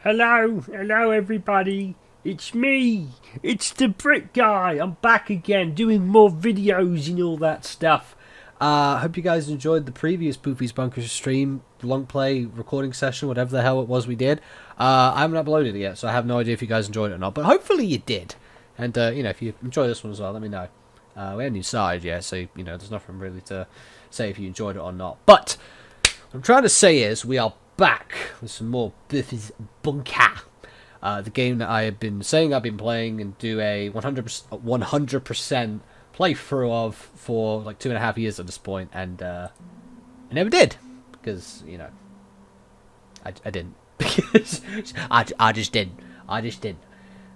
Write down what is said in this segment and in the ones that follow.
Hello everybody. It's me. It's the Brick Guy. I'm back again doing more videos and all that stuff. Hope you guys enjoyed the previous Boofie's Bunker stream, long play, recording session, whatever the hell it was we did. I haven't uploaded it yet, so I have no idea if you guys enjoyed it or not, but hopefully you did. And, if you enjoy this one as well, let me know. We haven't even started yet, so, there's nothing really to say if you enjoyed it or not. But what I'm trying to say is we are back with some more Boofie's Bunker. The game that I have been saying I've been playing and do a 100% playthrough of for like 2.5 years at this point, and I never did because I didn't because I just didn't.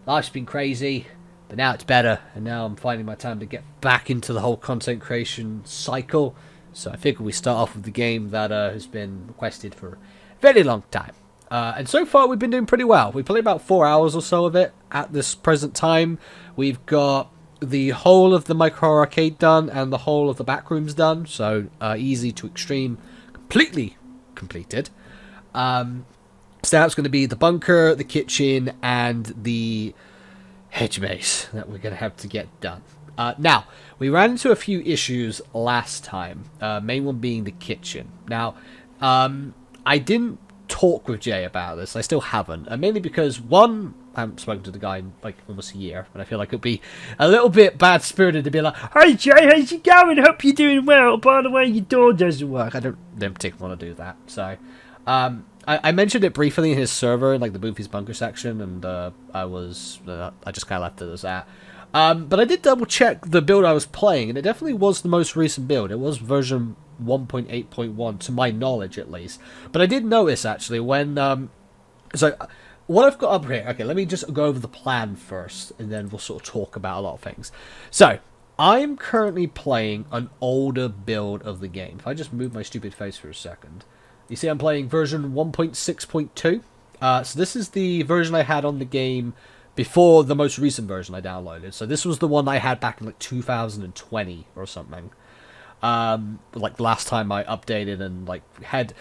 Life's been crazy, but now it's better, and now I'm finding my time to get back into the whole content creation cycle. So I figured we start off with the game that has been requested for a very long time. And so far we've been doing pretty well. We played about 4 hours or so of it at this present time. We've got the whole of the micro arcade done and the whole of the back rooms done. So easy to extreme, completely completed. So now it's going to be the bunker, the kitchen, and the hedge maze that we're going to have to get done. Now, we ran into a few issues last time, main one being the kitchen. Now, I didn't talk with Jay about this. I still haven't, mainly because, one, I haven't spoken to the guy in like almost a year, and I feel like it'd be a little bit bad-spirited to be like, "Hey Jay, how's it going? Hope you're doing well. By the way, your door doesn't work." I don't particularly want to do that, so I mentioned it briefly in his server, in like the Boofie's Bunker section, and I just kind of left it as that. But I did double check the build I was playing, and it definitely was the most recent build. It was version 1.8.1 to my knowledge, at least. But I did notice actually when so what I've got up here. Okay, let me just go over the plan first, and then we'll sort of talk about a lot of things. So I'm currently playing an older build of the game. If I just move my stupid face for a second, you see I'm playing version 1.6.2. So this is the version I had on the game before the most recent version I downloaded. So this was the one I had back in like 2020 or something. Like the last time I updated and like had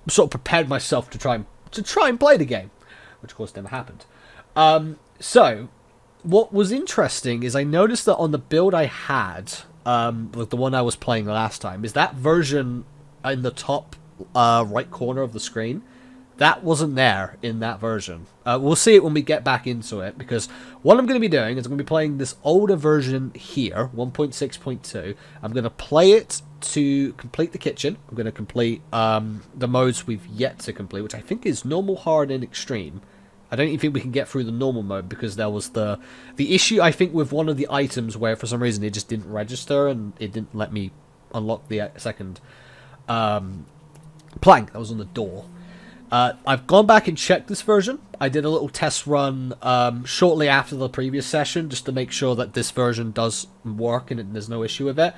sort of prepared myself to try and play the game, which of course never happened. So what was interesting is I noticed that on the build I had, like the one I was playing last time, is that version in the top right corner of the screen. That wasn't there in that version. We'll see it when we get back into it, because what I'm going to be doing is I'm going to be playing this older version here, 1.6.2. I'm going to play it to complete the kitchen. I'm going to complete the modes we've yet to complete, which I think is normal, hard, and extreme. I don't even think we can get through the normal mode, because there was the issue, I think, with one of the items where for some reason it just didn't register and it didn't let me unlock the second plank that was on the door. I've gone back and checked this version. I did a little test run shortly after the previous session, just to make sure that this version does work and there's no issue with it.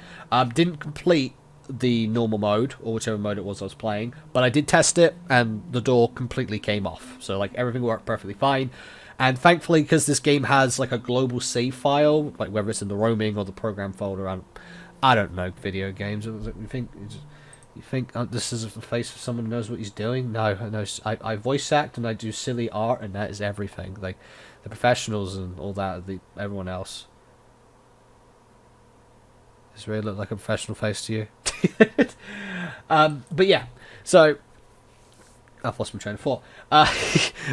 Didn't complete the normal mode, or whichever mode it was I was playing, but I did test it, and the door completely came off. So like everything worked perfectly fine. And thankfully, because this game has like a global save file, like whether it's in the roaming or the program folder, I don't know video games. You think this is the face of someone who knows what he's doing? No, I voice act and I do silly art, and that is everything. Like the professionals and all that, everyone else. Does it really look like a professional face to you? But yeah, so I've lost my train of thought.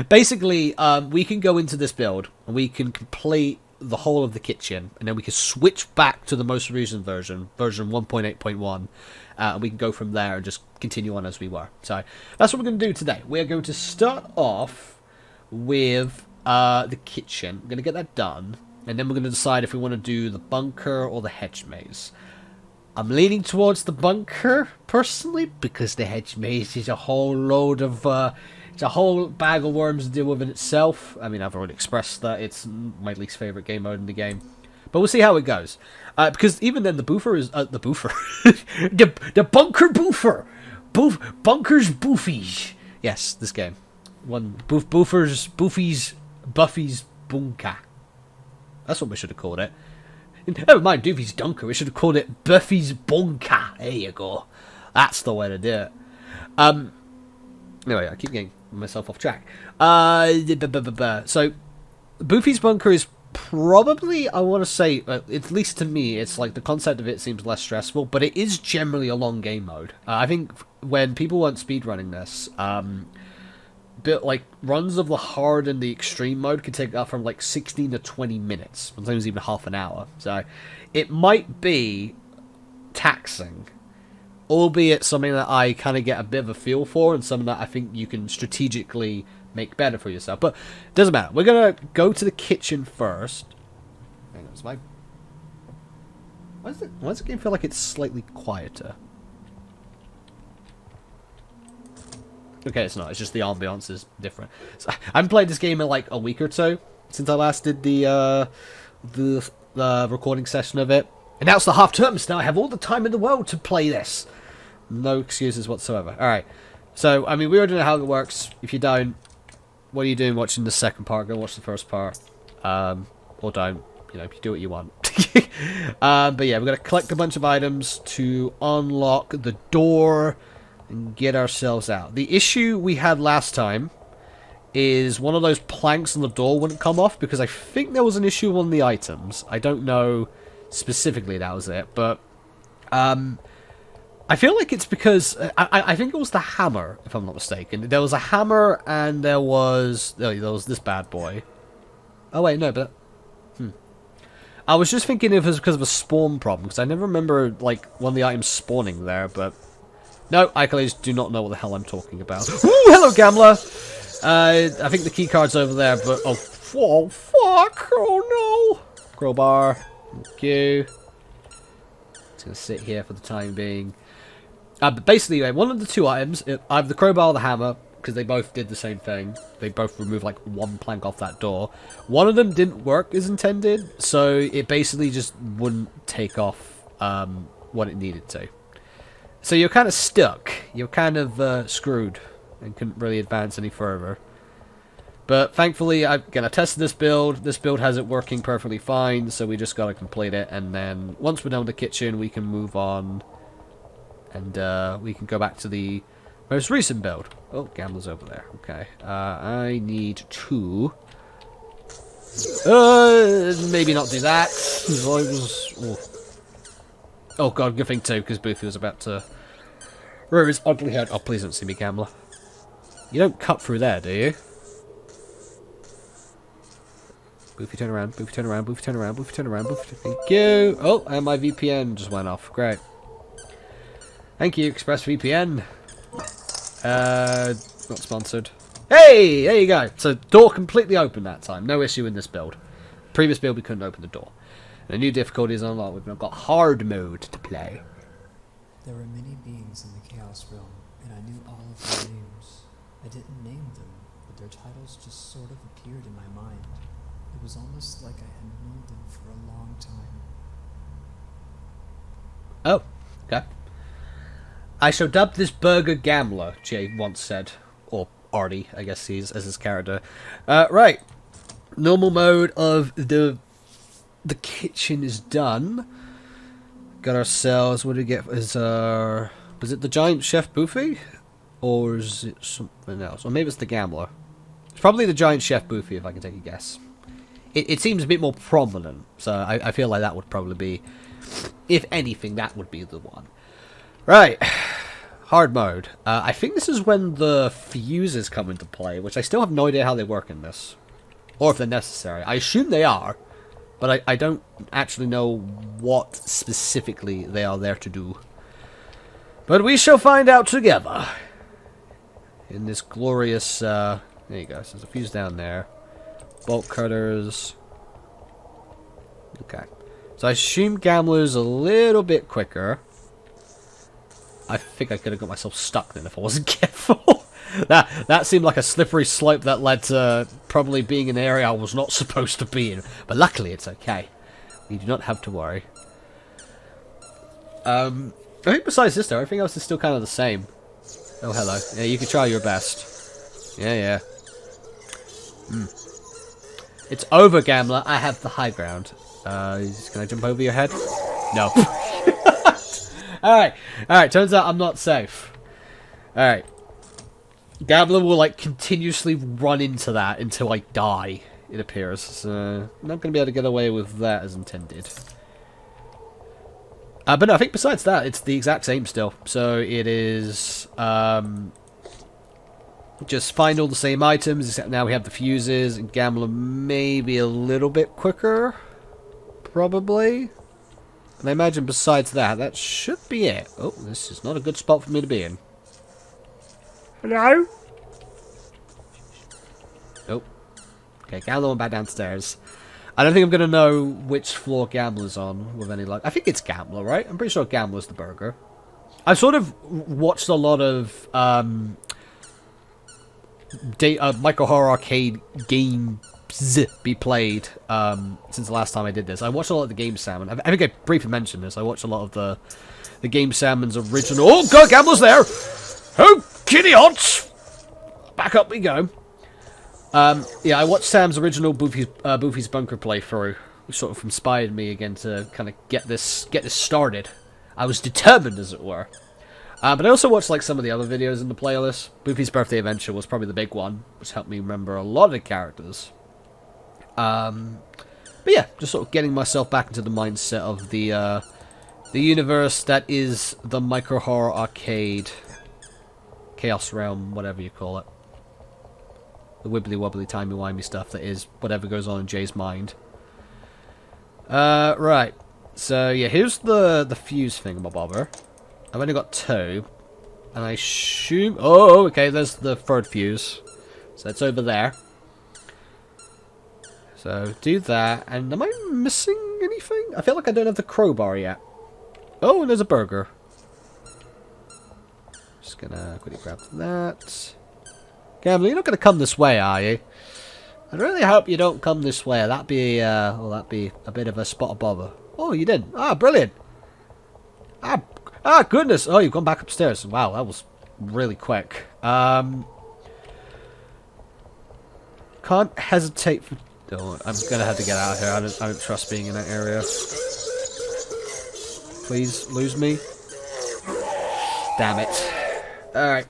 Basically, we can go into this build and we can complete the whole of the kitchen, and then we can switch back to the most recent version 1.8.1, and we can go from there and just continue on as we were. So that's what we're going to do today. We're going to start off with the kitchen. We're going to get that done, and then we're going to decide if we want to do the bunker or the hedge maze. I'm leaning towards the bunker personally, because the hedge maze is a whole load of it's a whole bag of worms to deal with in itself. I mean, I've already expressed that it's my least favourite game mode in the game. But we'll see how it goes. Because even then, the boofer is... the boofer. the bunker boofer. Bunkers boofies. Yes, this game. Boofie's bunker. That's what we should have called it. Never mind Doofy's Dunker. We should have called it Buffy's Bunker. There you go. That's the way to do it. Anyway, I keep getting myself off track. So, Boofie's Bunker is probably, I want to say, at least to me, it's like the concept of it seems less stressful, but it is generally a long game mode. I think when people weren't speedrunning this, like runs of the hard and the extreme mode could take up from like 16 to 20 minutes, sometimes even half an hour. So it might be taxing, albeit something that I kind of get a bit of a feel for, and something that I think you can strategically make better for yourself. But it doesn't matter. We're gonna go to the kitchen first. Hang on, why does the game feel like it's slightly quieter? Okay, it's not. It's just the ambiance is different. So, I haven't played this game in like a week or two since I last did the recording session of it. And now it's the half term, so now I have all the time in the world to play this. No excuses whatsoever. Alright. So, I mean, we already know how it works. If you don't, what are you doing watching the second part? Go watch the first part. Or don't. You know, you do what you want. But yeah, we're going to collect a bunch of items to unlock the door and get ourselves out. The issue we had last time is one of those planks on the door wouldn't come off, because I think there was an issue on the items. I don't know specifically that was it, but I feel like it's because I think it was the hammer, if I'm not mistaken. There was a hammer and there was this bad boy. Oh wait, no, but I was just thinking if it was because of a spawn problem, because I never remember like one of the items spawning there. But no, I clearly do not know what the hell I'm talking about. Ooh, hello, gambler. I think the key card's over there, but oh fuck! Oh no! Crowbar. Thank you. It's gonna sit here for the time being. But basically, one of the two items, I have the crowbar or the hammer, because they both did the same thing. They both removed like one plank off that door. One of them didn't work as intended, so it basically just wouldn't take off what it needed to. So you're kind of stuck. You're kind of screwed and couldn't really advance any further. But thankfully, I tested this build. This build has it working perfectly fine, so we just gotta complete it. And then once we're done with the kitchen, we can move on. And we can go back to the most recent build. Oh, gambler's over there. Okay. I need to... maybe not do that. Oh god, good thing too, because Boofie was about to rear his ugly head. Oh, please don't see me, gambler. You don't cut through there, do you? Boofie, turn around. Boofie, turn around. Boofie, turn around. Boofie, turn around. Boofie, thank you. Oh, and my VPN just went off. Great. Thank you, ExpressVPN. Not sponsored. Hey, there you go. So, door completely open that time. No issue in this build. Previous build, we couldn't open the door. And a new difficulty is unlocked. We've now got hard mode to play. There were many beings in the Chaos Realm, and I knew all of their names. I didn't name them, but their titles just sort of appeared in my mind. It was almost like I had known them for a long time. Oh, okay. I shall dub this burger Gambler, Jay once said. Or Artie, I guess he's as his character. Right. Normal mode of the kitchen is done. Got ourselves, what did we get? Was it the giant chef Boofie? Or is it something else? Or maybe it's the Gambler. It's probably the giant chef Boofie, if I can take a guess. It seems a bit more prominent, so I feel like that would probably be, if anything, that would be the one. Right, hard mode. I think this is when the fuses come into play, which I still have no idea how they work in this. Or if they're necessary. I assume they are, but I don't actually know what specifically they are there to do. But we shall find out together. In this glorious, there you go, so there's a fuse down there. Bolt cutters. Okay. So I assume Gambler's a little bit quicker. I think I could have got myself stuck then if I wasn't careful. that seemed like a slippery slope that led to probably being in an area I was not supposed to be in. But luckily it's okay. We do not have to worry. I think besides this though, everything else is still kind of the same. Oh, hello. Yeah, you can try your best. Yeah. It's over, Gambler. I have the high ground. Can I jump over your head? No. Alright, turns out I'm not safe. Alright. Gambler will, like, continuously run into that until I die, it appears. So, I'm not going to be able to get away with that as intended. But no, I think besides that, it's the exact same still. So, it is, just find all the same items, except now we have the fuses, and Gambler may be a little bit quicker. Probably. And I imagine besides that, that should be it. Oh, this is not a good spot for me to be in. Hello? Oh. Okay, Gambler went back downstairs. I don't think I'm going to know which floor Gambler's on with any luck. I think it's Gambler, right? I'm pretty sure Gambler's the burger. I've sort of watched a lot of Micro Horror Arcade games be played since the last time I did this. I watched a lot of the Game Salmon. I think I briefly mentioned this. I watched a lot of the Game Salmon's original... Oh, God, Gambler's there! Oh, kitty hots! Back up we go. Yeah, I watched Sam's original Boofie's Bunker playthrough, which sort of inspired me again to kind of get this started. I was determined, as it were. But I also watched like some of the other videos in the playlist. Boofie's Birthday Adventure was probably the big one, which helped me remember a lot of the characters. But yeah, just sort of getting myself back into the mindset of the universe that is the Micro Horror Arcade Chaos Realm, whatever you call it. The wibbly wobbly timey wimey stuff that is whatever goes on in Jay's mind. Right. So yeah, here's the fuse thingamabobber. I've only got 2. And I assume... Oh, okay, there's the 3rd fuse. So it's over there. So, do that. And am I missing anything? I feel like I don't have the crowbar yet. Oh, and there's a burger. Just gonna quickly grab that. Gambler, you're not gonna come this way, are you? I really hope you don't come this way. That'd be a bit of a spot of bother. Oh, you didn't. Ah, brilliant. Ah, goodness. Oh, you've gone back upstairs. Wow, that was really quick. Can't hesitate for... Oh, I'm gonna have to get out of here. I don't trust being in that area. Please, lose me. Damn it. Alright.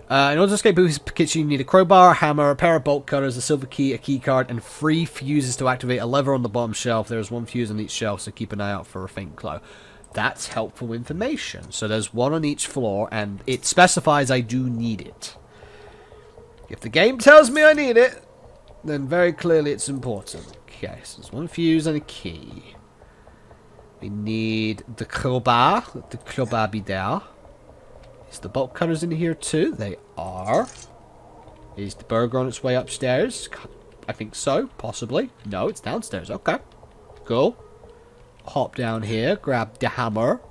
In order to escape Boofie's kitchen, you need a crowbar, a hammer, a pair of bolt cutters, a silver key, a key card, and 3 fuses to activate a lever on the bottom shelf. There is 1 fuse on each shelf, so keep an eye out for a faint glow. That's helpful information. So there's 1 on each floor, and it specifies I do need it. If the game tells me I need it, then very clearly it's important. Okay, so there's 1 fuse and a key. We need the crowbar. Let the crowbar be there. Is the bolt cutters in here too? They are. Is the burger on its way upstairs? I think so, possibly. No, it's downstairs. Okay. Cool. Hop down here, grab the hammer.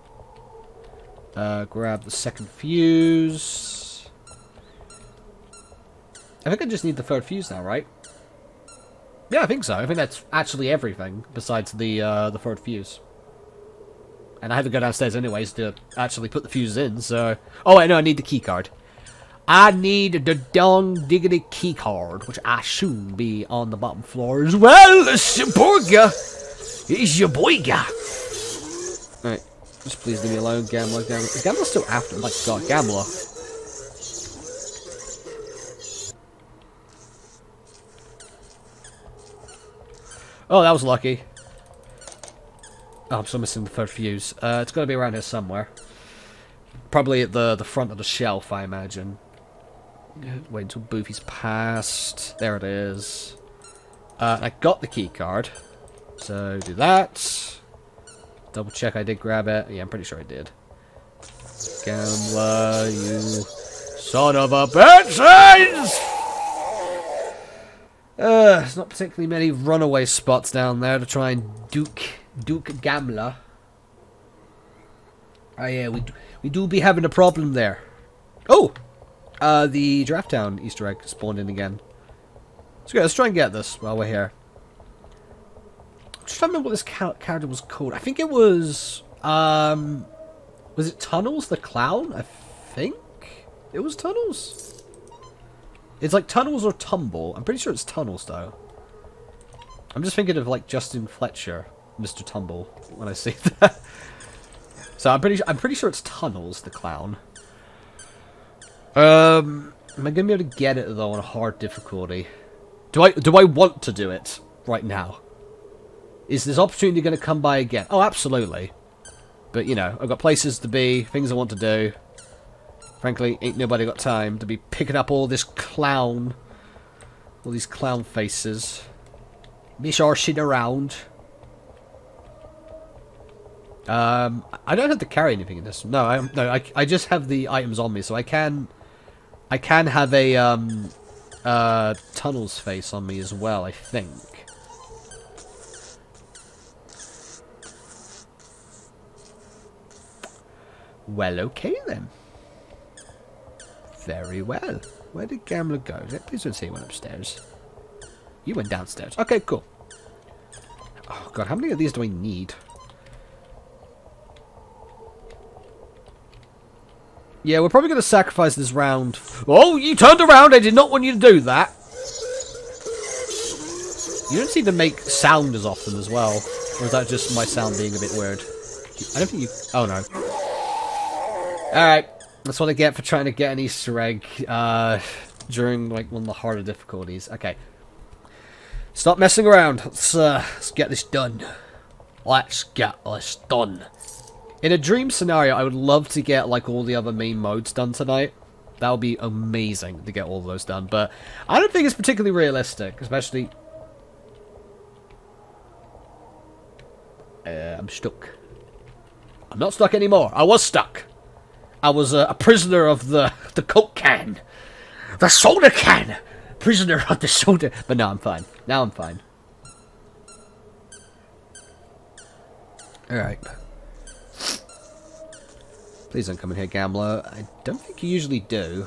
Grab the 2nd fuse. I think I just need the 3rd fuse now, right? Yeah, I think so. I think that's actually everything besides the 3rd fuse. And I have to go downstairs anyways to actually put the fuses in, so... Oh, wait, no, I need the key card. I need the dong diggity key card, which I should be on the bottom floor as well. It's your boyga. It's your boyga. Alright, just please leave me alone, Gambler. Is Gambler still after? My god, Gambler. Oh, that was lucky. Oh, I'm still missing the 3rd fuse. It's got to be around here somewhere. Probably at the front of the shelf, I imagine. Wait until Boofie's passed. There it is. I got the key card. So, do that. Double check I did grab it. Yeah, I'm pretty sure I did. Gambler, you son of a bitch! There's not particularly many runaway spots down there to try and Duke Gambler. Oh yeah, we do be having a problem there. Oh! The Draft Town Easter egg spawned in again. So yeah, let's try and get this while we're here. I'm just trying to remember what this character was called. I think it was... was it Tunnels the Clown? I think it was Tunnels. It's like Tunnels or Tumble. I'm pretty sure it's Tunnels, though. I'm just thinking of, like, Justin Fletcher, Mr. Tumble, when I see that. So I'm pretty sure it's Tunnels the Clown. Am I gonna be able to get it though on a hard difficulty? Do I want to do it right now? Is this opportunity gonna come by again? Oh, absolutely. But you know, I've got places to be, things I want to do. Frankly, ain't nobody got time to be picking up all this clown, all these clown faces. Miss our shit around. I don't have to carry anything in this. No, I just have the items on me, so I can have a tunnel's face on me as well, I think. Well, okay then. Very well. Where did Gambler go? Please don't say he went upstairs. You went downstairs. Okay, cool. Oh god, how many of these do I need? Yeah, we're probably going to sacrifice this round. Oh, you turned around! I did not want you to do that! You don't seem to make sound as often as well. Or is that just my sound being a bit weird? I don't think you... Oh, no. Alright. That's what I get for trying to get an Easter egg during like one of the harder difficulties. Okay. Stop messing around. Let's get this done. Let's get this done. In a dream scenario, I would love to get like all the other main modes done tonight. That would be amazing to get all of those done. But I don't think it's particularly realistic, especially... I'm stuck. I'm not stuck anymore. I was stuck. I was a prisoner of the Coke can. The soda can! Prisoner of the soda... But no, I'm fine. Now I'm fine. Alright. Please don't come in here, Gambler. I don't think you usually do.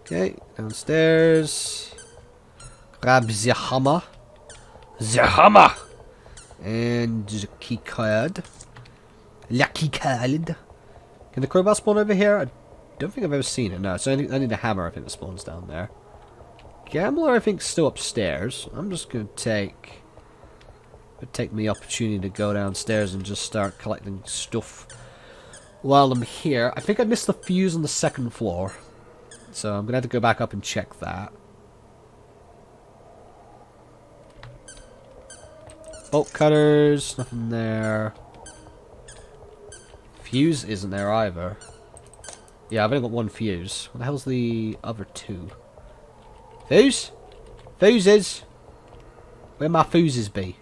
Okay, downstairs. Grab the hammer. The hammer! And the key card. Lucky card. Can the crowbar spawn over here? I don't think I've ever seen it. No, it's only the hammer I think that spawns down there. Gambler I think is still upstairs. I'm just gonna take the opportunity to go downstairs and just start collecting stuff while I'm here. I think I missed the fuse on the second floor, so I'm gonna have to go back up and check that. Bolt cutters, nothing there. Fuse isn't there either. Yeah, I've only got one fuse. What the hell's the other two? Fuse? Fuses? Where my fuses be?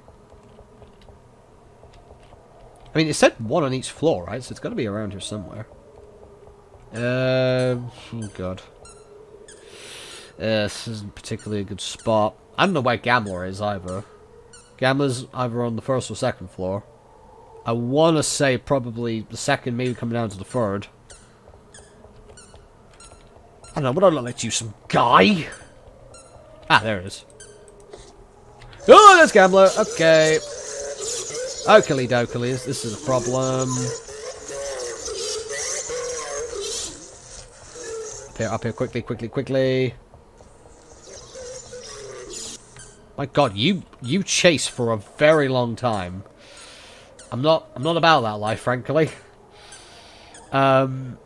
I mean, it said one on each floor, right? So it's got to be around here somewhere. Oh god. This isn't particularly a good spot. I don't know where Gambler is either. Gambler's either on the first or second floor. I want to say probably the second, maybe coming down to the third. I don't know, would I look like you some guy? Ah, there it is. Oh, there's Gambler. Okay. Oakley dokley, this is a problem. Up here, quickly. My god, you chase for a very long time. I'm not about that life, frankly. Anyway,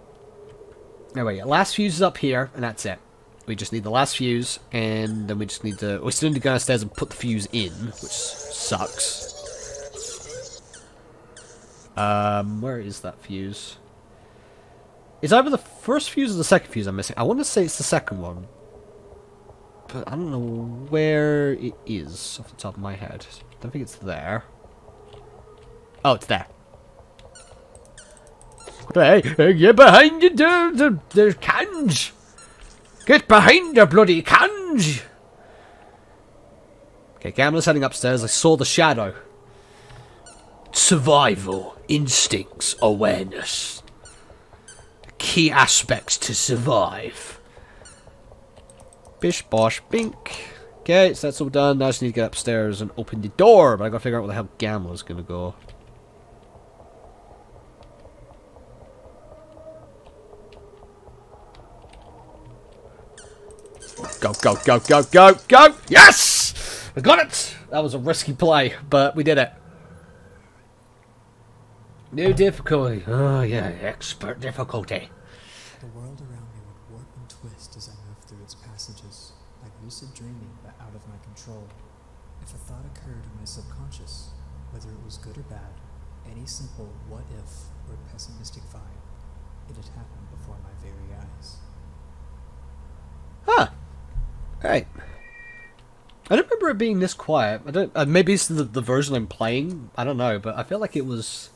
last fuse is up here, and that's it. We just need the last fuse, and then we still need to go downstairs and put the fuse in, which sucks. Where is that fuse? It's either the first fuse or the second fuse I'm missing. I want to say it's the second one. But I don't know where it is off the top of my head. I don't think it's there. Oh, it's there. Hey, get behind the cans! Get behind the bloody cans! Okay, Gambler's heading upstairs. I saw the shadow. Survival, instincts, awareness. Key aspects to survive. Bish, bosh, bink. Okay, so that's all done. Now I just need to get upstairs and open the door. But I gotta figure out where the hell Gambler's gonna go. Go! Yes! I got it! That was a risky play, but we did it. New difficulty. Oh, yeah, expert difficulty. The world around me would warp and twist as I moved through its passages, like lucid dreaming but out of my control. If a thought occurred in my subconscious, whether it was good or bad, any simple what if or pessimistic vibe, it had happened before my very eyes. Huh. Right. I don't remember it being this quiet. I don't. Maybe it's the version I'm playing. I don't know, but I feel like it was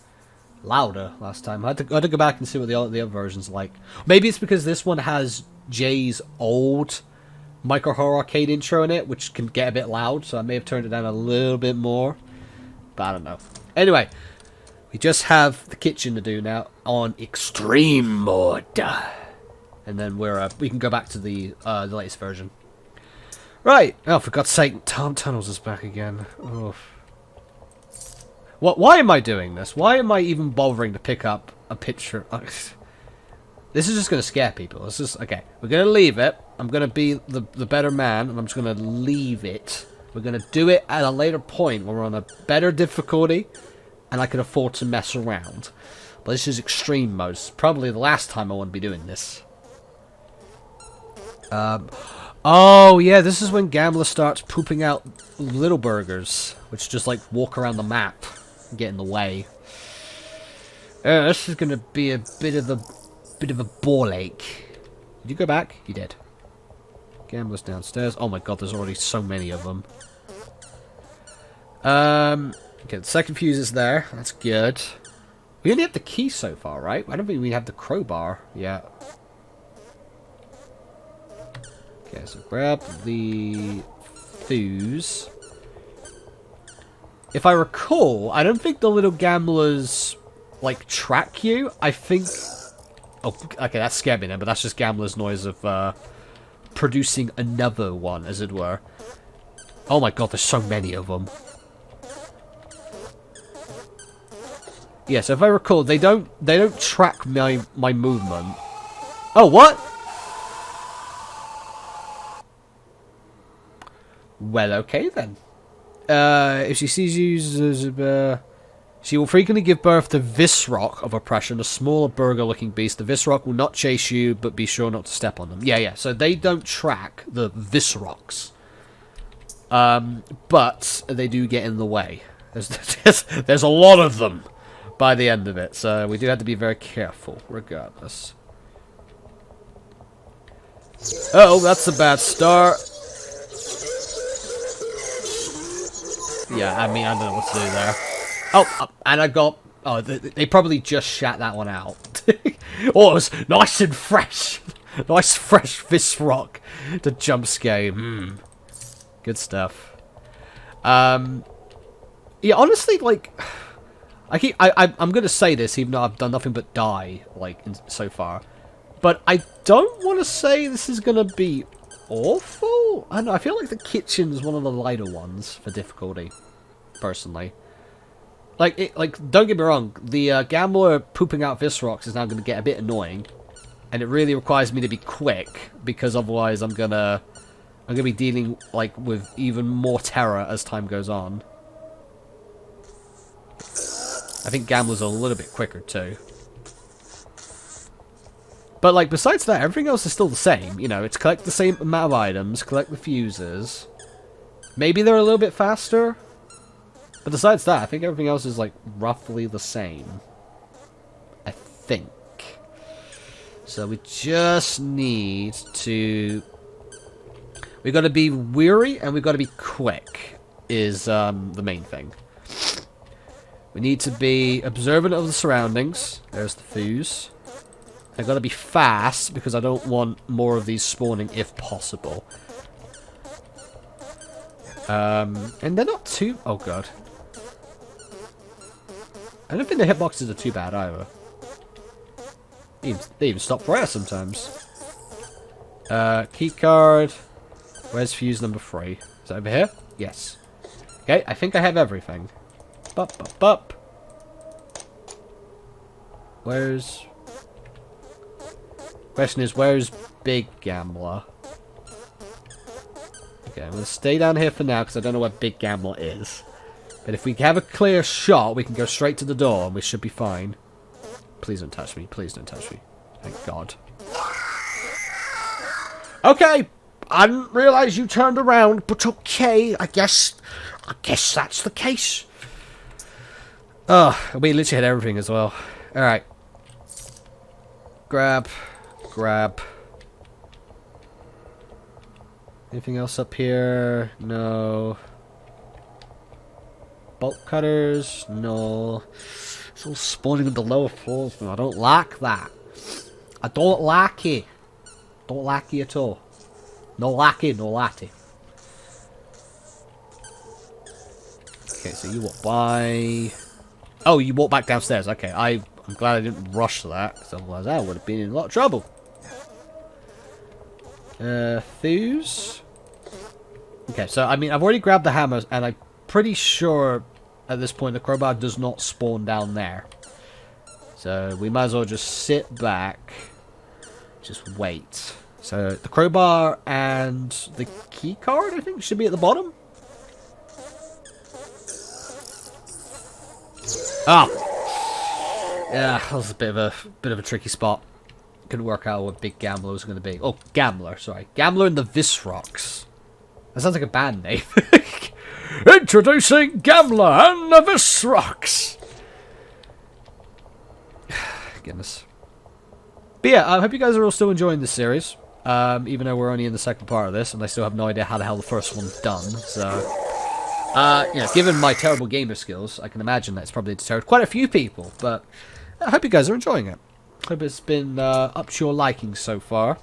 louder last time. I had to go back and see what the other version's like. Maybe it's because this one has Jay's old Micro Horror Arcade intro in it, which can get a bit loud, so I may have turned it down a little bit more. But I don't know. Anyway, we just have the kitchen to do now on extreme mode, and then we can go back to the latest version. Right. Oh, for God's sake, Tom Tunnels is back again. Oh. What? Why am I doing this? Why am I even bothering to pick up a picture? This is just going to scare people. It's just okay. We're going to leave it. I'm going to be the better man, and I'm just going to leave it. We're going to do it at a later point when we're on a better difficulty, and I can afford to mess around. But this is extreme mode. It's probably the last time I want to be doing this. Oh, yeah, this is when Gambler starts pooping out little burgers, which just, like, walk around the map and get in the way. This is going to be a bit of a ball ache. Did you go back? You did. Gambler's downstairs. Oh my god, there's already so many of them. Okay, the second fuse is there. That's good. We only have the key so far, right? I don't think we have the crowbar yet. Okay, so grab the fuse. If I recall, I don't think the little gamblers, like, track you. I think... Oh, okay, that scared me then, but that's just Gambler's noise of, producing another one, as it were. Oh my god, there's so many of them. Yeah, so if I recall, they don't track my movement. Oh, what? Well, okay then. If she sees you, she will frequently give birth to Visrock of Oppression, a smaller burger-looking beast. The Visrock will not chase you, but be sure not to step on them. Yeah, so they don't track the Visrocks. But they do get in the way. There's a lot of them by the end of it, so we do have to be very careful, regardless. Oh, that's a bad start. Yeah, I mean, I don't know what to do there. Oh, and I got... Oh, they probably just shat that one out. Oh, it was nice and fresh. Nice, fresh Visrock to jump scare. Good stuff. Yeah, honestly, like... I'm going to say this, even though I've done nothing but die, like, so far. But I don't want to say this is going to be awful. I don't know, I feel like the kitchen's one of the lighter ones for difficulty, personally. Like, don't get me wrong, the Gambler pooping out Visrocks is now going to get a bit annoying, and it really requires me to be quick, because otherwise I'm gonna be dealing, like, with even more terror as time goes on. I think Gambler's a little bit quicker too. But, like, besides that, everything else is still the same. You know, it's collect the same amount of items, collect the fuses. Maybe they're a little bit faster. But besides that, I think everything else is, like, roughly the same. I think. So we just need to... We've got to be weary and we've got to be quick, is the main thing. We need to be observant of the surroundings. There's the fuse. I've got to be fast, because I don't want more of these spawning if possible. And they're not too... Oh, God. I don't think the hitboxes are too bad, either. They even stop fire sometimes. Keycard. Where's fuse number 3? Is that over here? Yes. Okay, I think I have everything. Bup. Where's... Question is, where's Big Gambler? Okay, I'm going to stay down here for now, because I don't know where Big Gambler is. But if we have a clear shot, we can go straight to the door and we should be fine. Please don't touch me. Please don't touch me. Thank God. Okay. I didn't realise you turned around, but okay. I guess that's the case. Oh, we literally had everything as well. Alright. Grab. Anything else up here? No. Bolt cutters? No. It's all spawning on the lower floors. No, I don't like that. I don't like it. Don't like it at all. No like it, no like it. Okay, so you walk by. Oh, you walk back downstairs. Okay, I'm glad I didn't rush that, because otherwise I would have been in a lot of trouble. Fuse. Okay, so I mean, I've already grabbed the hammers, and I'm pretty sure at this point the crowbar does not spawn down there. So we might as well just sit back, just wait. So the crowbar and the key card, I think, should be at the bottom. Ah, yeah, that was a bit of a tricky spot. Couldn't work out what Big Gambler was going to be. Oh, Gambler, sorry, Gambler and the Visrocks. That sounds like a band name. Introducing Gambler and the Visrocks. Goodness. But yeah, I hope you guys are all still enjoying this series. Even though we're only in the second part of this, and I still have no idea how the hell the first one's done. So, you know, given my terrible gamer skills, I can imagine that's probably deterred quite a few people. But I hope you guys are enjoying it. Hope it's been up to your liking so far.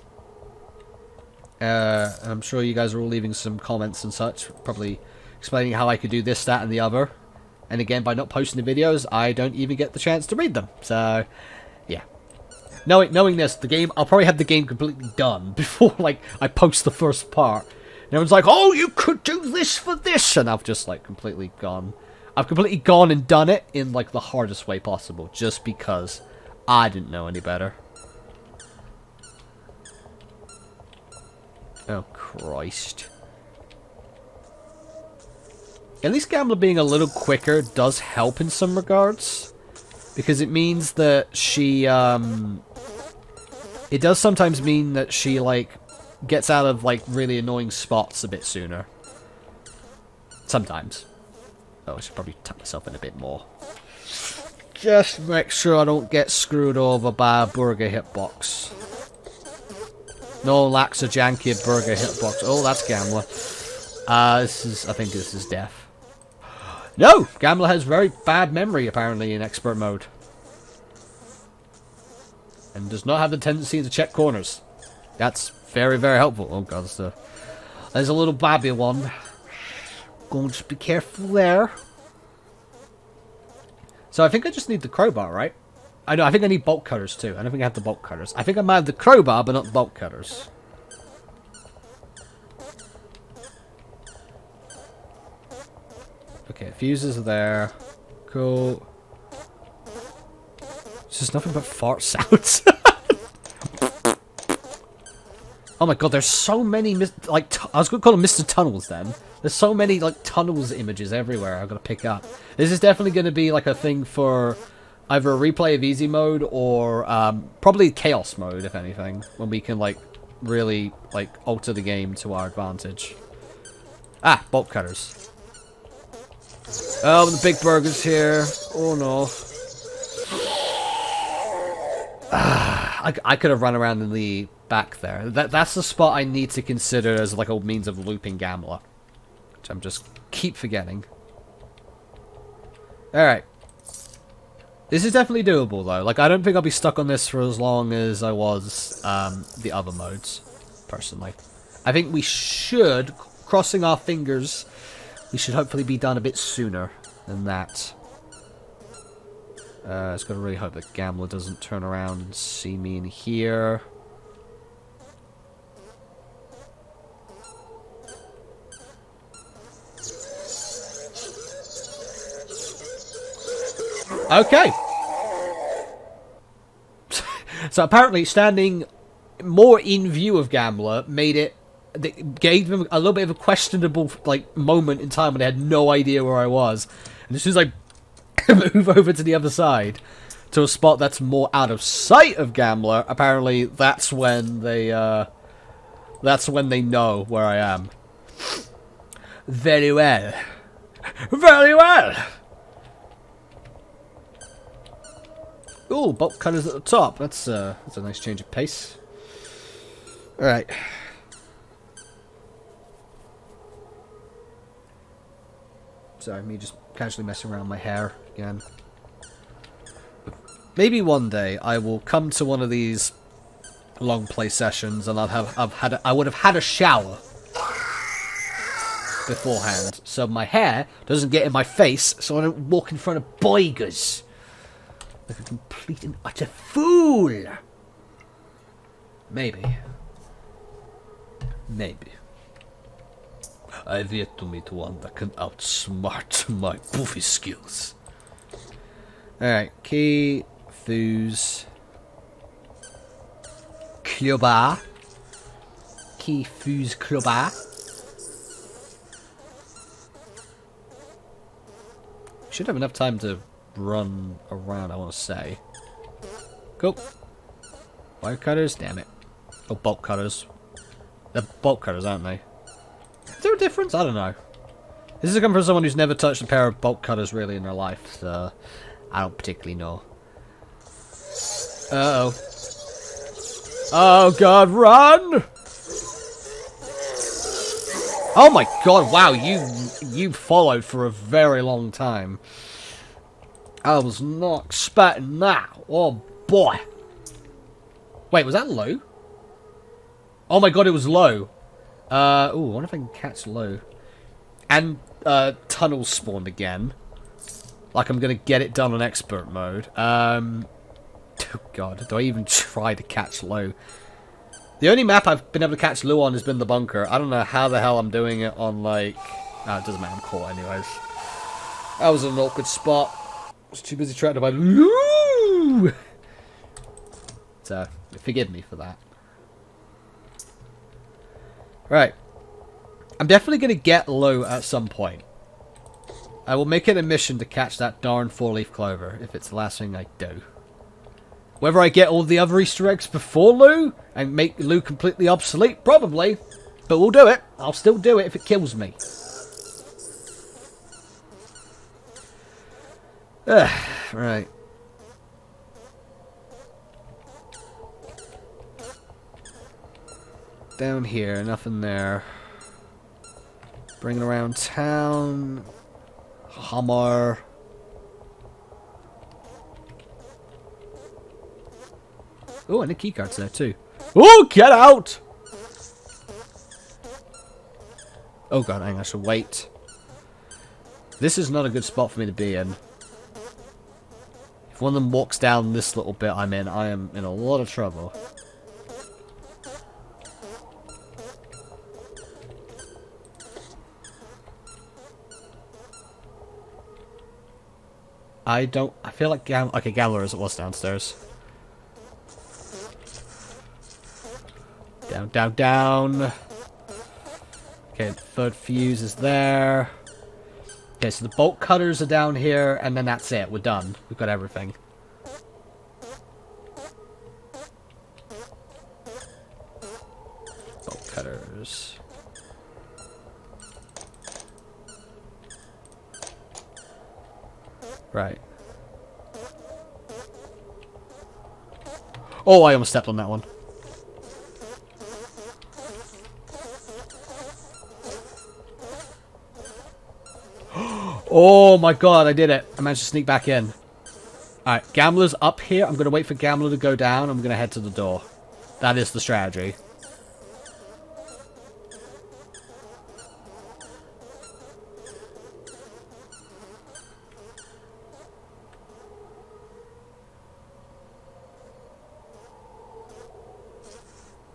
I'm sure you guys are all leaving some comments and such, probably explaining how I could do this, that, and the other. And again, by not posting the videos, I don't even get the chance to read them. So, yeah. Knowing this, the game, I'll probably have the game completely done before, like, I post the first part. And everyone's like, oh, you could do this for this! And I've just, like, completely gone. I've completely gone and done it in, like, the hardest way possible. Just because I didn't know any better. Oh, Christ. At least Gambler being a little quicker does help in some regards. Because it means that she, it does sometimes mean that she, like, gets out of, like, really annoying spots a bit sooner. Sometimes. Oh, I should probably tuck myself in a bit more. Just make sure I don't get screwed over by a burger hitbox. No laxa janky burger hitbox. Oh, that's Gambler. I think this is death. No! Gambler has very bad memory, apparently, in expert mode. And does not have the tendency to check corners. That's very, very helpful. Oh, God, there's a little babby one. Go and just be careful there. So I think I just need the crowbar, right? I know, I think I need bolt cutters, too. I don't think I have the bolt cutters. I think I might have the crowbar, but not the bolt cutters. Okay, fuses are there. Cool. It's just nothing but fart sounds. Oh my god, there's so many, like, I was going to call them Mr. Tunnels then. There's so many, like, tunnels images everywhere I've got to pick up. This is definitely going to be, like, a thing for either a replay of easy mode or probably chaos mode, if anything. When we can, like, really, like, alter the game to our advantage. Ah, bolt cutters. Oh, the big burger's here. Oh, no. I could have run around in the back there. That's the spot I need to consider as like a means of looping Gambler, which I'm just keep forgetting. Alright. This is definitely doable though. Like, I don't think I'll be stuck on this for as long as I was the other modes, personally. I think we should, crossing our fingers, we should hopefully be done a bit sooner than that. Just gotta really hope that Gambler doesn't turn around and see me in here. Okay. So apparently standing more in view of Gambler made it they gave them a little bit of a questionable like moment in time when they had no idea where I was. And as soon as I move over to the other side, to a spot that's more out of sight of Gambler, apparently that's when they know where I am. Very well. Very well! Ooh, bolt cutters at the top. That's a nice change of pace. Alright. Sorry, me just casually messing around with my hair again. Maybe one day I will come to one of these long play sessions and I would have had a shower beforehand, so my hair doesn't get in my face, so I don't walk in front of boygers like a complete and utter fool. Maybe. I've yet to meet one that can outsmart my Boofie skills. Alright, key. Foos. Clubber. Key Foos Clubber. Should have enough time to run around, I want to say. Cool. Wire cutters? Damn it. Oh, bolt cutters. They're bolt cutters, aren't they? Is there a difference? I don't know. This is coming from someone who's never touched a pair of bolt cutters really in their life, so I don't particularly know. Uh-oh. Oh god, run! Oh my god, wow, you followed for a very long time. I was not expecting that. Oh boy. Wait, was that low? Oh my god, it was low. Ooh, I wonder if I can catch low. And, tunnels spawned again. Like I'm gonna get it done on expert mode. Oh god, do I even try to catch low? The only map I've been able to catch low on has been the bunker. I don't know how the hell I'm doing it on, like... it doesn't matter, I'm caught anyways. That was an awkward spot. I was too busy trying to buy loo! So, forgive me for that. Right. I'm definitely going to get low at some point. I will make it a mission to catch that darn four-leaf clover, if it's the last thing I do. Whether I get all the other Easter eggs before Lou, and make Lou completely obsolete, probably. But we'll do it. I'll still do it if it kills me. Right. Down here, nothing there. Bringing around town. Hummer. Oh, and the keycard's there too. Oh, get out! Oh god, hang on, I should wait. This is not a good spot for me to be in. If one of them walks down this little bit I'm in, I am in a lot of trouble. I feel like okay, Gambler as it was downstairs. Down, down, down. Okay, the third fuse is there. Okay, so the bolt cutters are down here, and then that's it. We're done. We've got everything. Bolt cutters. Right. Oh, I almost stepped on that one. Oh my god, I did it. I managed to sneak back in. Alright, Gambler's up here. I'm going to wait for Gambler to go down. I'm going to head to the door. That is the strategy.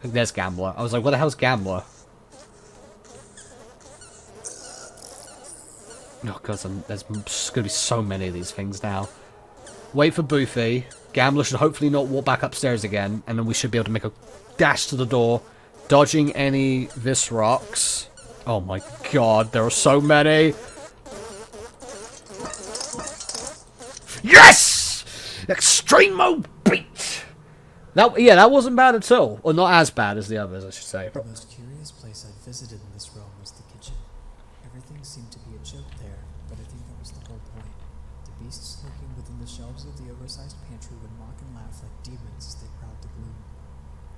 There's Gambler. I was like, what the hell's Gambler? Oh god, there's going to be so many of these things now. Wait for Boofie. Gambler should hopefully not walk back upstairs again, and then we should be able to make a dash to the door, dodging any Visrocks. Oh my god, there are so many. Yes! Extreme mode beat! That wasn't bad at all. Or not as bad as the others, I should say. The most curious place I'd visited in this realm was the kitchen. Everything seemed to be a joke there, but I think that was the whole point. The beasts lurking within the shelves of the oversized pantry would mock and laugh like demons as they prowled the gloom.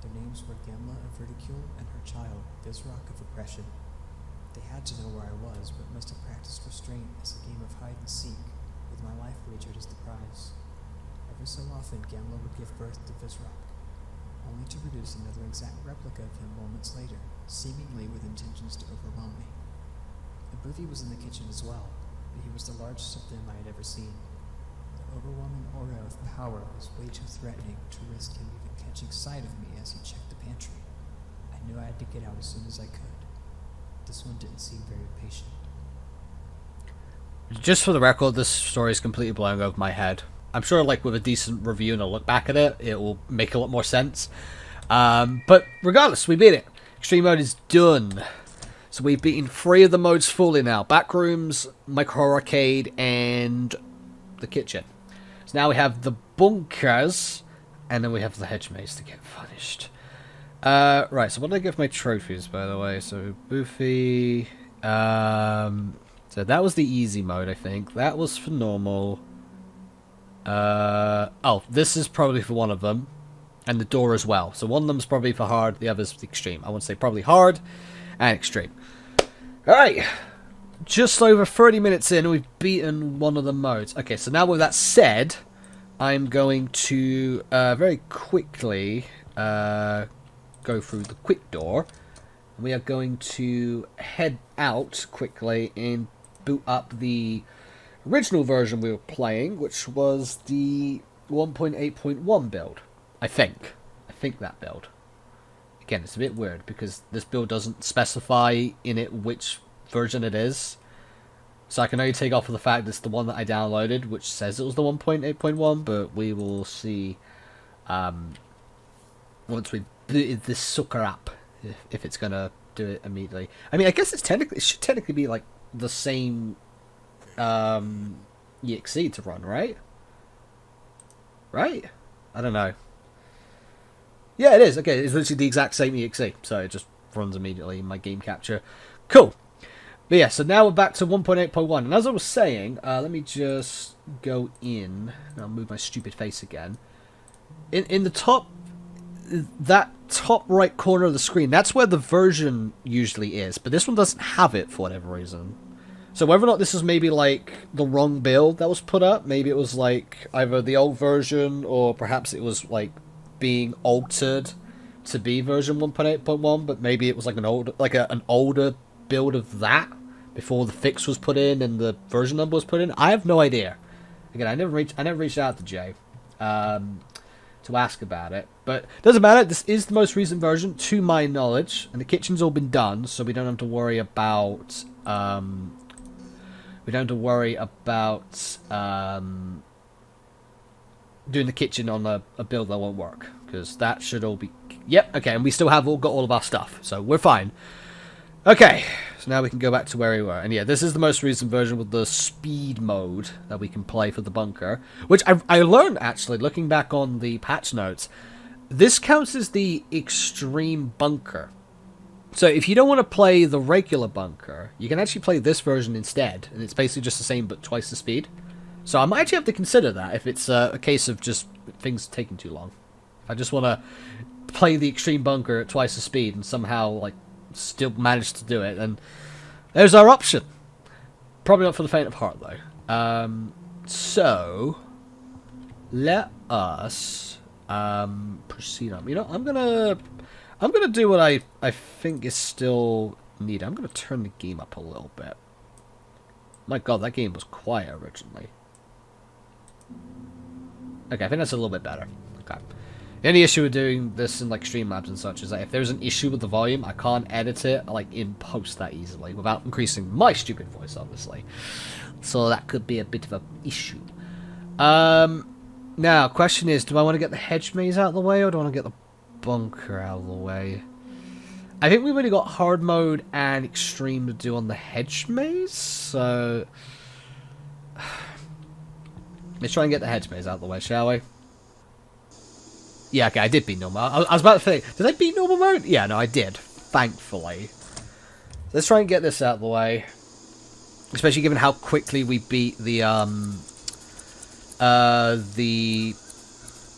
Their names were Gemla of Ridicule and her child, Visrock of Oppression. They had to know where I was, but must have practiced restraint as a game of hide and seek, with my life wagered as the prize. Every so often, Gemla would give birth to Visrock, only to produce another exact replica of him moments later, seemingly with intentions to overwhelm me. And Boofie was in the kitchen as well, but he was the largest of them I had ever seen. The overwhelming aura of power was way too threatening to risk him even catching sight of me as he checked the pantry. I knew I had to get out as soon as I could. This one didn't seem very patient. Just for the record, this story is completely blowing over my head. I'm sure, like, with a decent review and a look back at it, it will make a lot more sense. But regardless, we beat it. Extreme mode is done. So we've beaten 3 of the modes fully now. Backrooms, Micro Arcade, and the kitchen. So now we have the bunkers, and then we have the hedge maze to get finished. Right, so what did I give my trophies, by the way? So, Boofie... so that was the easy mode, I think. That was for normal. Oh, this is probably for one of them. And the door as well. So one of them's probably for hard, the other's for extreme. I want to say probably hard and extreme. Alright. Just over 30 minutes in, we've beaten one of the modes. Okay, so now with that said, I'm going to very quickly go through the quick door. We are going to head out quickly and boot up the original version we were playing, which was the 1.8.1 build. I think that build. Again, it's a bit weird because this build doesn't specify in it which version it is. So I can only take off of the fact that it's the one that I downloaded, which says it was the 1.8.1, but we will see once we booted this sucker up if it's going to do it immediately. I mean, I guess it should technically be like the same EXE to run, right? Right? I don't know. Yeah, it is. Okay, it's literally the exact same EXE, so it just runs immediately in my game capture. Cool. But yeah, so now we're back to 1.8.1, and as I was saying, let me just go in, and I'll move my stupid face again. In the top, that top right corner of the screen, that's where the version usually is, but this one doesn't have it for whatever reason. So whether or not this is maybe like the wrong build that was put up, maybe it was like either the old version or perhaps it was like being altered to be version 1.8.1, but maybe it was like an older build of that before the fix was put in and the version number was put in. I have no idea. Again, I never reached out to Jay to ask about it, but it doesn't matter. This is the most recent version to my knowledge, and the kitchen's all been done, so we don't have to worry about doing the kitchen on a build that won't work, because that should all be... Yep, okay, and we still have got all of our stuff, so we're fine. Okay, so now we can go back to where we were. And yeah, this is the most recent version with the speed mode that we can play for the bunker, which I learned, actually, looking back on the patch notes. This counts as the extreme bunker. So if you don't want to play the regular bunker, you can actually play this version instead, and it's basically just the same but twice the speed. So I might actually have to consider that if it's a case of just things taking too long. If I just want to play the extreme bunker at twice the speed and somehow like still manage to do it, and there's our option. Probably not for the faint of heart though. So let us proceed on. You know, I'm gonna do what I think is still needed. I'm gonna turn the game up a little bit. My god, that game was quiet originally. Okay, I think that's a little bit better. Okay. The only issue with doing this in like Streamlabs and such is that if there's an issue with the volume, I can't edit it like in post that easily without increasing my stupid voice, obviously. So that could be a bit of an issue. Now, question is, do I want to get the hedge maze out of the way or do I want to get the bunker out of the way? I think we've only got hard mode and extreme to do on the hedge maze, so let's try and get the hedge maze out of the way, shall we? Yeah, okay, I did beat normal. I was about to say, did I beat normal mode? Yeah, no, I did, thankfully. Let's try and get this out of the way, especially given how quickly we beat the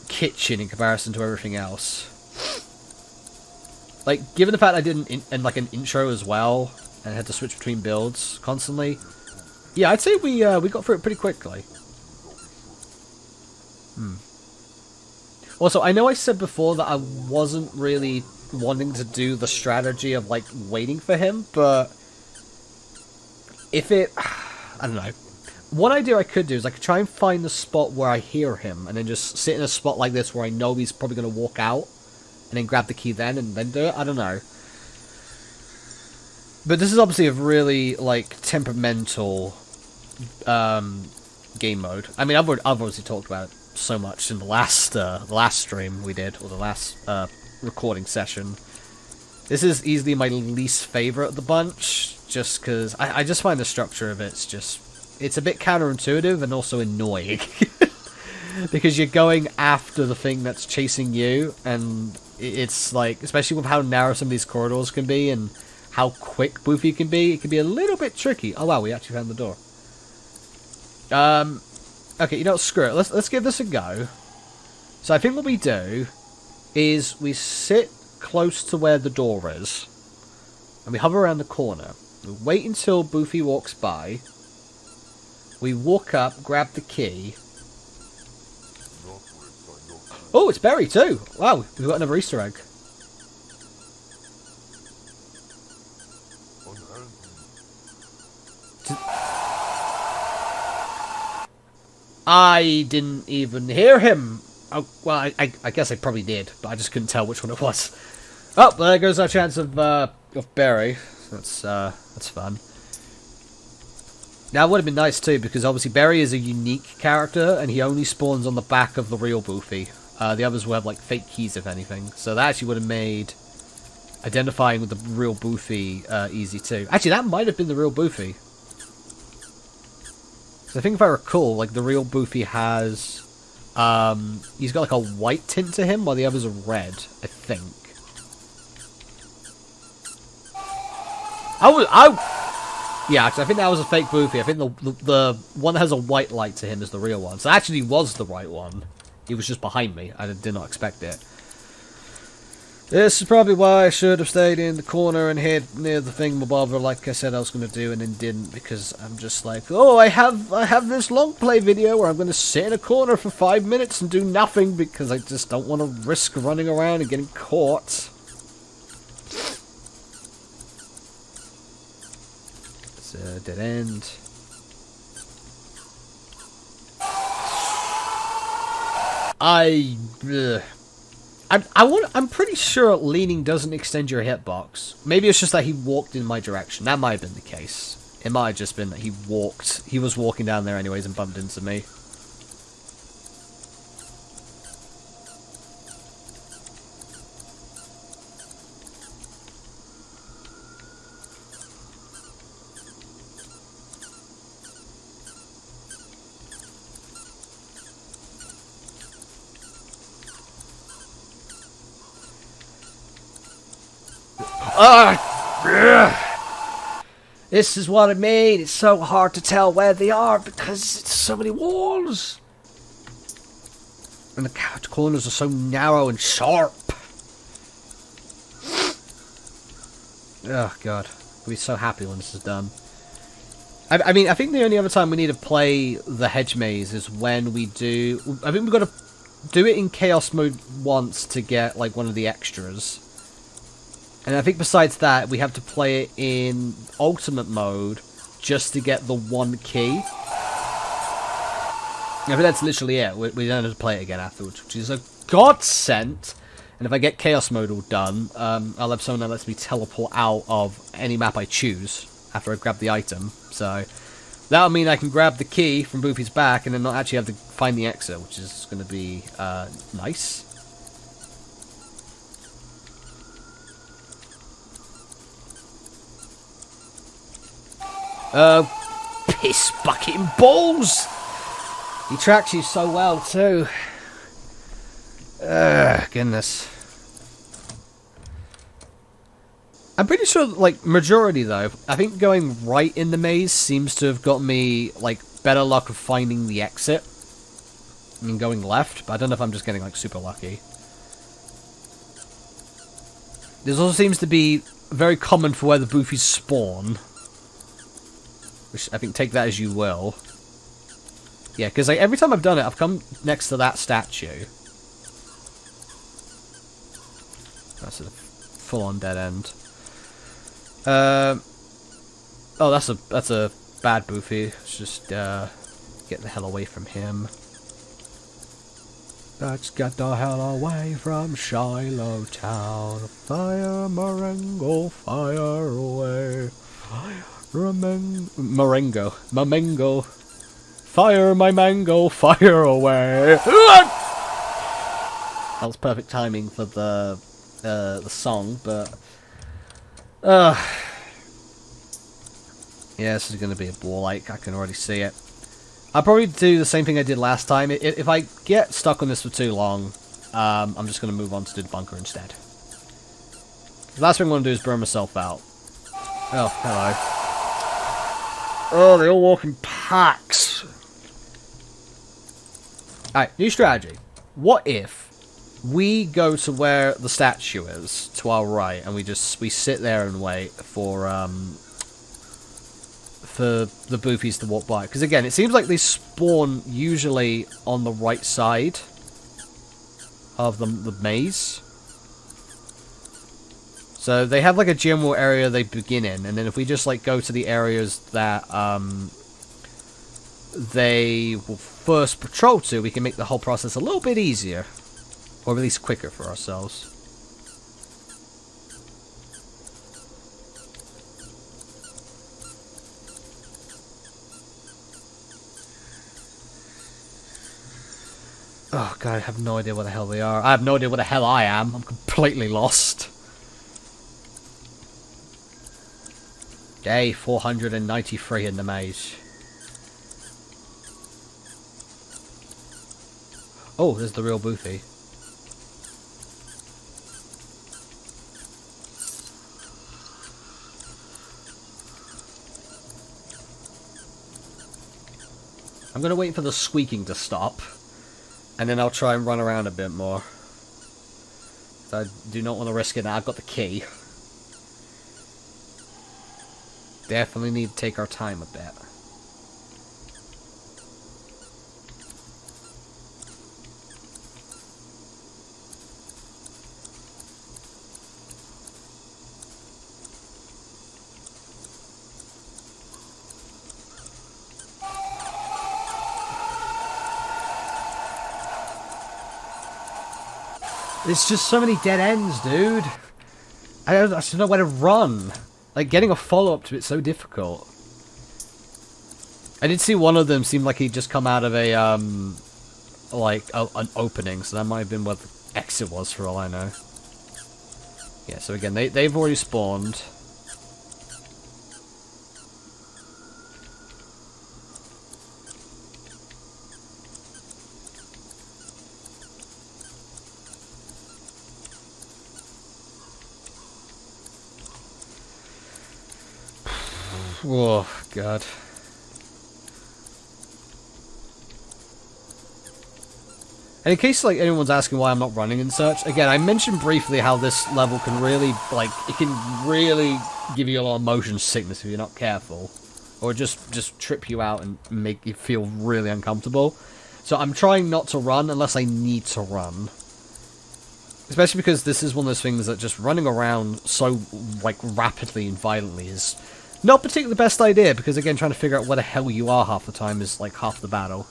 kitchen in comparison to everything else. Like, given the fact I did an intro as well, and had to switch between builds constantly, yeah, I'd say we got through it pretty quickly. Also, I know I said before that I wasn't really wanting to do the strategy of, like, waiting for him, but if it... I don't know. One idea I could do is I could try and find the spot where I hear him, and then just sit in a spot like this where I know he's probably going to walk out, and then grab the key then, and then do it. I don't know. But this is obviously a really, like, temperamental game mode. I mean, I've obviously talked about it so much in the last stream we did, or the last recording session. This is easily my least favorite of the bunch, just because I just find the structure of it's a bit counterintuitive and also annoying. Because you're going after the thing that's chasing you, and it's like, especially with how narrow some of these corridors can be and how quick Boofie can be, it can be a little bit tricky. Oh wow, we actually found the door. Okay, you know what, screw it. Let's give this a go. So I think what we do is we sit close to where the door is, and we hover around the corner. We wait until Boofie walks by. We walk up, grab the key. Oh, it's Berry too! Wow, we've got another Easter egg. I didn't even hear him. Oh, well, I guess I probably did, but I just couldn't tell which one it was. Oh, there goes our chance of Berry. That's fun. Now, it would have been nice too, because obviously Berry is a unique character, and he only spawns on the back of the real Boofie. The others will have, like, fake keys, if anything. So that actually would have made identifying with the real Boofie easy too. Actually, that might have been the real Boofie. So I think if I recall, like, the real Boofie has... he's got, like, a white tint to him, while the others are red, I think. Yeah, actually, I think that was a fake Boofie. I think the one that has a white light to him is the real one. So actually was the right one. He was just behind me. I did not expect it. This is probably why I should have stayed in the corner and hid near the thingamabobber like I said I was going to do and then didn't, because I'm just like, oh, I have this long play video where I'm going to sit in a corner for 5 minutes and do nothing because I just don't want to risk running around and getting caught. It's a dead end. I'm pretty sure leaning doesn't extend your hitbox. Maybe it's just that he walked in my direction. That might have been the case. It might have just been that he was walking down there anyways and bumped into me. This is what I mean. It's so hard to tell where they are because it's so many walls. And the corners are so narrow and sharp. Oh, God. I'll be so happy when this is done. I mean, I think the only other time we need to play the hedge maze is when we do... I think we've got to do it in chaos mode once to get, like, one of the extras. And I think besides that, we have to play it in ultimate mode just to get the one key. I think that's literally it. We don't have to play it again afterwards, which is a godsend. And if I get chaos mode all done, I'll have someone that lets me teleport out of any map I choose after I grab the item. So that'll mean I can grab the key from Boofie's back and then not actually have to find the exit, which is going to be nice. Piss bucket and balls! He tracks you so well, too. Goodness. I'm pretty sure, like, majority, though, I think going right in the maze seems to have got me, like, better luck of finding the exit. I mean, going left, but I don't know if I'm just getting, like, super lucky. This also seems to be very common for where the Boofies spawn. Which, I think, take that as you will. Yeah, because, like, every time I've done it, I've come next to that statue. That's a full-on dead end. Oh, that's a bad Boofie. Let's just get the hell away from him. Let's get the hell away from Shiloh Town. Fire Marengo, fire away. Fire Marengo, my mango. Fire my mango, fire away. That was perfect timing for the song, but yeah, this is going to be a bore. Like, I can already see it. I'll probably do the same thing I did last time. If I get stuck on this for too long, I'm just going to move on to do the bunker instead. The last thing I'm going to do is burn myself out. Oh, hello. Oh, they all walk in packs. Alright, new strategy. What if we go to where the statue is, to our right, and we sit there and wait for the Boofies to walk by? Because again, it seems like they spawn usually on the right side of the maze. So they have like a general area they begin in, and then if we just like go to the areas that they will first patrol to, we can make the whole process a little bit easier. Or at least quicker for ourselves. Oh god, I have no idea what the hell they are. I have no idea what the hell I am. I'm completely lost. Day 493 in the maze. Oh, there's the real Boofie. I'm going to wait for the squeaking to stop, and then I'll try and run around a bit more. So I do not want to risk it now. I've got the key. Definitely need to take our time a bit. There's just so many dead ends, dude. I just don't know where to run. Like, getting a follow-up to it's so difficult. I did see one of them seemed like he'd just come out of a, like, an opening, so that might have been where the exit was, for all I know. Yeah, so again, they've already spawned. Oh, God. And in case, like, anyone's asking why I'm not running and such, again, I mentioned briefly how this level can really, like, it can really give you a lot of motion sickness if you're not careful. Or just trip you out and make you feel really uncomfortable. So I'm trying not to run unless I need to run. Especially because this is one of those things that just running around so, like, rapidly and violently is not particularly the best idea, because again, trying to figure out where the hell you are half the time is like half the battle.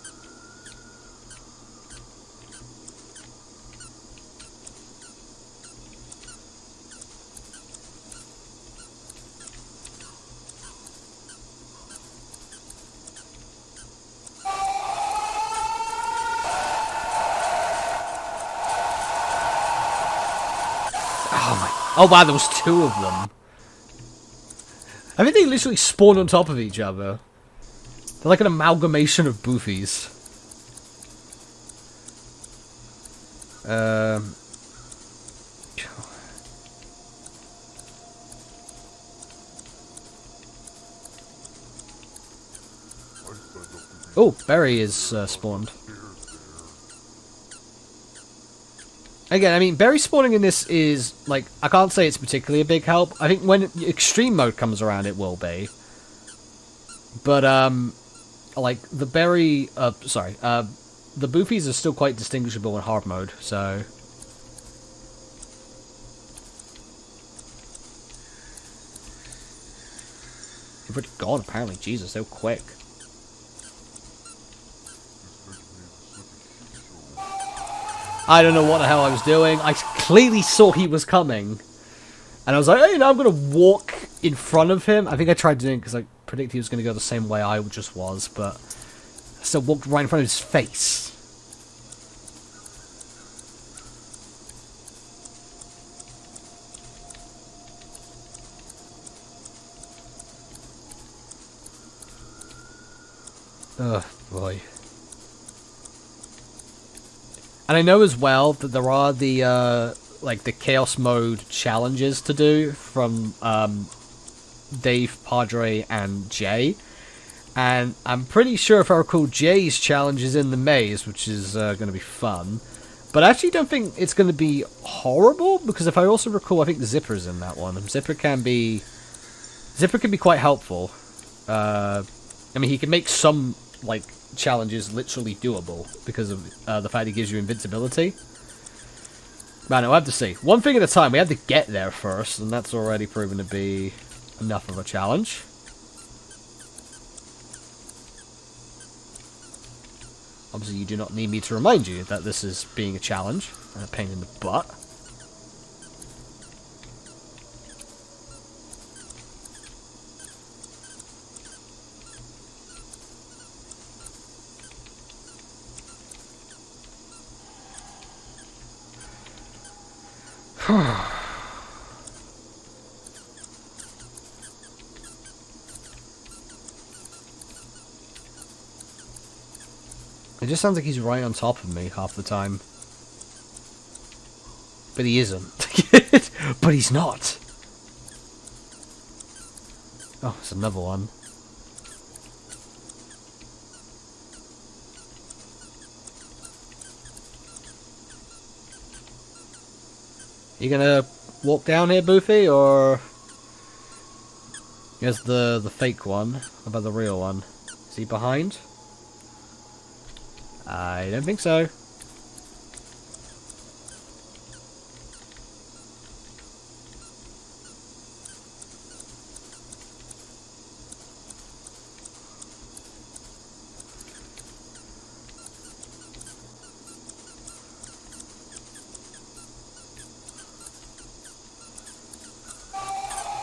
Oh wow, there was two of them. I think they literally spawn on top of each other. They're like an amalgamation of Boofies. Oh, Berry is spawned. Again, I mean, berry spawning in this is, like, I can't say it's particularly a big help. I think when extreme mode comes around, it will be. But, like, the berry, the Boofies are still quite distinguishable in hard mode, so... You've already gone, apparently. Jesus, so quick. I don't know what the hell I was doing. I clearly saw he was coming. And I was like, hey, now I'm going to walk in front of him. I think I tried doing it because I predicted he was going to go the same way I just was. But I still walked right in front of his face. Oh, boy. And I know as well that there are the, like, the Chaos Mode challenges to do from, Dave, Padre, and Jay. And I'm pretty sure if I recall, Jay's challenge is in the maze, which is, going to be fun. But I actually don't think it's going to be horrible, because if I also recall, I think Zipper's in that one. Zipper can be quite helpful. I mean, he can make some, like, challenges literally doable because of the fact he gives you invincibility. Man, I'll have to see. One thing at a time. We have to get there first, and that's already proven to be enough of a challenge. Obviously, you do not need me to remind you that this is being a challenge and a pain in the butt. It just sounds like he's right on top of me half the time. But he isn't. But he's not. Oh, it's another one. You gonna walk down here, Boofie, or... Here's the fake one. How about the real one? Is he behind? I don't think so.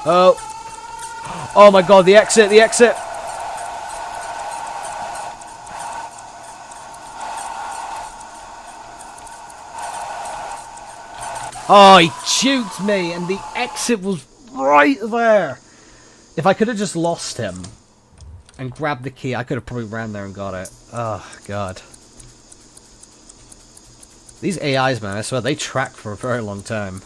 Oh. Oh my god, the exit, the exit. Oh, he juked me, and the exit was right there. If I could have just lost him and grabbed the key, I could have probably ran there and got it. Oh, God. These AIs, man, I swear, they track for a very long time.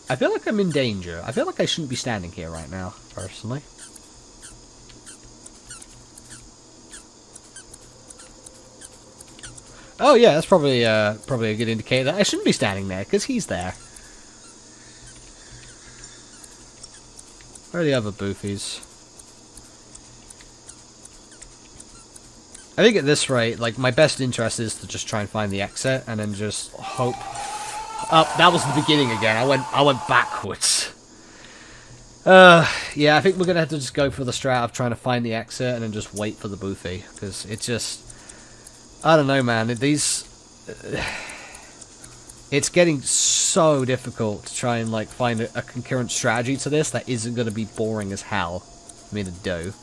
I feel like I'm in danger. I feel like I shouldn't be standing here right now, personally. Oh yeah, that's probably a good indicator. I shouldn't be standing there, because he's there. Where are the other Boofies? I think at this rate, like, my best interest is to just try and find the exit, and then just hope... that was the beginning again. I went backwards. Yeah, I think we're gonna have to just go for the strat of trying to find the exit and then just wait for the Boofie, because it's just, I don't know, man. These, it's getting so difficult to try and like find a concurrent strategy to this that isn't going to be boring as hell for me to do.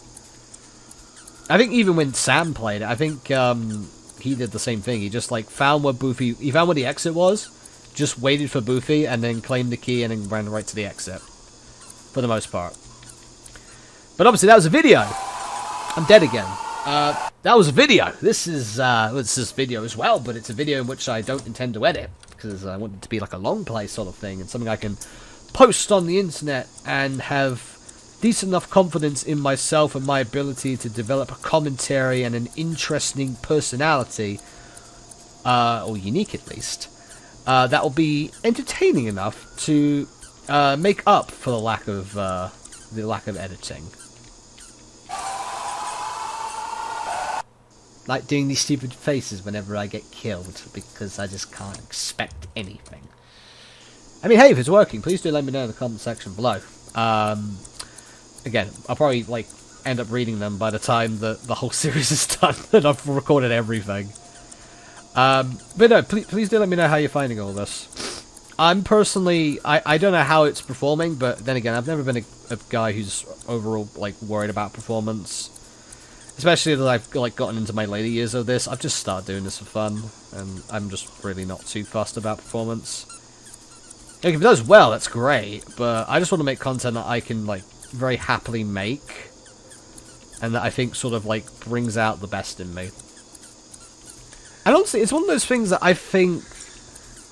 I think even when Sam played it, I think he did the same thing. He just like found where the exit was, just waited for Boofie, and then claimed the key and then ran right to the exit. For the most part. But obviously that was a video. I'm dead again. That was a video. This is video as well, but it's a video in which I don't intend to edit, because I want it to be like a long play sort of thing, and something I can post on the internet and have decent enough confidence in myself and my ability to develop a commentary and an interesting personality, or unique at least, that will be entertaining enough to make up for the lack of editing. Like doing these stupid faces whenever I get killed, because I just can't expect anything. I mean, hey, if it's working, please do let me know in the comment section below. Again, I'll probably like end up reading them by the time the whole series is done and I've recorded everything. But no, please do let me know how you're finding all this. I'm personally, I don't know how it's performing, but then again, I've never been a guy who's overall like worried about performance. Especially that I've like gotten into my later years of this. I've just started doing this for fun, and I'm just really not too fussed about performance. Like, if it does well, that's great, but I just want to make content that I can like very happily make, and that I think sort of like brings out the best in me. And honestly, it's one of those things that I think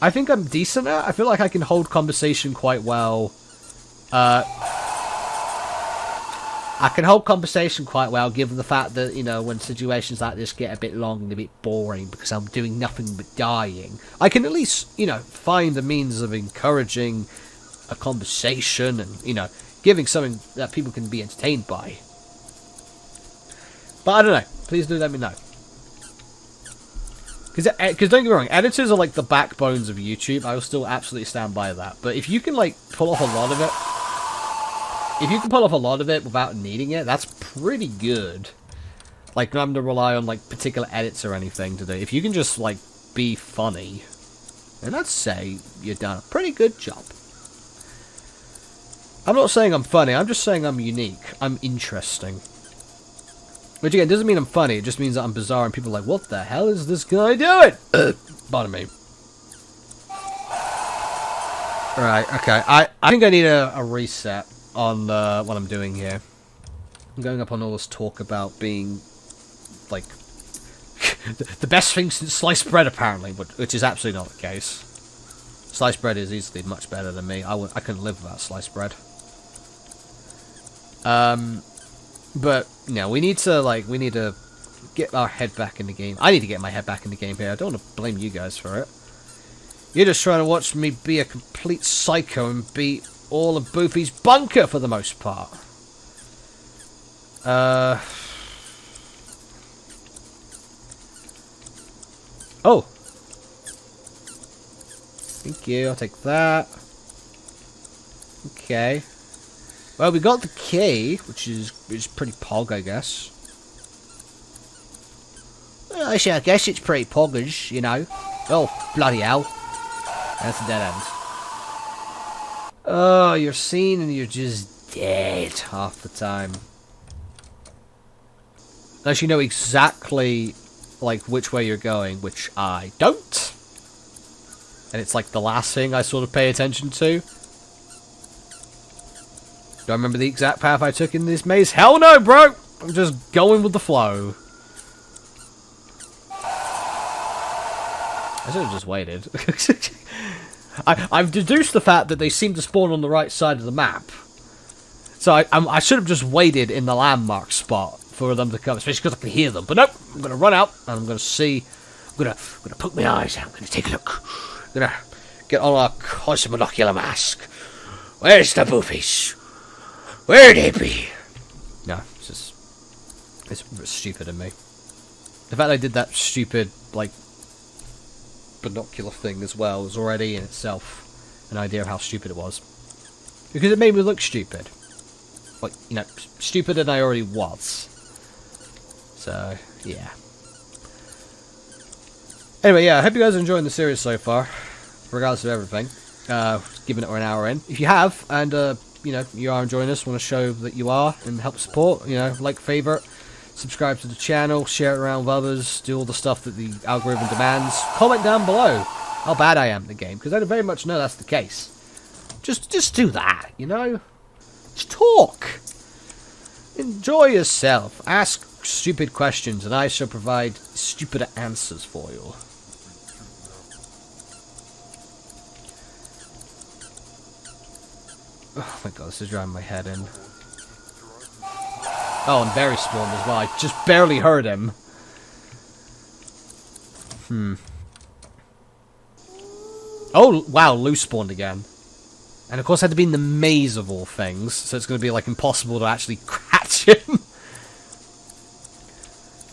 I'm decent at. I feel like I can hold conversation quite well. I can hold conversation quite well, given the fact that, you know, when situations like this get a bit long and a bit boring because I'm doing nothing but dying, I can at least, you know, find a means of encouraging a conversation and, you know, giving something that people can be entertained by. But I don't know. Please do let me know. Because don't get me wrong, editors are like the backbones of YouTube. I will still absolutely stand by that. But if you can like pull off a lot of it, without needing it, that's pretty good. Like, not having to rely on like particular edits or anything to do. If you can just like be funny, then I'd say you've done a pretty good job. I'm not saying I'm funny. I'm just saying I'm unique. I'm interesting. Which again doesn't mean I'm funny. It just means that I'm bizarre and people are like, what the hell is this guy doing? Pardon me. Right. Okay. I think I need a reset on what I'm doing here. I'm going up on all this talk about being like the best thing since sliced bread, apparently, which is absolutely not the case. Sliced bread is easily much better than me. I couldn't live without sliced bread. But no, we need to get our head back in the game. I need to get my head back in the game here. I don't want to blame you guys for it. You're just trying to watch me be a complete psycho and beat all of Boofie's bunker for the most part. Oh. Thank you, I'll take that. Okay. Well, we got the key, which is pretty pog, I guess. Well, I guess it's pretty poggers, you know. Oh, bloody hell. That's a dead end. Oh, you're seen and you're just dead half the time. Unless you know exactly, like, which way you're going, which I don't. And it's like the last thing I sort of pay attention to. Do I remember the exact path I took in this maze? Hell no, bro! I'm just going with the flow. I should have just waited. I've deduced the fact that they seem to spawn on the right side of the map. So I should have just waited in the landmark spot for them to come, especially because I can hear them. But nope, I'm going to run out and I'm going to see. I'm going to put my eyes out. I'm going to take a look. I'm going to get on our cosmonocular mask. Where's the Boofies? Where'd they be? No, it's stupid of me. The fact I did that stupid, like, binocular thing as well was already in itself an idea of how stupid it was. Because it made me look stupid. Like, you know, stupider than I already was. So, yeah. Anyway, yeah, I hope you guys are enjoying the series so far. regardless of everything. Giving it an hour in. If you have, and you know, you are enjoying this, want to show that you are, and help support, you know, like, favorite, subscribe to the channel, share it around with others, do all the stuff that the algorithm demands. Comment down below how bad I am at the game, because I very much know that's the case. Just do that, you know? Just talk. Enjoy yourself. Ask stupid questions, and I shall provide stupid answers for you. Oh my god, this is driving my head in. Oh, and Barry spawned as well. I just barely heard him. Oh, wow, Lou spawned again. And of course, I had to be in the maze of all things, so it's going to be, like, impossible to actually catch him.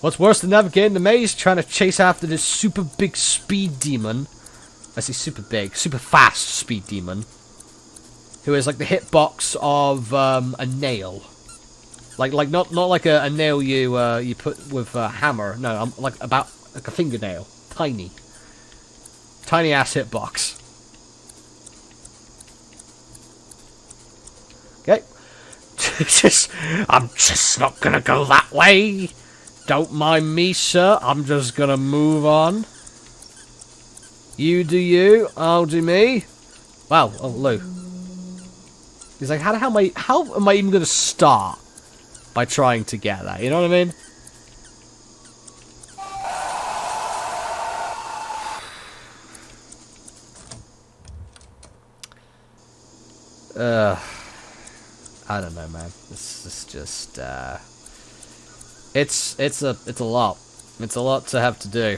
What's worse than navigating the maze? Trying to chase after this super big speed demon. I say super big, super fast speed demon. Who is like the hitbox of a nail. Like not like a nail you put with a hammer. No, I'm like about like a fingernail. Tiny ass hitbox. Okay. I'm just not gonna go that way. Don't mind me, sir. I'm just gonna move on. You do you. I'll do me. Wow. Oh, Lou. He's like, how am I even gonna start by trying to get that? You know what I mean? I don't know, man. This is just it's a lot. It's a lot to have to do.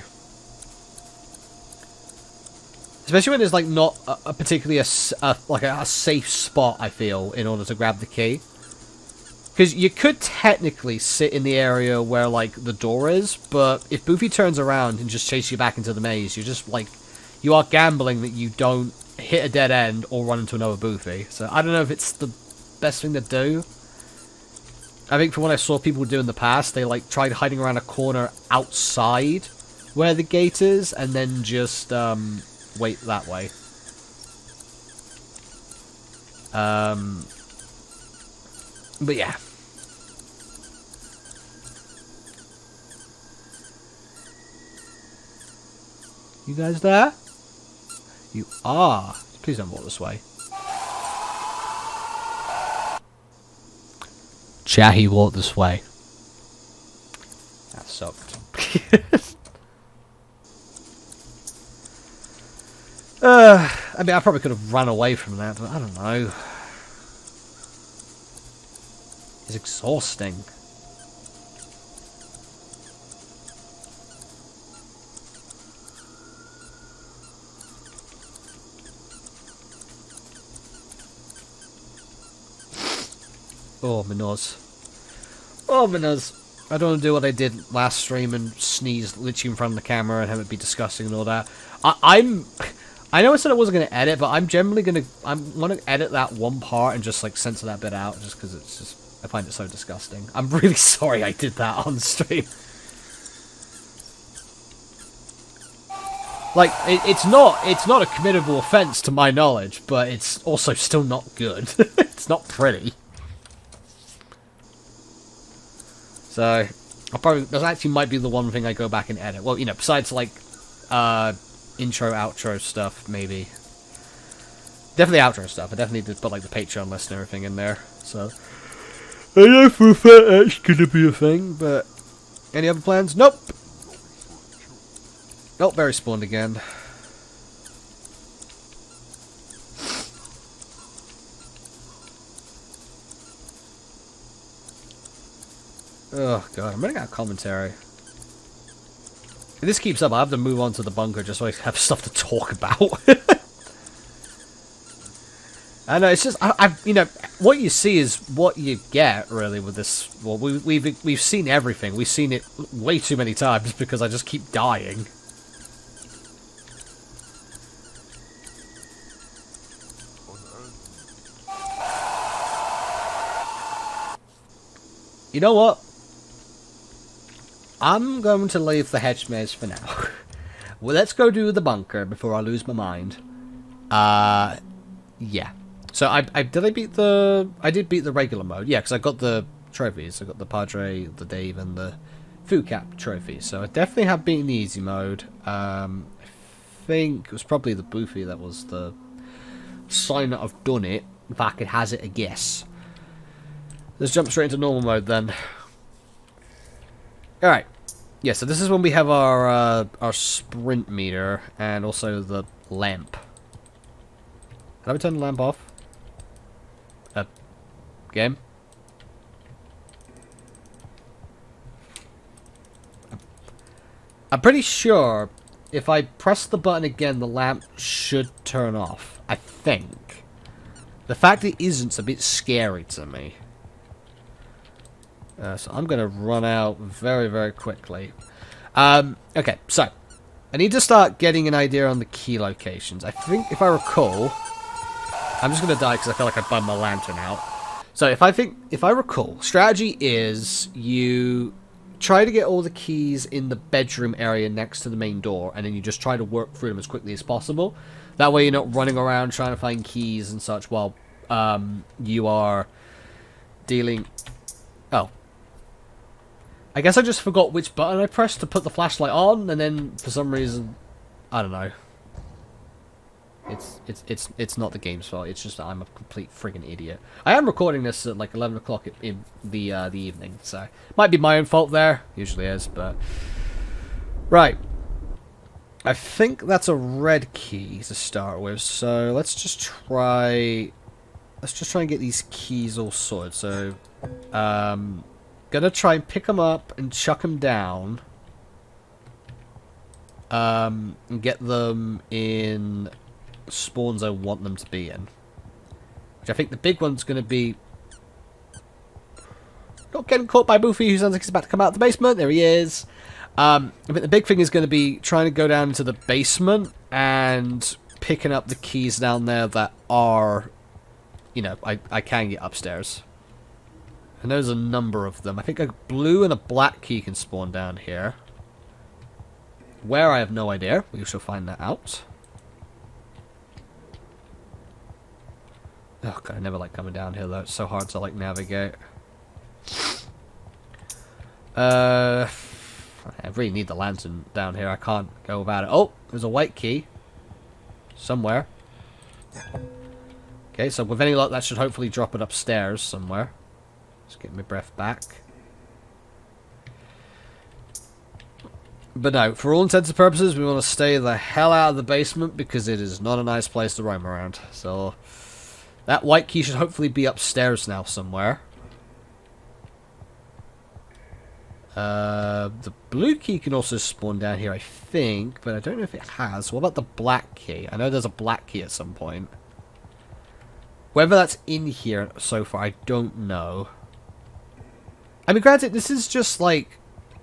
Especially when there's like not a particularly a safe spot, I feel, in order to grab the key. Because you could technically sit in the area where like the door is, but if Boofie turns around and just chases you back into the maze, you're just like, you are gambling that you don't hit a dead end or run into another Boofie. So I don't know if it's the best thing to do. I think from what I saw people do in the past, they like tried hiding around a corner outside where the gate is, and then just wait that way. But yeah. You guys there? You are. Please don't walk this way. Chahi walked this way. That sucked. I mean, I probably could have run away from that, but I don't know. It's exhausting. Oh, my nose. Oh, my nose. I don't want to do what I did last stream and sneeze literally in front of the camera and have it be disgusting and all that. I know I said I wasn't going to edit, but I'm generally going to... I'm going to edit that one part and just, like, censor that bit out, just because it's just... I find it so disgusting. I'm really sorry I did that on stream. Like, it's not a committable offense to my knowledge, but it's also still not good. It's not pretty. So, I'll probably... That actually might be the one thing I go back and edit. Well, you know, besides, like, intro, outro stuff, maybe. Definitely outro stuff. I definitely did put, like, the Patreon list and everything in there, so... I know for a fact that's gonna be a thing, but... Any other plans? Nope! Nope, Barry spawned again. Oh god, I'm running out of commentary. If this keeps up, I have to move on to the bunker just so I have stuff to talk about. I know, it's just, you know, what you see is what you get, really, with this. Well, we've seen everything. We've seen it way too many times because I just keep dying. You know what? I'm going to leave the hedge maze for now. Well, let's go do the bunker before I lose my mind. Yeah. So I did beat the regular mode. Yeah, because I got the trophies. I got the Padre, the Dave, and the Food Cap trophy. So I definitely have beaten the easy mode. I think it was probably the Boofie that was the sign that I've done it. If I could hazard a guess. Let's jump straight into normal mode then. Alright. Yeah, so this is when we have our sprint meter and also the lamp. Have I turned the lamp off? Game? I'm pretty sure if I press the button again, the lamp should turn off. I think. The fact it isn't is a bit scary to me. So I'm going to run out very, very quickly. Okay, so I need to start getting an idea on the key locations. I think, if I recall, I'm just going to die because I feel like I bummed my lantern out. So if I recall, strategy is you try to get all the keys in the bedroom area next to the main door, and then you just try to work through them as quickly as possible. That way you're not running around trying to find keys and such while you are dealing... Oh. I guess I just forgot which button I pressed to put the flashlight on, and then for some reason, I don't know. It's not the game's fault. It's just that I'm a complete friggin' idiot. I am recording this at like 11 o'clock in the evening, so might be my own fault there. Usually is, but right. I think that's a red key to start with. So let's just try and get these keys all sorted. So, gonna try and pick them up and chuck them down. And get them in spawns I want them to be in. Which I think the big one's going to be... Not getting caught by Boofie, who sounds like he's about to come out of the basement. There he is. I think the big thing is going to be trying to go down into the basement and picking up the keys down there that are... You know, I can get upstairs. And there's a number of them. I think a blue and a black key can spawn down here. Where, I have no idea. We shall find that out. Oh god, I never like coming down here though. It's so hard to like navigate. I really need the lantern down here. I can't go without it. Oh, there's a white key. Somewhere. Okay, so with any luck that should hopefully drop it upstairs somewhere. Just get my breath back. But no, for all intents and purposes, we want to stay the hell out of the basement because it is not a nice place to roam around. So... That white key should hopefully be upstairs now somewhere. The blue key can also spawn down here, I think, but I don't know if it has. What about the black key? I know there's a black key at some point. Whether that's in here so far, I don't know. I mean, granted, this is just like...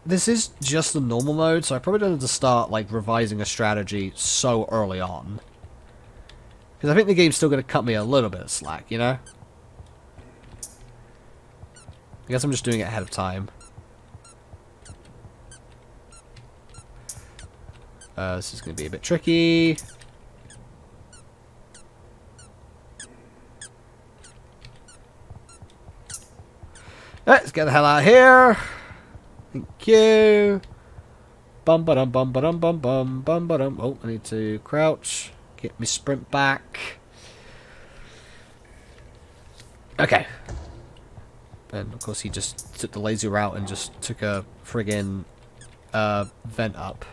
This is just the normal mode, so I probably don't have to start, like, revising a strategy so early on. Because I think the game's still going to cut me a little bit of slack, you know? I guess I'm just doing it ahead of time. This is going to be a bit tricky. Let's get the hell out of here. Thank you. Bum ba dum bum ba dum bum bum bum ba dum. Oh, I need to crouch. Get me sprint back. Okay. And of course he just took the lazy route and just took a friggin' vent up.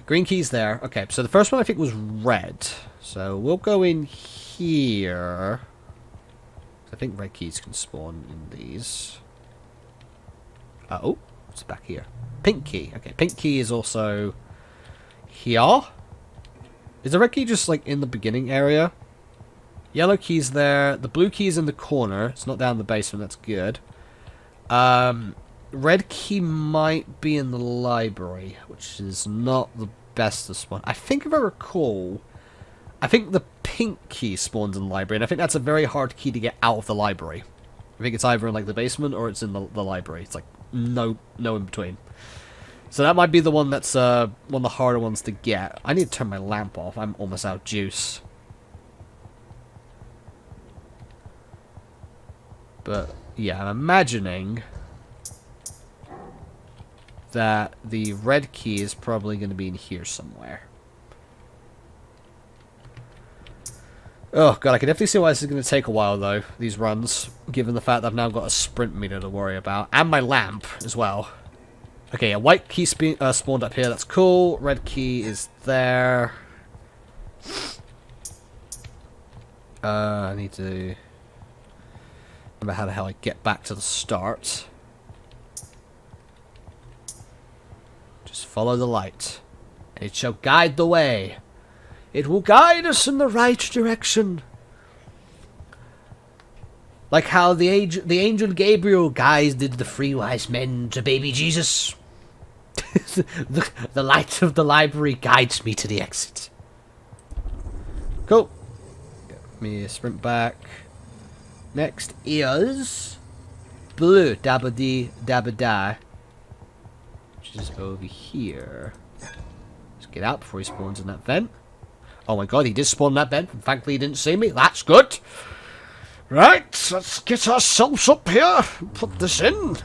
Green key's there. Okay, so the first one I think was red. So we'll go in here. I think red keys can spawn in these. Oh, it's back here. Pink key. Okay, pink key is also here. Is the red key just like in the beginning area? Yellow key's there. The blue key's in the corner. It's not down in the basement. That's good. Red key might be in the library, which is not the best to spawn. I think if I recall, I think the pink key spawns in the library, and I think that's a very hard key to get out of the library. I think it's either in like the basement or it's in the library. It's like no in between. So that might be the one that's one of the harder ones to get. I need to turn my lamp off. I'm almost out of juice. But yeah, I'm imagining that the red key is probably going to be in here somewhere. Oh god, I can definitely see why this is going to take a while though, these runs, given the fact that I've now got a sprint meter to worry about, and my lamp as well. Okay, a white key spawned up here, that's cool. Red key is there. I need to remember how the hell I get back to the start. Just follow the light, and it shall guide the way. It will guide us in the right direction. Like how the angel Gabriel guided the three wise men to baby Jesus. The light of the library guides me to the exit. Cool. Get me a sprint back. Next is blue dabba dee dabba da, which is over here. Let's get out before he spawns in that vent. Oh my god, he did spawn in that vent, and thankfully he didn't see me. That's good. Right, let's get ourselves up here and put this in.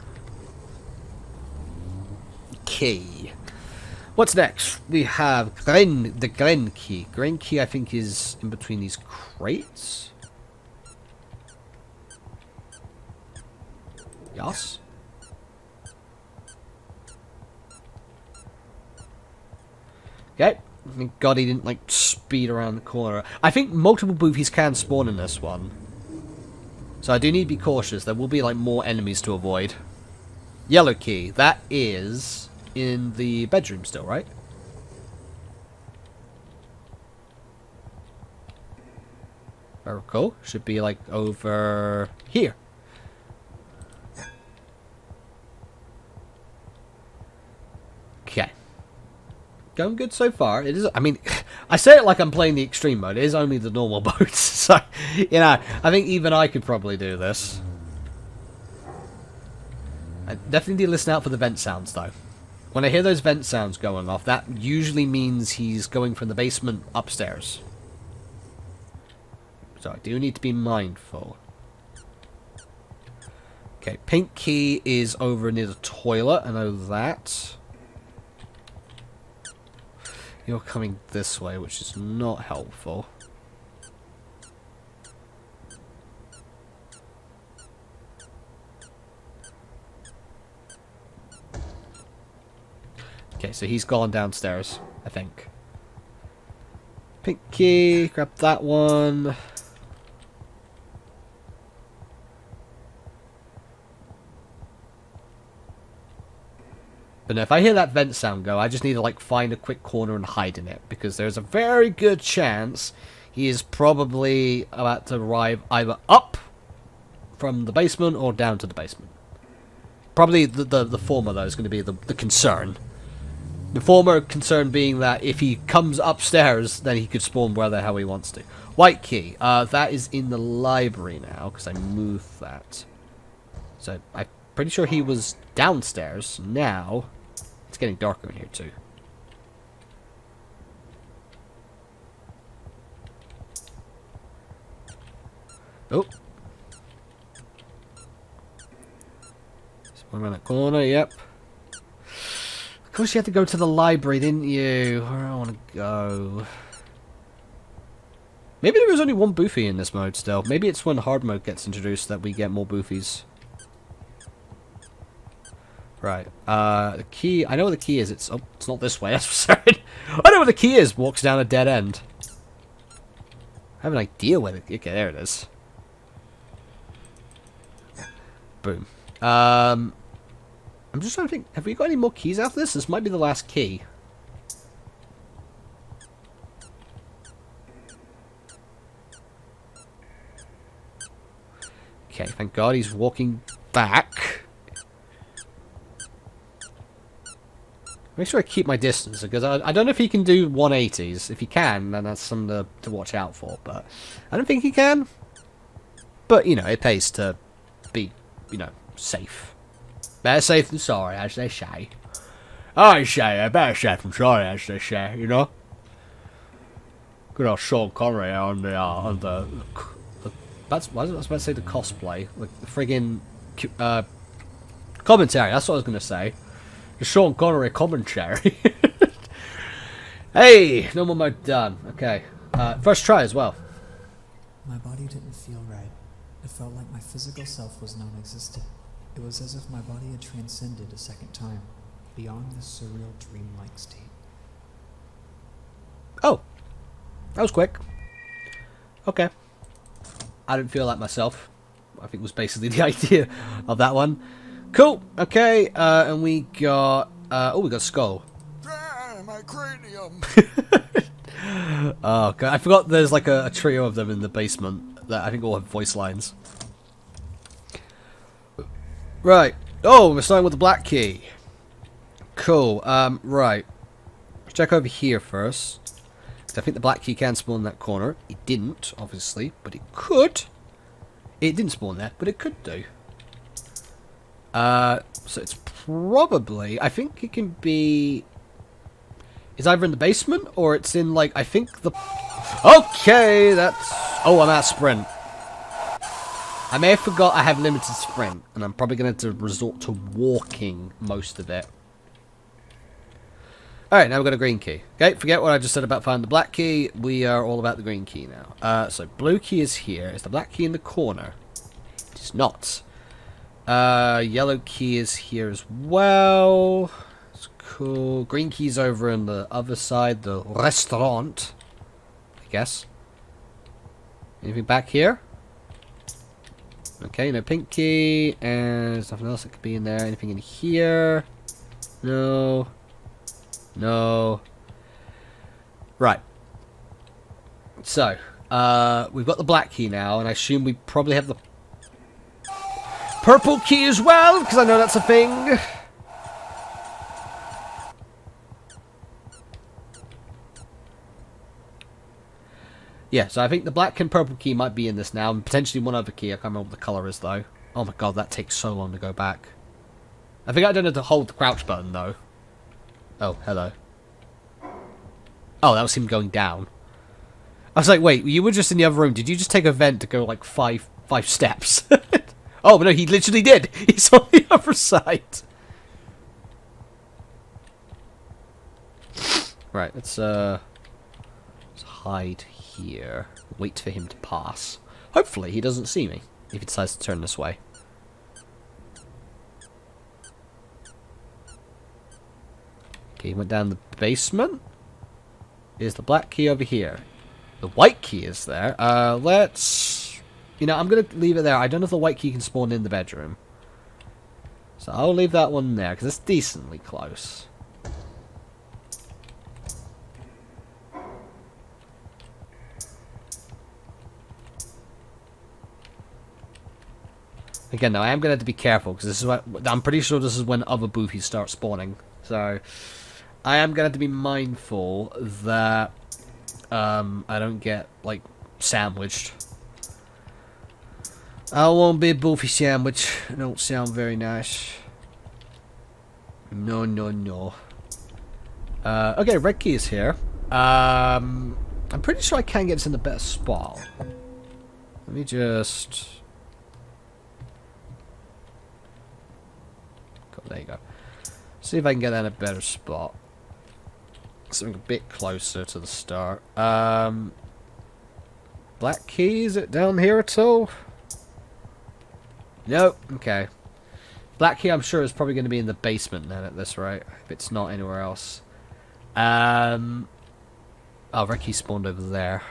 Okay. What's next? We have the Glen key. Glen key, I think, is in between these crates. Yes. Okay. Thank God he didn't, like, speed around the corner. I think multiple boofies can spawn in this one. So I do need to be cautious. There will be, like, more enemies to avoid. Yellow key. That is in the bedroom still, right? Very cool. Should be, like, over here. Okay. Going good so far. It is. I mean, I say it like I'm playing the extreme mode. It is only the normal modes, so you know. I think even I could probably do this. I definitely need to listen out for the vent sounds, though. When I hear those vent sounds going off, that usually means he's going from the basement upstairs. So I do need to be mindful. Okay, pink key is over near the toilet. I know that. You're coming this way, which is not helpful. Okay, so he's gone downstairs, I think. Pink key, grab that one. But no, if I hear that vent sound go, I just need to, like, find a quick corner and hide in it. Because there's a very good chance he is probably about to arrive either up from the basement or down to the basement. Probably the former, though, is going to be the concern. The former concern being that if he comes upstairs, then he could spawn where the hell he wants to. White key. That is in the library now, because I moved that. So, I'm pretty sure he was downstairs. Now, it's getting darker in here, too. Oh. Spawn around that corner, yep. Of course you had to go to the library, didn't you? Where do I want to go? Maybe there was only one Boofie in this mode still. Maybe it's when hard mode gets introduced that we get more Boofies. Right. The key. I know where the key is. It's not this way. That's for certain. I know where the key is. Walks down a dead end. I have an idea where the... Okay, there it is. Boom. I'm just trying to think, have we got any more keys out of this? This might be the last key. Okay, thank God he's walking back. Make sure I keep my distance, because I don't know if he can do 180s. If he can, then that's something to watch out for, but I don't think he can. But, you know, it pays to be, you know, safe. Better safe than sorry, as they say. I say, I better say from sorry, as they say, you know. Good old Sean Connery on the that's what I was about to say, the cosplay, like the friggin' commentary. That's what I was gonna say. The Sean Connery commentary. Hey, normal mode done. Okay, first try as well. My body didn't feel right. It felt like my physical self was non-existent. It was as if my body had transcended a second time, beyond this surreal dreamlike state. Oh, that was quick. Okay. I didn't feel that myself. I think was basically the idea of that one. Cool. Okay, and we got oh, we got skull. My cranium. Oh god, I forgot there's like a trio of them in the basement that I think all have voice lines. Right. Oh, we're starting with the black key. Cool. Right. Let's check over here first. I think the black key can spawn in that corner. It didn't, obviously, but it could. It didn't spawn there, but it could do. So it's probably, I think it can be, it's either in the basement or it's in, like, I think the, okay, that's, oh, I'm at sprint. I may have forgot I have limited sprint, and I'm probably going to have to resort to walking most of it. Alright, now we've got a green key. Okay, forget what I just said about finding the black key. We are all about the green key now. So blue key is here. Is the black key in the corner? It is not. Yellow key is here as well. It's cool. Green key's over on the other side, the restaurant, I guess. Anything back here? Okay, no pink key, and there's nothing else that could be in there. Anything in here? No. No. Right. So, we've got the black key now, and I assume we probably have the purple key as well, because I know that's a thing. Yeah, so I think the black and purple key might be in this now, and potentially one other key. I can't remember what the colour is, though. Oh my god, that takes so long to go back. I think I don't have to hold the crouch button, though. Oh, hello. Oh, that was him going down. I was like, wait, you were just in the other room. Did you just take a vent to go, like, five steps? Oh, but no, he literally did. He's on the other side. Right, let's hide here. Wait for him to pass. Hopefully he doesn't see me if he decides to turn this way. Okay, he went down the basement. Is the black key over here? The white key is there. Let's... You know, I'm going to leave it there. I don't know if the white key can spawn in the bedroom. So I'll leave that one there, because it's decently close. Again, though, I am going to have to be careful, because this is what... I'm pretty sure this is when other Boofies start spawning. So... I am going to have to be mindful that I don't get, like, sandwiched. I won't be a Boofie sandwich. It don't sound very nice. No, no, no. Okay, red key is here. I'm pretty sure I can get this in the best spot. Let me just... There you go. See if I can get that in a better spot. Something a bit closer to the start. Black key, is it down here at all? Nope. Okay. Black key, I'm sure, is probably going to be in the basement then at this rate, if it's not anywhere else. Oh, red key spawned over there.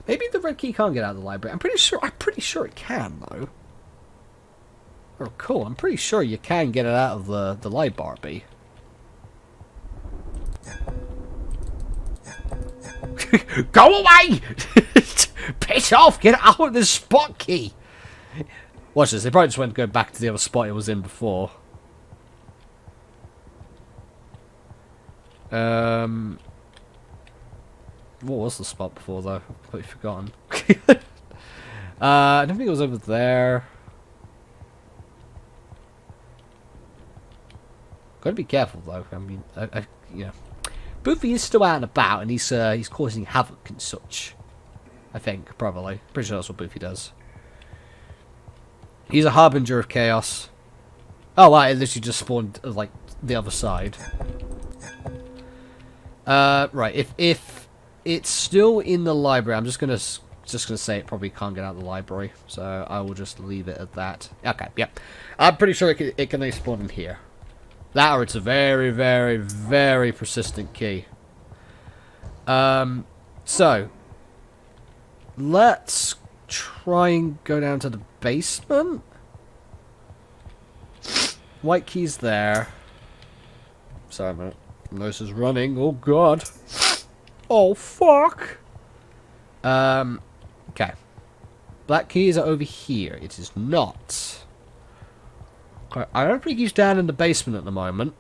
Maybe the red key can't get out of the library. I'm pretty sure it can, though. Oh, cool. I'm pretty sure you can get it out of the library. Go away! Piss off! Get out of this spot key! Watch this. They probably just went to go back to the other spot it was in before. What was the spot before, though? I've completely forgotten. I don't think it was over there. Gotta be careful though. I mean, you know, Boofie is still out and about, and he's causing havoc and such. I think probably. Pretty sure that's what Boofie does. He's a harbinger of chaos. Oh, wow, it literally just spawned like the other side. Right. If it's still in the library, I'm just gonna say it probably can't get out of the library, so I will just leave it at that. Okay. Yep. I'm pretty sure it can only spawn in here. That or it's a very, very, very persistent key. So let's try and go down to the basement. White key's there. Sorry a minute. Nurse is running. Oh god. Oh fuck. Okay. Black keys are over here. It is not. I don't think he's down in the basement at the moment.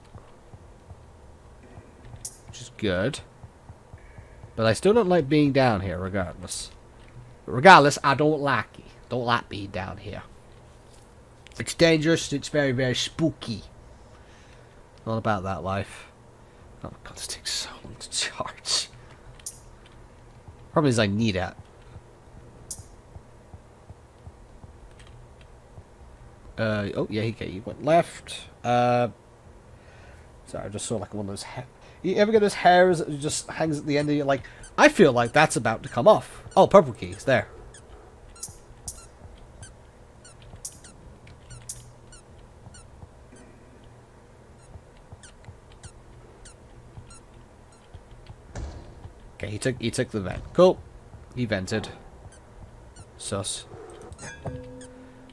Which is good. But I still don't like being down here regardless. But regardless, I don't like it. Don't like being down here. It's dangerous. It's very, very spooky. Not about that life. Oh my god, this takes so long to charge. Problem is I need it. Oh yeah, he went left. Sorry, I just saw like one of those you ever get those hairs that just hangs at the end of you? Like, I feel like that's about to come off. Oh, purple key, it's there. Okay, he took the vent. Cool. He vented. Sus.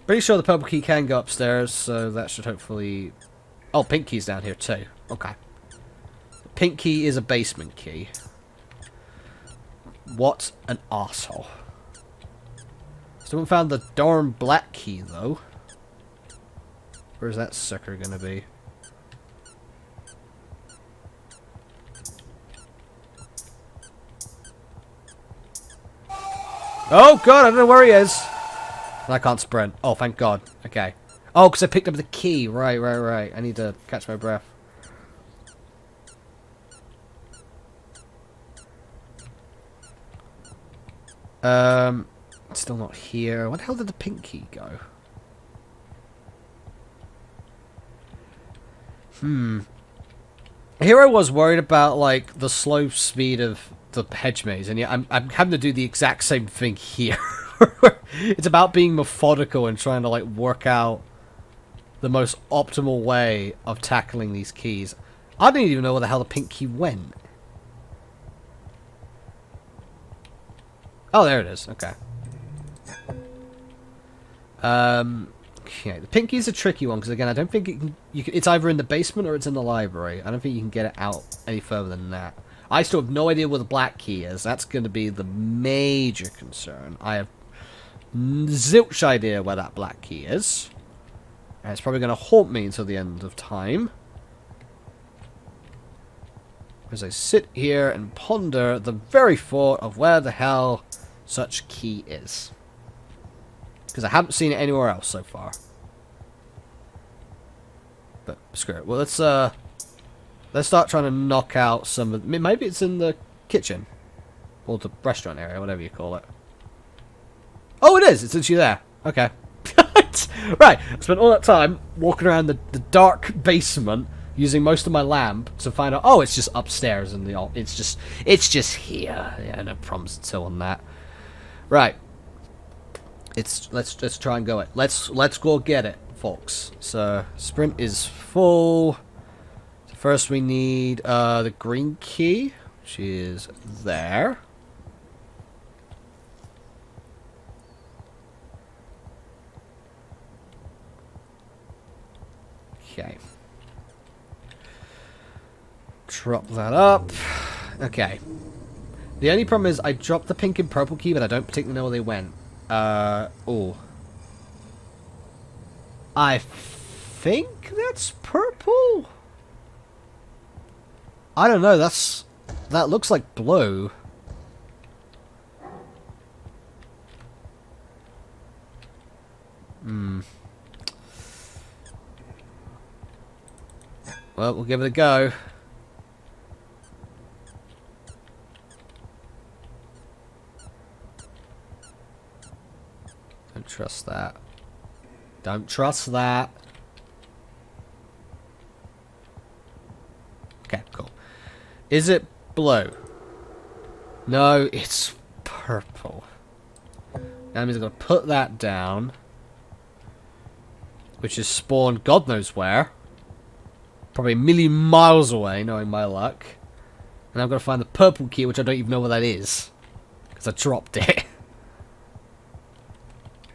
Pretty sure the purple key can go upstairs, so that should hopefully... Oh, pink key's down here too. Okay. Pink key is a basement key. What an arsehole. Still haven't found the darn black key, though. Where's that sucker gonna be? Oh god, I don't know where he is. I can't sprint. Oh, thank god. Okay. Oh, because I picked up the key. Right. I need to catch my breath. It's still not here. Where the hell did the pink key go? Here I was worried about, like, the slow speed of the hedge maze, and yeah, I'm having to do the exact same thing here. It's about being methodical and trying to, like, work out the most optimal way of tackling these keys. I don't even know where the hell the pink key went. Oh, there it is. Okay. Okay, the pink key's a tricky one because again, I don't think it can. It's either in the basement or it's in the library. I don't think you can get it out any further than that. I still have no idea where the black key is. That's going to be the major concern. I have zilch idea where that black key is. And it's probably going to haunt me until the end of time. As I sit here and ponder the very thought of where the hell such key is. Because I haven't seen it anywhere else so far. But screw it. Well, let's start trying to knock out some of... Maybe it's in the kitchen. Or the restaurant area, whatever you call it. Oh, it is! It's literally there. Okay. Right. I spent all that time walking around the dark basement using most of my lamp to find out... Oh, it's just upstairs in the... It's just here. Yeah, no problems at all on that. Right. Let's try and go it. Let's go get it, folks. So sprint is full. So first we need the green key, which is there. Okay. Drop that up. Okay. The only problem is I dropped the pink and purple key, but I don't particularly know where they went. Oh. I think that's purple? I don't know, that looks like blue. Well, we'll give it a go. Don't trust that. Don't trust that. Okay, cool. Is it blue? No, it's purple. Now I'm just going to put that down. Which is spawned God knows where. Probably a million miles away, knowing my luck. And I've got to find the purple key, which I don't even know what that is. Because I dropped it.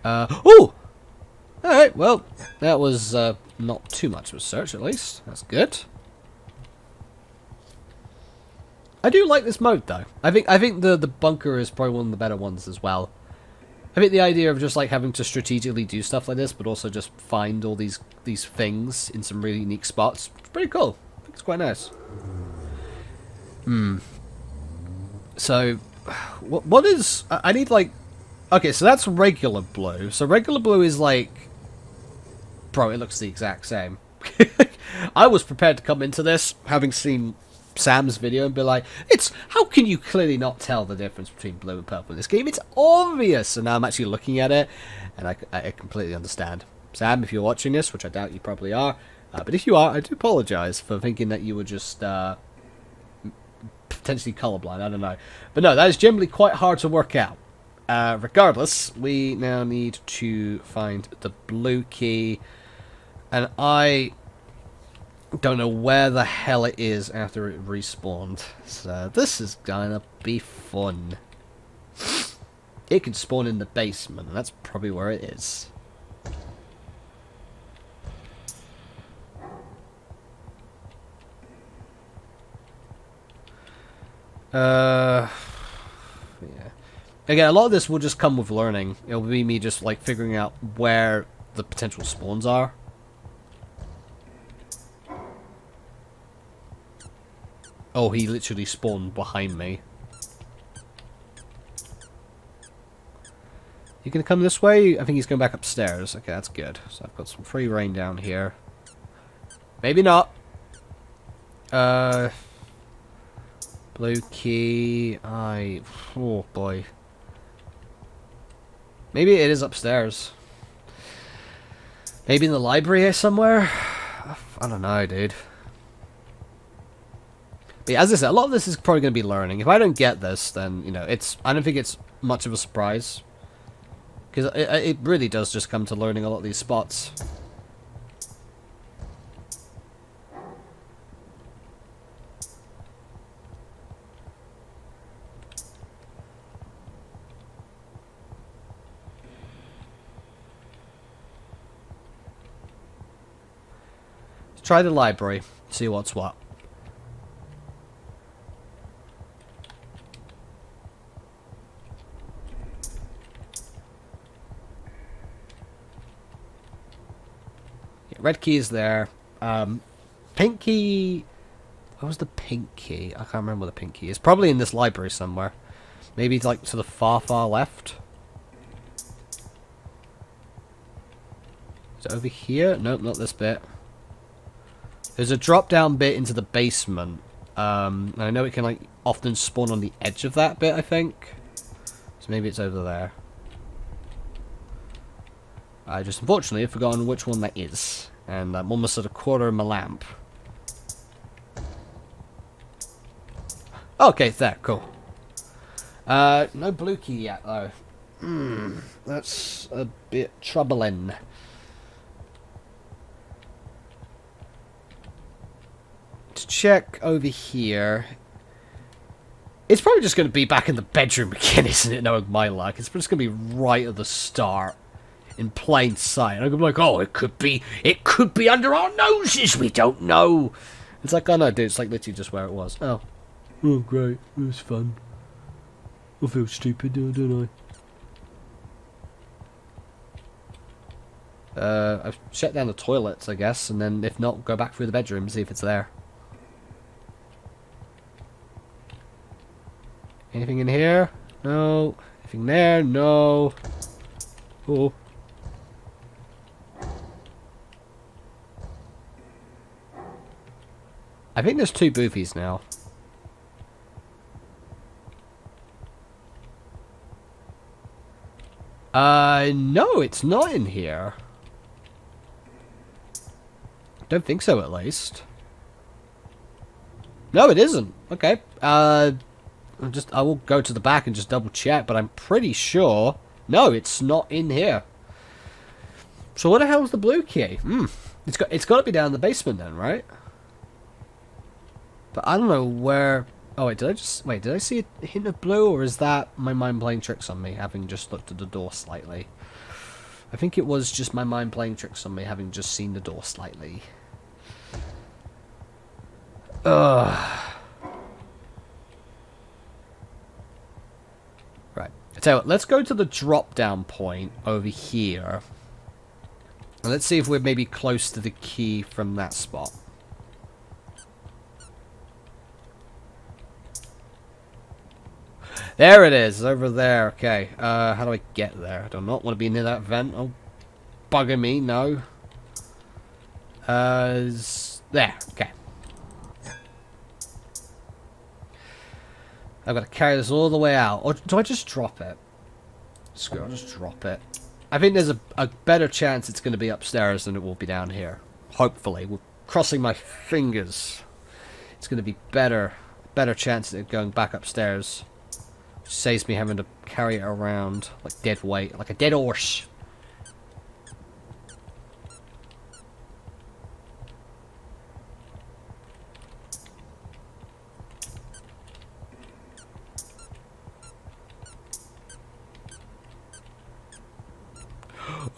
Oh! Alright, well, that was not too much of a search, at least. That's good. I do like this mode, though. I think the bunker is probably one of the better ones as well. I think the idea of just like having to strategically do stuff like this, but also just find all these things in some really unique spots, it's pretty cool. I think it's quite nice. So, what is... I need like... Okay, so that's regular blue. So regular blue is like... Bro, it looks the exact same. I was prepared to come into this, having seen Sam's video, and be like, how can you clearly not tell the difference between blue and purple in this game? It's obvious! And now I'm actually looking at it, and I completely understand. Sam, if you're watching this, which I doubt you probably are, but if you are, I do apologise for thinking that you were just potentially colourblind, I don't know. But no, that is generally quite hard to work out. Regardless, we now need to find the blue key, and I don't know where the hell it is after it respawned. So this is gonna be fun. It can spawn in the basement, and that's probably where it is. Yeah. Again, a lot of this will just come with learning. It'll be me just like figuring out where the potential spawns are. Oh, he literally spawned behind me. You gonna come this way? I think he's going back upstairs. Okay, that's good. So I've got some free reign down here. Maybe not. Blue key. Oh boy. Maybe it is upstairs. Maybe in the library somewhere? I don't know, dude. But yeah, as I said, a lot of this is probably going to be learning. If I don't get this, then, you know, I don't think it's much of a surprise. Because it really does just come to learning a lot of these spots. Let's try the library, see what's what. Red key is there. Pink key... What was the pink key? I can't remember the pink key is. Probably in this library somewhere. Maybe it's like to the far, far left. Is it over here? Nope, not this bit. There's a drop down bit into the basement. And I know it can like often spawn on the edge of that bit, I think. So maybe it's over there. I just unfortunately have forgotten which one that is. And I'm almost at a quarter of my lamp. Okay, there, cool. No blue key yet, though. That's a bit troubling. To check over here. It's probably just going to be back in the bedroom again, isn't it, knowing my luck? It's just going to be right at the start. In plain sight. And I'm gonna be like, oh, it could be under our noses, we don't know. It's like, oh no, dude, it's like literally just where it was. Oh. Oh, great, it was fun. I feel stupid now, don't I? I've shut down the toilets, I guess, and then if not, go back through the bedroom and see if it's there. Anything in here? No. Anything there? No. Oh. I think there's 2 Boofies now. No, it's not in here. Don't think so, at least. No, it isn't. Okay. I will go to the back and just double check, but I'm pretty sure. No, it's not in here. So what the hell is the blue key? It's got to be down in the basement then, right? But I don't know where. Oh wait, did I see a hint of blue, or is that my mind playing tricks on me, having just looked at the door slightly? I think it was just my mind playing tricks on me, having just seen the door slightly. Ugh. Right. I tell you what, let's go to the drop down point over here. And let's see if we're maybe close to the key from that spot. There it is, over there. Okay, how do I get there? I do not want to be near that vent. Oh, bugger me, no. There, okay. I've got to carry this all the way out. Or do I just drop it? Screw it, I'll just drop it. I think there's a better chance it's going to be upstairs than it will be down here. Hopefully. We're crossing my fingers. It's going to be better chance of it going back upstairs. Which saves me having to carry it around like dead weight, like a dead horse.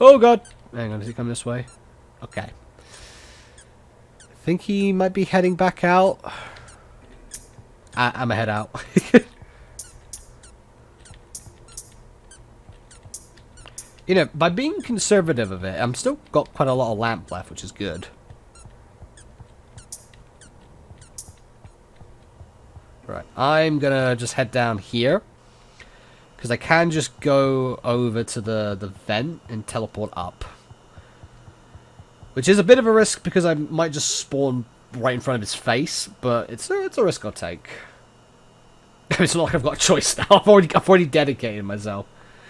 Oh god! Hang on, does he come this way? Okay. I think he might be heading back out. I'm a head out. You know, by being conservative of it, I'm still got quite a lot of lamp left, which is good. Right, I'm gonna just head down here. Because I can just go over to the vent and teleport up. Which is a bit of a risk because I might just spawn right in front of his face, but it's a risk I'll take. It's not like I've got a choice now. I've already dedicated myself.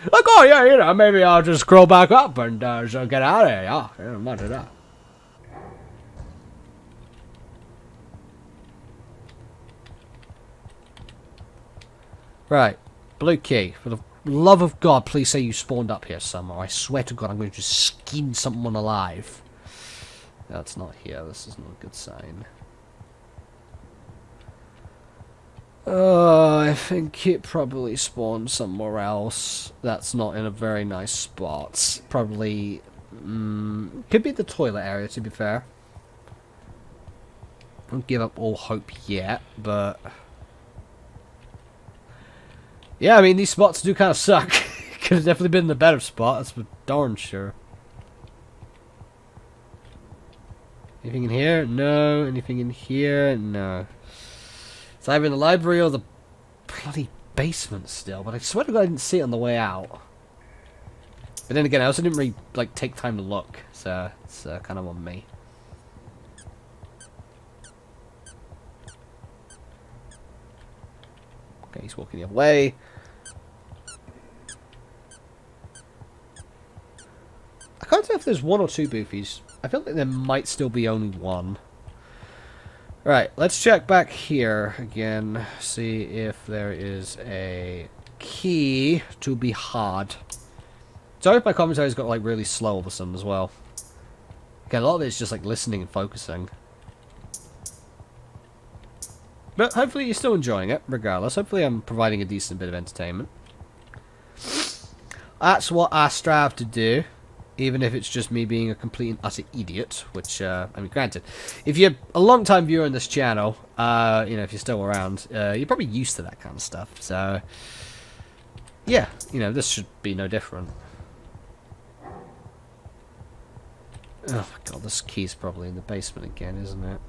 Like, oh yeah, you know, maybe I'll just scroll back up and so get out of here. Yeah, might do that. Right. Blue key. For the love of God, please say you spawned up here somewhere. I swear to God, I'm going to just skin someone alive. That's not here. This is not a good sign. I think it probably spawned somewhere else. That's not in a very nice spot. Probably, could be the toilet area, to be fair. Don't give up all hope yet, but... yeah, I mean, these spots do kind of suck. Could have definitely been the better spot, that's for darn sure. Anything in here? No. Anything in here? No. It's either in the library or the bloody basement still, but I swear to God I didn't see it on the way out. But then again, I also didn't really, like, take time to look, so it's kind of on me. Okay, he's walking the other way. I can't tell if there's 1 or 2 Boofies. I feel like there might still be only 1. Right, let's check back here again. See if there is a key to be had. Sorry if my commentary's got like really slow all of a sudden as well. Okay, a lot of it's just like listening and focusing. But hopefully you're still enjoying it, regardless. Hopefully I'm providing a decent bit of entertainment. That's what I strive to do. Even if it's just me being a complete and utter idiot, which, I mean, granted, if you're a long-time viewer on this channel, you know, if you're still around, you're probably used to that kind of stuff, so, yeah, you know, this should be no different. Oh my god, this key's probably in the basement again, isn't it?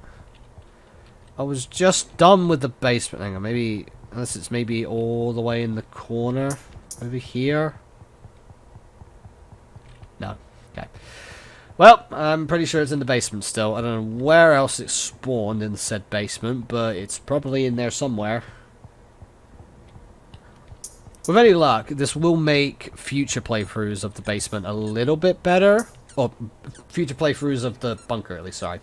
I was just done with the basement. Hang on, maybe, unless it's maybe all the way in the corner over here. No. Okay. Well, I'm pretty sure it's in the basement still. I don't know where else it spawned in said basement, but it's probably in there somewhere. With any luck, this will make future playthroughs of the basement a little bit better. Or future playthroughs of the bunker, at least, sorry.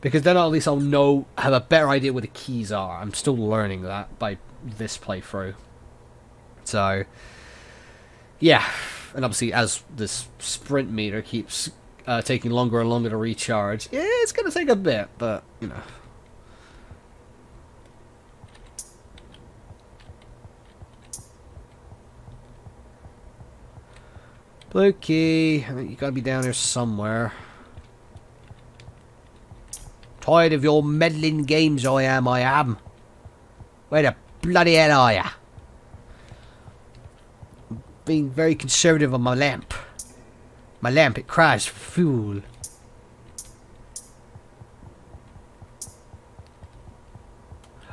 Because then at least I'll have a better idea where the keys are. I'm still learning that by this playthrough. So, yeah. And obviously, as this sprint meter keeps taking longer and longer to recharge, yeah, it's going to take a bit, but, you know. Blue key. I think you got to be down here somewhere. Tired of your meddling games, I am. Where the bloody hell are ya? Being very conservative on my lamp. My lamp, it cries for fuel.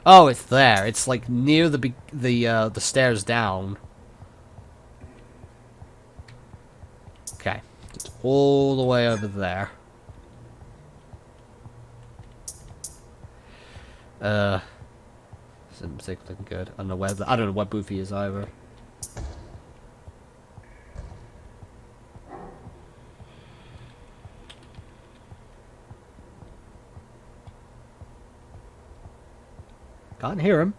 Oh, it's there. It's like near the stairs down. Okay, it's all the way over there. Doesn't particularly looking good. I don't know where Boofie is either. Can't hear him.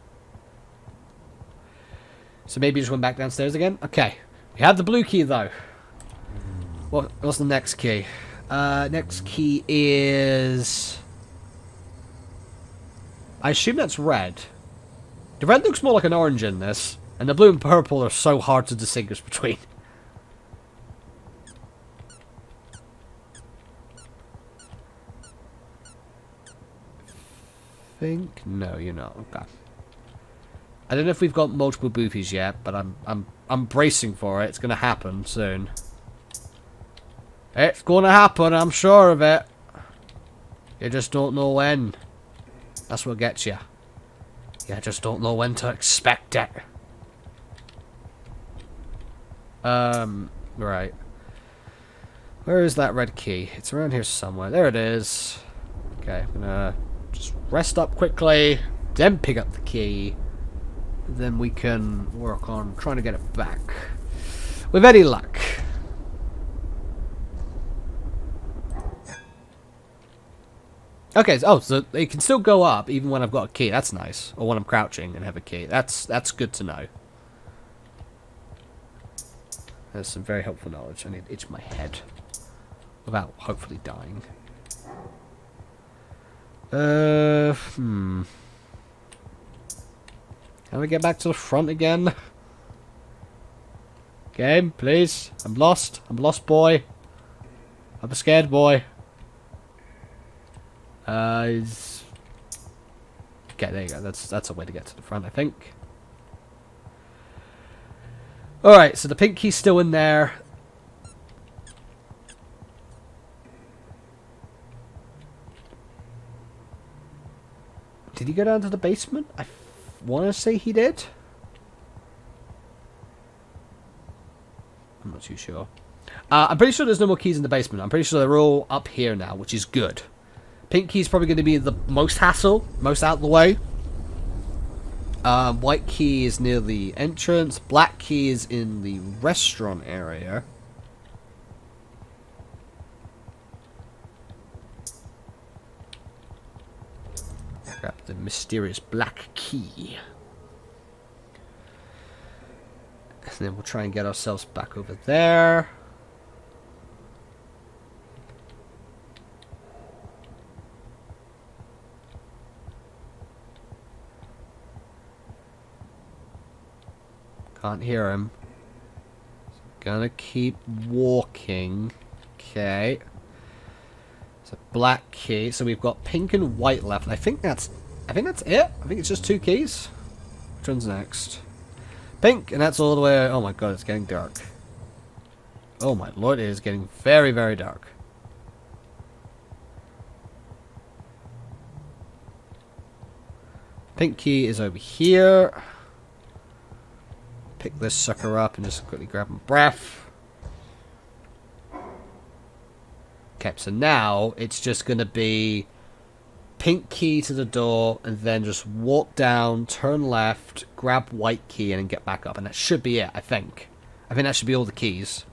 So maybe just went back downstairs again? Okay. We have the blue key though. What's the next key? Next key is... I assume that's red. The red looks more like an orange in this. And the blue and purple are so hard to distinguish between. No, you're not. Okay. I don't know if we've got multiple Boofies yet, but I'm bracing for it. It's gonna happen soon. It's gonna happen, I'm sure of it. You just don't know when. That's what gets you. You just don't know when to expect it. Right. Where is that red key? It's around here somewhere. There it is. Okay, I'm gonna just rest up quickly, then pick up the key. Then we can work on trying to get it back. With any luck. Okay, so they can still go up even when I've got a key. That's nice. Or when I'm crouching and have a key. That's good to know. There's some very helpful knowledge. I need to itch my head without hopefully dying. Can we get back to the front again? Game, please. I'm lost. I'm a lost boy. I'm a scared boy. Okay, there you go. That's a way to get to the front, I think. Alright, so the pink key's still in there. Did he go down to the basement? I want to say he did. I'm not too sure. I'm pretty sure there's no more keys in the basement. I'm pretty sure they're all up here now, which is good. Pink key's probably going to be the most hassle, most out of the way. White key is near the entrance. Black key is in the restaurant area. Grab the mysterious black key. And then we'll try and get ourselves back over there. Can't hear him. Gonna keep walking. Okay. It's a black key. So we've got pink and white left. I think that's it. I think it's just 2 keys. Which one's next? Pink, and that's all the way. Oh my god, it's getting dark. Oh my lord, it is getting very, very dark. Pink key is over here. Pick this sucker up and just quickly grab my breath. Okay, so now it's just going to be pink key to the door, and then just walk down, turn left, grab white key, and then get back up. And that should be it, I think. I think that should be all the keys.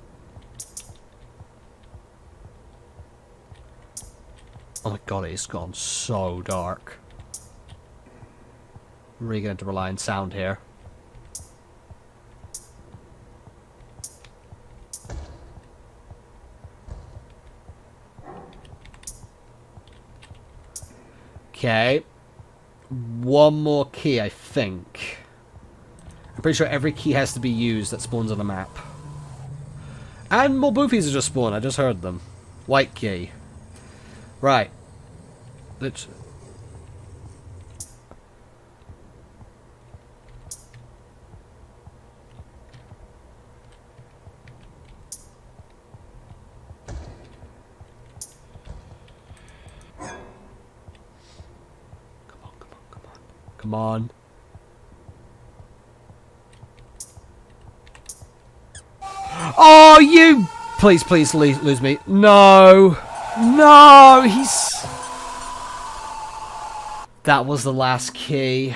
Oh my god, it's gone so dark. I'm really going to have to rely on sound here. Okay. One more key, I think. I'm pretty sure every key has to be used that spawns on the map. And more Boofies have just spawned, I just heard them. White key. Right. Let's... Come on. Oh, you... Please, please lose me. No. No, he's... That was the last key.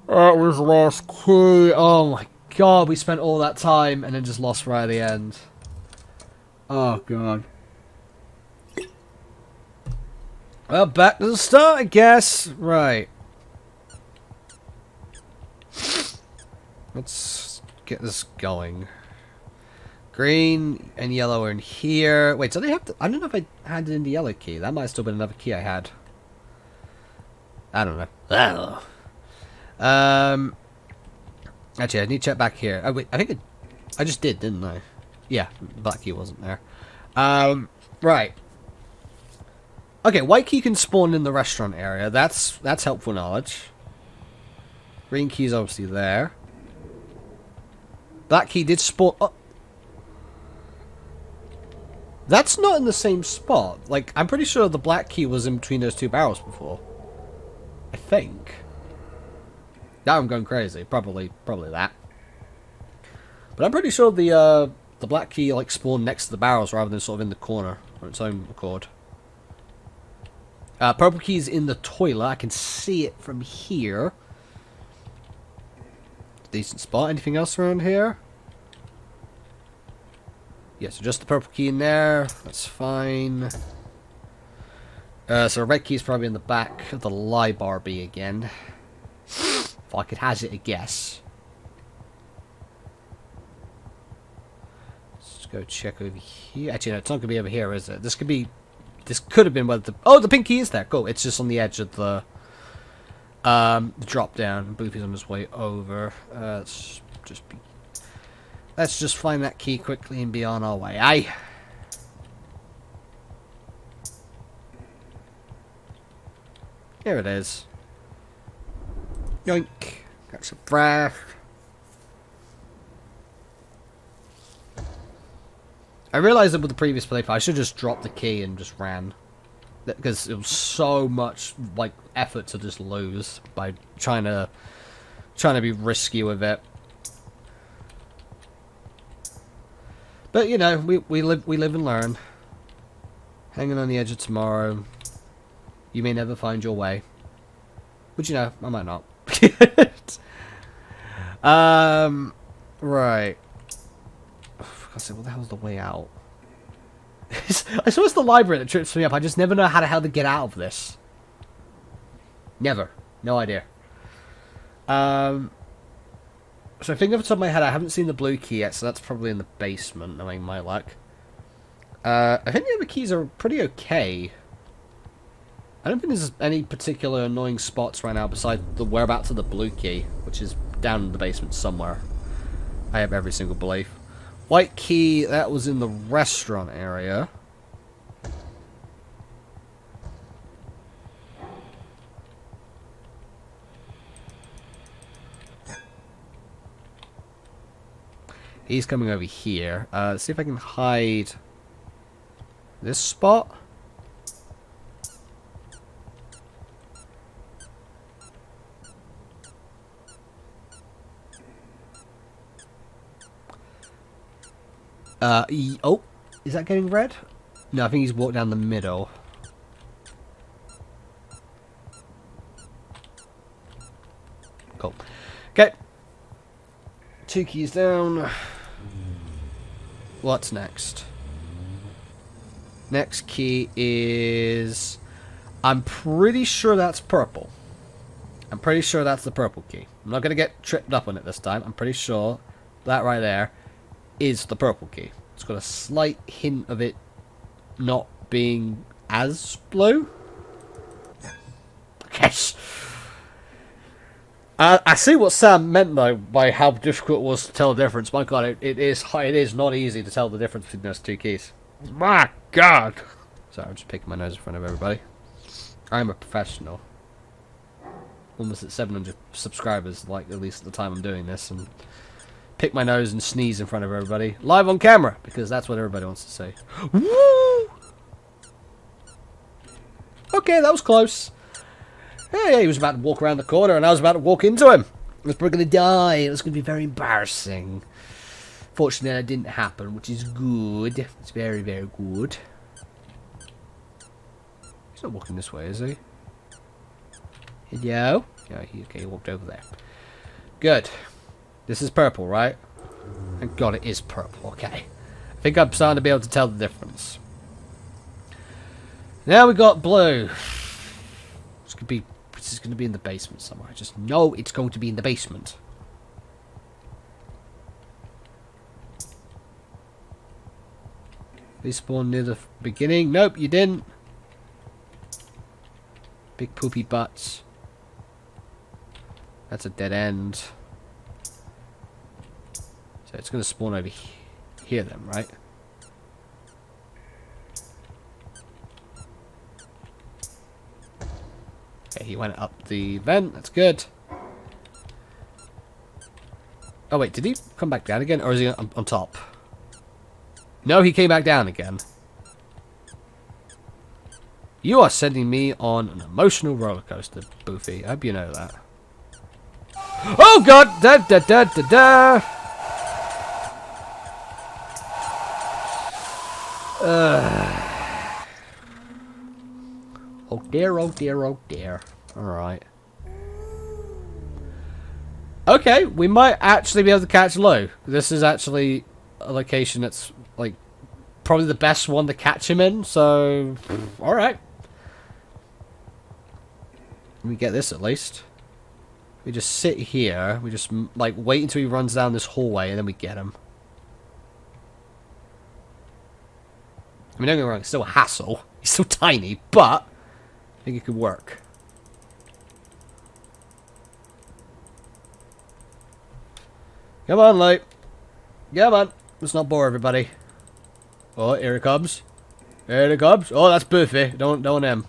That was the last key. Oh my god, we spent all that time and then just lost right at the end. Oh god. Well, back to the start, I guess. Right. Let's get this going. Green and yellow are in here. Wait, so they have to... I don't know if I handed in the yellow key. That might have still been another key I had. I don't know. Actually, I need to check back here. Oh, wait, I think I just did, didn't I? Yeah, black key wasn't there. Right. Okay, white key can spawn in the restaurant area. That's helpful knowledge. Green key is obviously there. Black key did spawn... Oh. That's not in the same spot. Like, I'm pretty sure the black key was in between those two barrels before. I think. Now I'm going crazy. Probably that. But I'm pretty sure the black key, like, spawned next to the barrels rather than sort of in the corner on its own accord. Purple key's in the toilet. I can see it from here. Decent spot. Anything else around here? Yeah, so just the purple key in there. That's fine. So the red key's probably in the back of the library again. If I could hazard a guess. Let's go check over here. Actually, no, it's not going to be over here, is it? This could be... This could have been where the... Oh, the pink key is there. Cool. It's just on the edge of the drop down. Boofie's on his way over. Let's just find that key quickly and be on our way. Aye. Here it is. Yoink. Got some breath. I realised that with the previous playthrough, I should just drop the key and just ran. Because it was so much, like, effort to just lose by trying to be risky with it. But, you know, we live and learn. Hanging on the edge of tomorrow. You may never find your way. But, you know, I might not. Right. I said, what the hell's the way out? I saw it's the library that trips me up. I just never know how the hell to get out of this. Never. No idea. So I think off the top of my head, I haven't seen the blue key yet, so that's probably in the basement, knowing my luck. I think the other keys are pretty okay. I don't think there's any particular annoying spots right now besides the whereabouts of the blue key, which is down in the basement somewhere. I have every single belief. White key, that was in the restaurant area. He's coming over here. Let's see if I can hide this spot. Oh. Is that getting red? No, I think he's walked down the middle. Cool. Okay. 2 keys down. What's next? Next key is... I'm pretty sure that's purple. I'm pretty sure that's the purple key. I'm not going to get tripped up on it this time. I'm pretty sure that right there is the purple key. It's got a slight hint of it not being as blue. Yes. I see what Sam meant though by how difficult it was to tell the difference. My God, it is not easy to tell the difference between those 2 keys. My God. Sorry, I'm just picking my nose in front of everybody. I'm a professional. Almost at 700 subscribers, like at least at the time I'm doing this, and pick my nose and sneeze in front of everybody live on camera because that's what everybody wants to see. Woo! Okay, that was close. Hey, he was about to walk around the corner and I was about to walk into him. I was probably going to die. It was going to be very embarrassing. Fortunately, that didn't happen, which is good. It's very, very good. He's not walking this way, is he? Hello? Yeah, okay, he walked over there. Good. This is purple, right? Thank God it is purple. Okay. I think I'm starting to be able to tell the difference. Now we got blue. This is going to be in the basement somewhere. I just know it's going to be in the basement. They spawned near the beginning. Nope, you didn't. Big poopy butts. That's a dead end. So it's going to spawn over here then, right? Okay, he went up the vent. That's good. Oh wait, did he come back down again? Or is he on top? No, he came back down again. You are sending me on an emotional roller coaster, Boofie. I hope you know that. Oh God! Da da da da da! Oh dear, oh dear, oh dear. Alright. Okay, we might actually be able to catch Lou. This is actually a location that's, like, probably the best one to catch him in, so... Alright. Let me get this at least. We just sit here, we just, like, wait until he runs down this hallway, and then we get him. I mean, don't get me wrong, it's still a hassle. He's still tiny, but... I think it could work. Come on, Light. Come on. Let's not bore everybody. Oh, here it comes. Here it comes. Oh, that's Boofie. Don't him.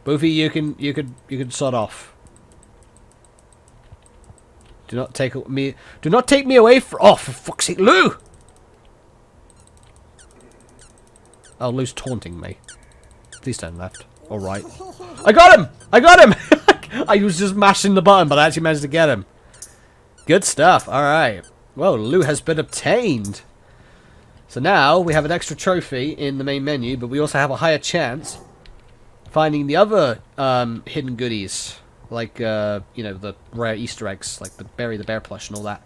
Boofie, you can sod off. Do not take me. Do not take me away from. Oh, for fuck's sake, Lou! Oh, Lou's taunting me. Please turn left. All right. I got him! I got him! I was just mashing the button, but I actually managed to get him. Good stuff. All right. Well, Lou has been obtained. So now we have an extra trophy in the main menu, but we also have a higher chance finding the other hidden goodies, like you know, the rare Easter eggs, like the Barry the Bear plush and all that,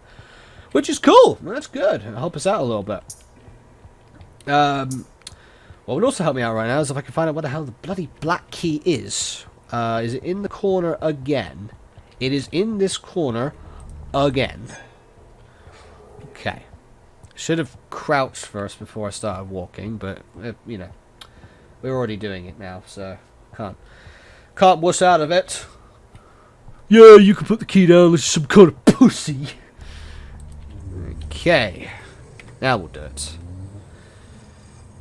which is cool. That's good. It'll help us out a little bit. What would also help me out right now is if I can find out what the hell the bloody black key is. Is it in the corner again? It is in this corner again. Okay. Should have crouched first before I started walking, but, you know, we're already doing it now, so can't wuss out of it. Yeah, you can put the key down like some kind of pussy. Okay. Now we'll do it.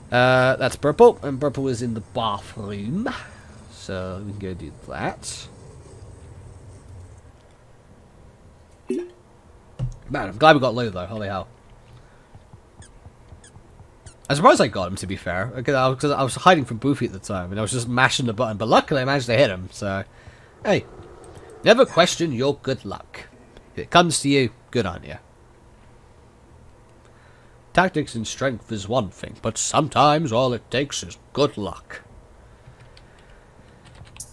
That's purple, and purple is in the bathroom. So we can go do that. Man, I'm glad we got Lou though, holy hell. I'm surprised I got him, to be fair, because I was hiding from Boofie at the time, and I was just mashing the button, but luckily I managed to hit him, so... Hey, never question your good luck. If it comes to you, good on you. Tactics and strength is one thing, but sometimes all it takes is good luck.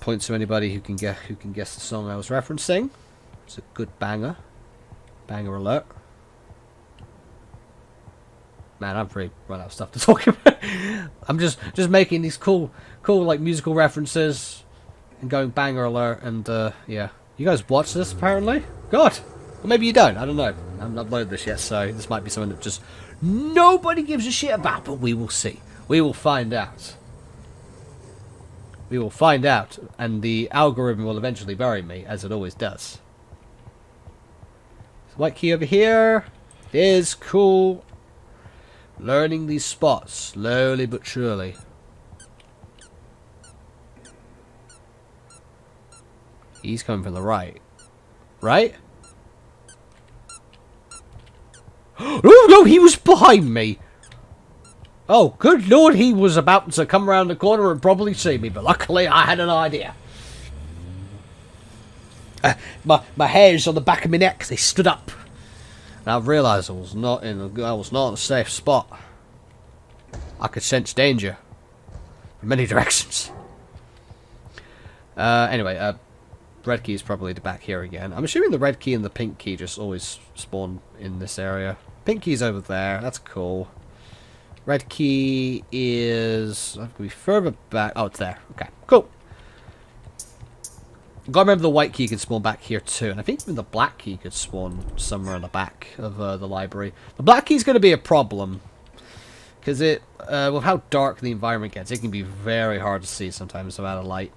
Points to anybody who can guess the song I was referencing. It's a good banger. Banger alert. Man, I've really run out of stuff to talk about. I'm just making these cool like musical references and going banger alert, and yeah. You guys watch this apparently? God. Or maybe you don't, I don't know. I haven't uploaded this yet, so this might be something that just nobody gives a shit about, but we will see. We will find out. We will find out, and the algorithm will eventually bury me, as it always does. White key over here. It is cool. Learning these spots, slowly but surely. He's coming from the right. Right? Oh no, he was behind me! Oh, good lord, he was about to come around the corner and probably see me, but luckily I had an idea. My hairs on the back of my neck, they stood up. And I realised I was not in a safe spot. I could sense danger from many directions. Anyway, red key is probably the back here again. I'm assuming the red key and the pink key just always spawn in this area. Pink key's over there. That's cool. Red key is... I have to be further back. Oh, it's there. Okay, cool. Gotta remember the white key could spawn back here too, and I think even the black key could spawn somewhere in the back of the library. The black key's going to be a problem, because it, with how dark the environment gets, it can be very hard to see sometimes without a light.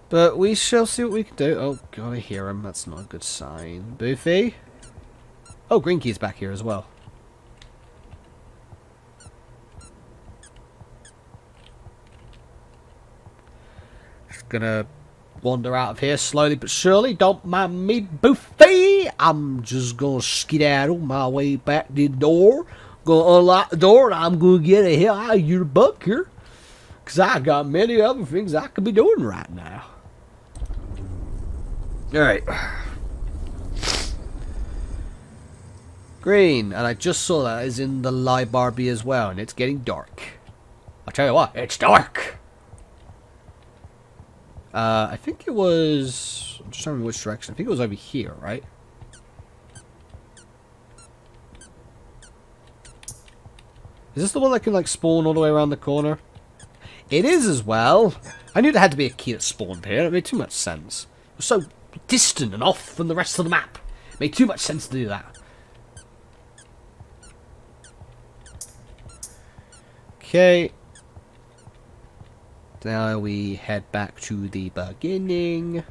But we shall see what we can do. Oh god, I hear him. That's not a good sign. Boofie? Oh, green key's back here as well. Gonna wander out of here slowly but surely. Don't mind me, Boofie. I'm just gonna skedaddle my way back to the door. Gonna unlock the door and I'm gonna get the hell out of your bunker. Cause I got many other things I could be doing right now. Alright. Green, and I just saw that is in the library as well, and it's getting dark. I'll tell you what, it's dark. I think it was... I'm just trying to remember which direction. I think it was over here, right? Is this the one that can, like, spawn all the way around the corner? It is as well. I knew there had to be a key that spawned here. It made too much sense. It was so distant and off from the rest of the map. It made too much sense to do that. Okay. Now we head back to the beginning.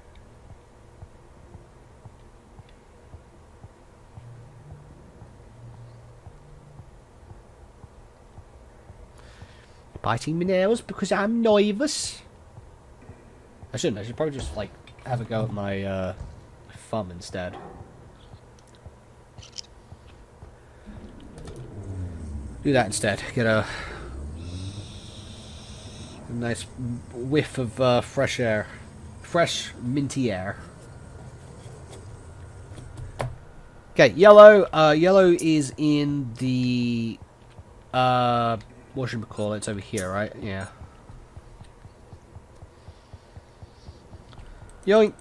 Biting my nails because I'm nervous. I shouldn't. I should probably just like have a go at my thumb instead. Do that instead. Get a nice whiff of fresh air. Fresh, minty air. Okay, yellow. Yellow is in the... what should we call it? It's over here, right? Yeah. Yoink.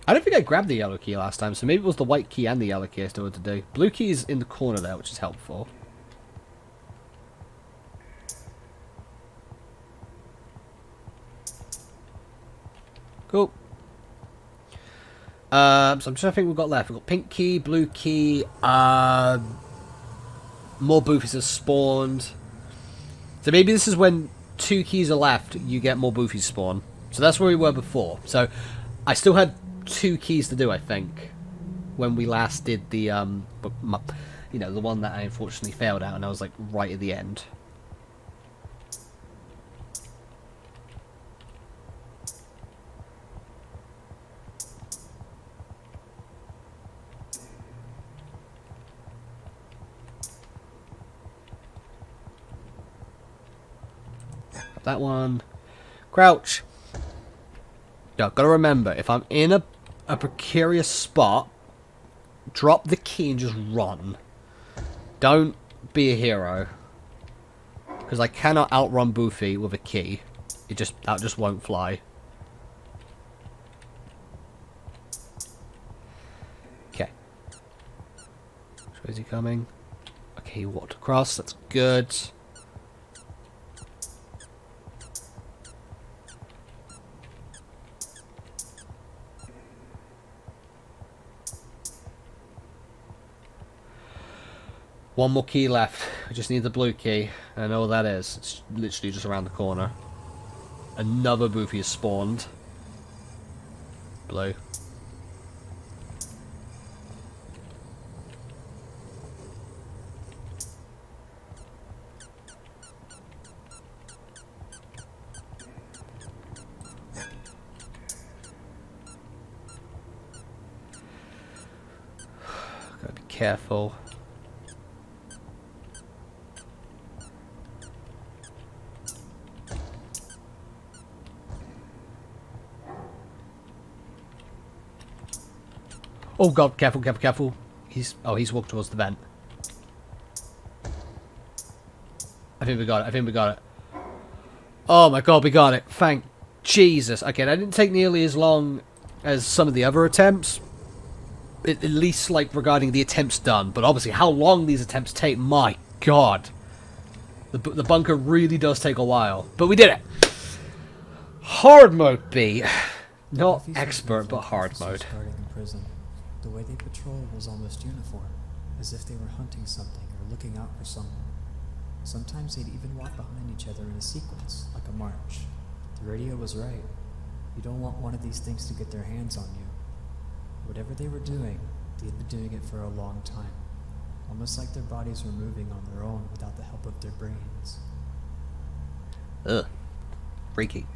I don't think I grabbed the yellow key last time, so maybe it was the white key and the yellow key I still had to do. Blue key is in the corner there, which is helpful. Cool. So I'm just trying to think what we've got left. We've got pink key, blue key, more boofies have spawned. So maybe this is when 2 keys are left, you get more boofies spawn. So that's where we were before. So I still had 2 keys to do, I think, when we last did the, you know, the one that I unfortunately failed at, and I was like right at the end. That one. Crouch. Yeah, gotta remember, if I'm in a precarious spot, drop the key and just run. Don't be a hero. Because I cannot outrun Boofie with a key. That just won't fly. Okay. So is he coming? Okay, he walked across. That's good. One more key left. I just need the blue key. I know what that is. It's literally just around the corner. Another Boofie has spawned. Blue. Gotta be careful. Oh god, careful, careful, careful. He's walked towards the vent. I think we got it, I think we got it. Oh my god, we got it. Thank Jesus. Okay, that didn't take nearly as long as some of the other attempts. At least, like, regarding the attempts done. But obviously, how long these attempts take, my god. The bunker really does take a while. But we did it! Hard mode B. Not expert, but hard mode. The way they patrolled was almost uniform, as if they were hunting something or looking out for someone. Sometimes they'd even walk behind each other in a sequence, like a march. The radio was right. You don't want one of these things to get their hands on you. Whatever they were doing, they'd been doing it for a long time. Almost like their bodies were moving on their own without the help of their brains. Ugh. Freaky.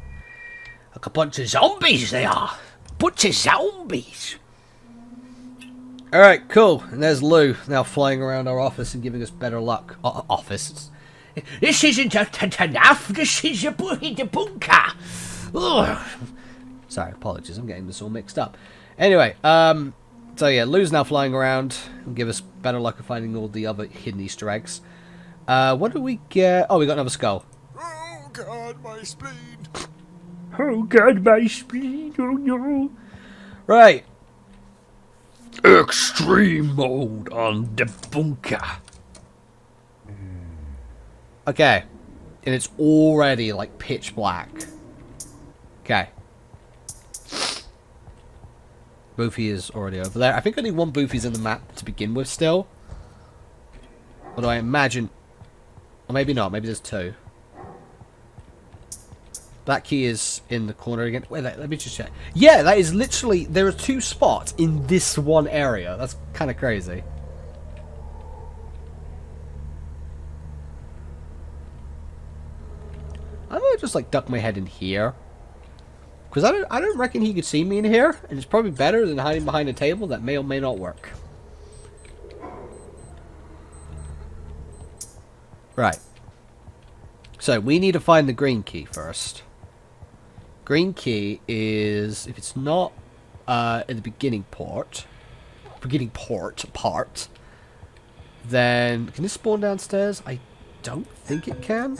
Like a bunch of zombies they are. Bunch of zombies. Alright, cool. And there's Lou, now flying around our office and giving us better luck. Office. This isn't a enough. This is a bunker. Ugh. Sorry, apologies. I'm getting this all mixed up. Anyway, so yeah, Lou's now flying around and give us better luck of finding all the other hidden Easter eggs. What do we get? Oh, we got another skull. Oh god, my spleen. Oh god, my spleen. Oh no. Right. Extreme mode on the bunker. Okay. And it's already like pitch black. Okay. Boofie is already over there. I think only one Boofie's in the map to begin with still. Although I imagine... Or maybe not. Maybe there's two. That key is in the corner again. Wait, let me just check. Yeah, that is literally... There are two spots in this one area. That's kind of crazy. I'm gonna just like duck my head in here. Because I don't reckon he could see me in here. And it's probably better than hiding behind a table that may or may not work. Right. So, we need to find the green key first. Green key is, if it's not in the beginning part, then can this spawn downstairs? I don't think it can.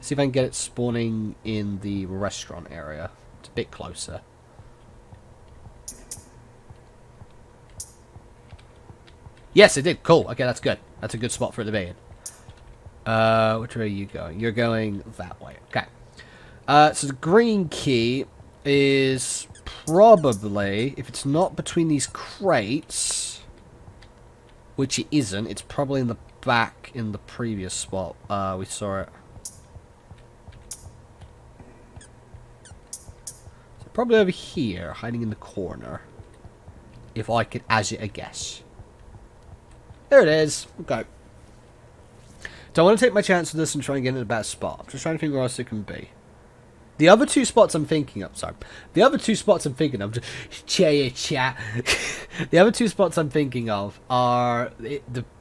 See if I can get it spawning in the restaurant area. It's a bit closer. Yes, it did. Cool. Okay, that's good. That's a good spot for it to be in. Which way are you going? You're going that way. Okay. So the green key is probably, if it's not between these crates, which it isn't, it's probably in the back in the previous spot. We saw it. So probably over here, hiding in the corner. If I could hazard a guess. There it is. Okay. Don't want to take my chance with this and try and get in a better spot. I'm just trying to think where else it can be. The other two spots I'm thinking of, sorry. The other two spots I'm thinking of, chat. The other two spots I'm thinking of are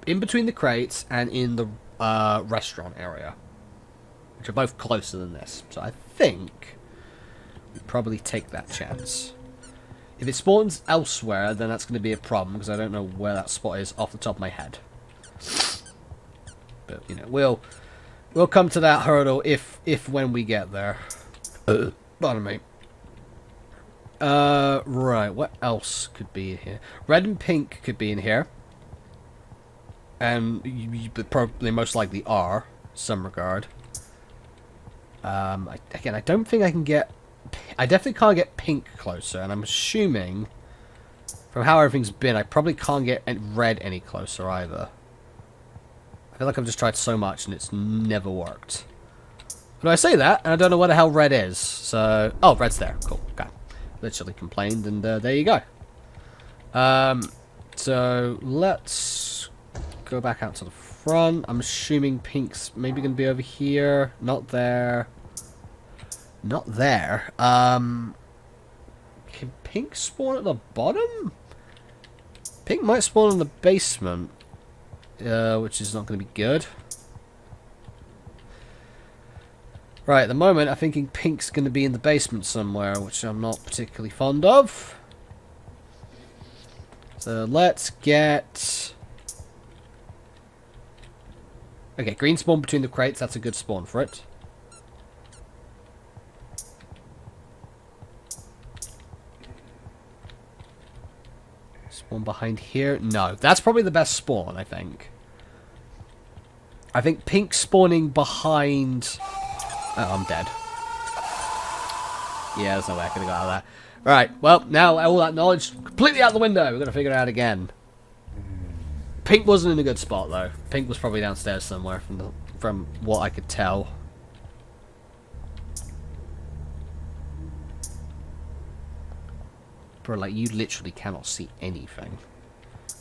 in between the crates and in the restaurant area, which are both closer than this. So I think we'd probably take that chance. If it spawns elsewhere, then that's going to be a problem, because I don't know where that spot is off the top of my head. But, you know, we'll come to that hurdle if when we get there. Pardon me. Right, what else could be in here? Red and pink could be in here. And you probably most likely are, some regard. Again, I don't think I can get... I definitely can't get pink closer, and I'm assuming, from how everything's been, I probably can't get red any closer either. I feel like I've just tried so much, and it's never worked. But I say that, and I don't know what the hell red is, so... Oh, red's there. Cool, okay. Literally complained, and there you go. So, let's go back out to the front. I'm assuming pink's maybe going to be over here. Not there. Not there. Can pink spawn at the bottom? Pink might spawn in the basement. Which is not going to be good. Right, at the moment I'm thinking pink's going to be in the basement somewhere, which I'm not particularly fond of. So let's get... Okay, green spawn between the crates, that's a good spawn for it. Spawn behind here? No, that's probably the best spawn, I think. I think pink spawning behind... Oh, I'm dead. Yeah, there's no way I could have got out of that. Right, well, now all that knowledge completely out the window. We're going to figure it out again. Pink wasn't in a good spot, though. Pink was probably downstairs somewhere from what I could tell. Bro, like, you literally cannot see anything.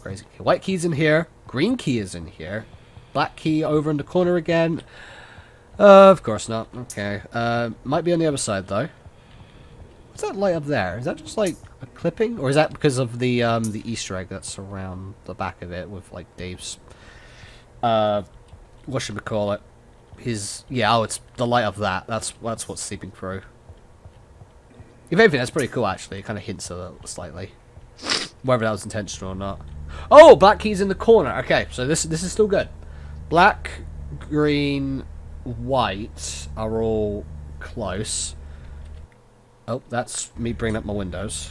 Crazy. White key's in here. Green key is in here. Black key over in the corner again. Of course not. Okay. Might be on the other side, though. What's that light up there? Is that just, like, a clipping? Or is that because of the Easter egg that's around the back of it with, like, Dave's... what should we call it? His... Yeah, oh, it's the light of that. That's what's seeping through. If anything, that's pretty cool, actually. It kind of hints a little slightly. Whether that was intentional or not. Oh, black key's in the corner. Okay, so this is still good. Black, green, white are all close. Oh, that's me bringing up my windows.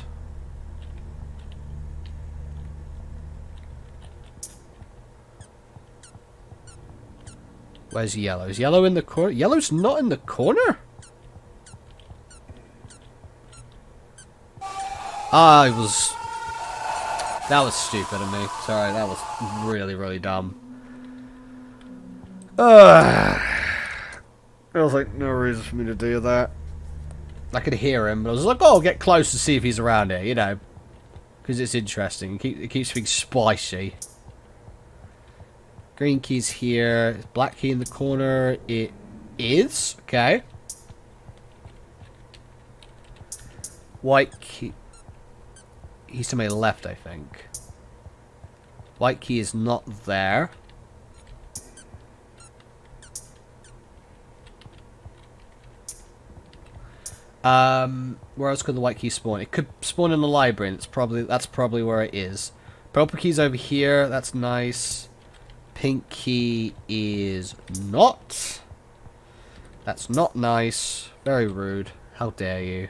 Where's yellow? Is yellow in the corner? Yellow's not in the corner? That was stupid of me. Sorry, that was really, really dumb. There was like no reason for me to do that. I could hear him, but I was like, oh, I'll get close to see if he's around here, you know. Because it's interesting. It keeps being spicy. Green key's here. Black key in the corner. It is. Okay. White key. He's to my left, I think. White key is not there. Where else could the white key spawn? It could spawn in the library, and that's probably where it is. Purple key's over here. That's nice. Pink key is not. That's not nice. Very rude. How dare you?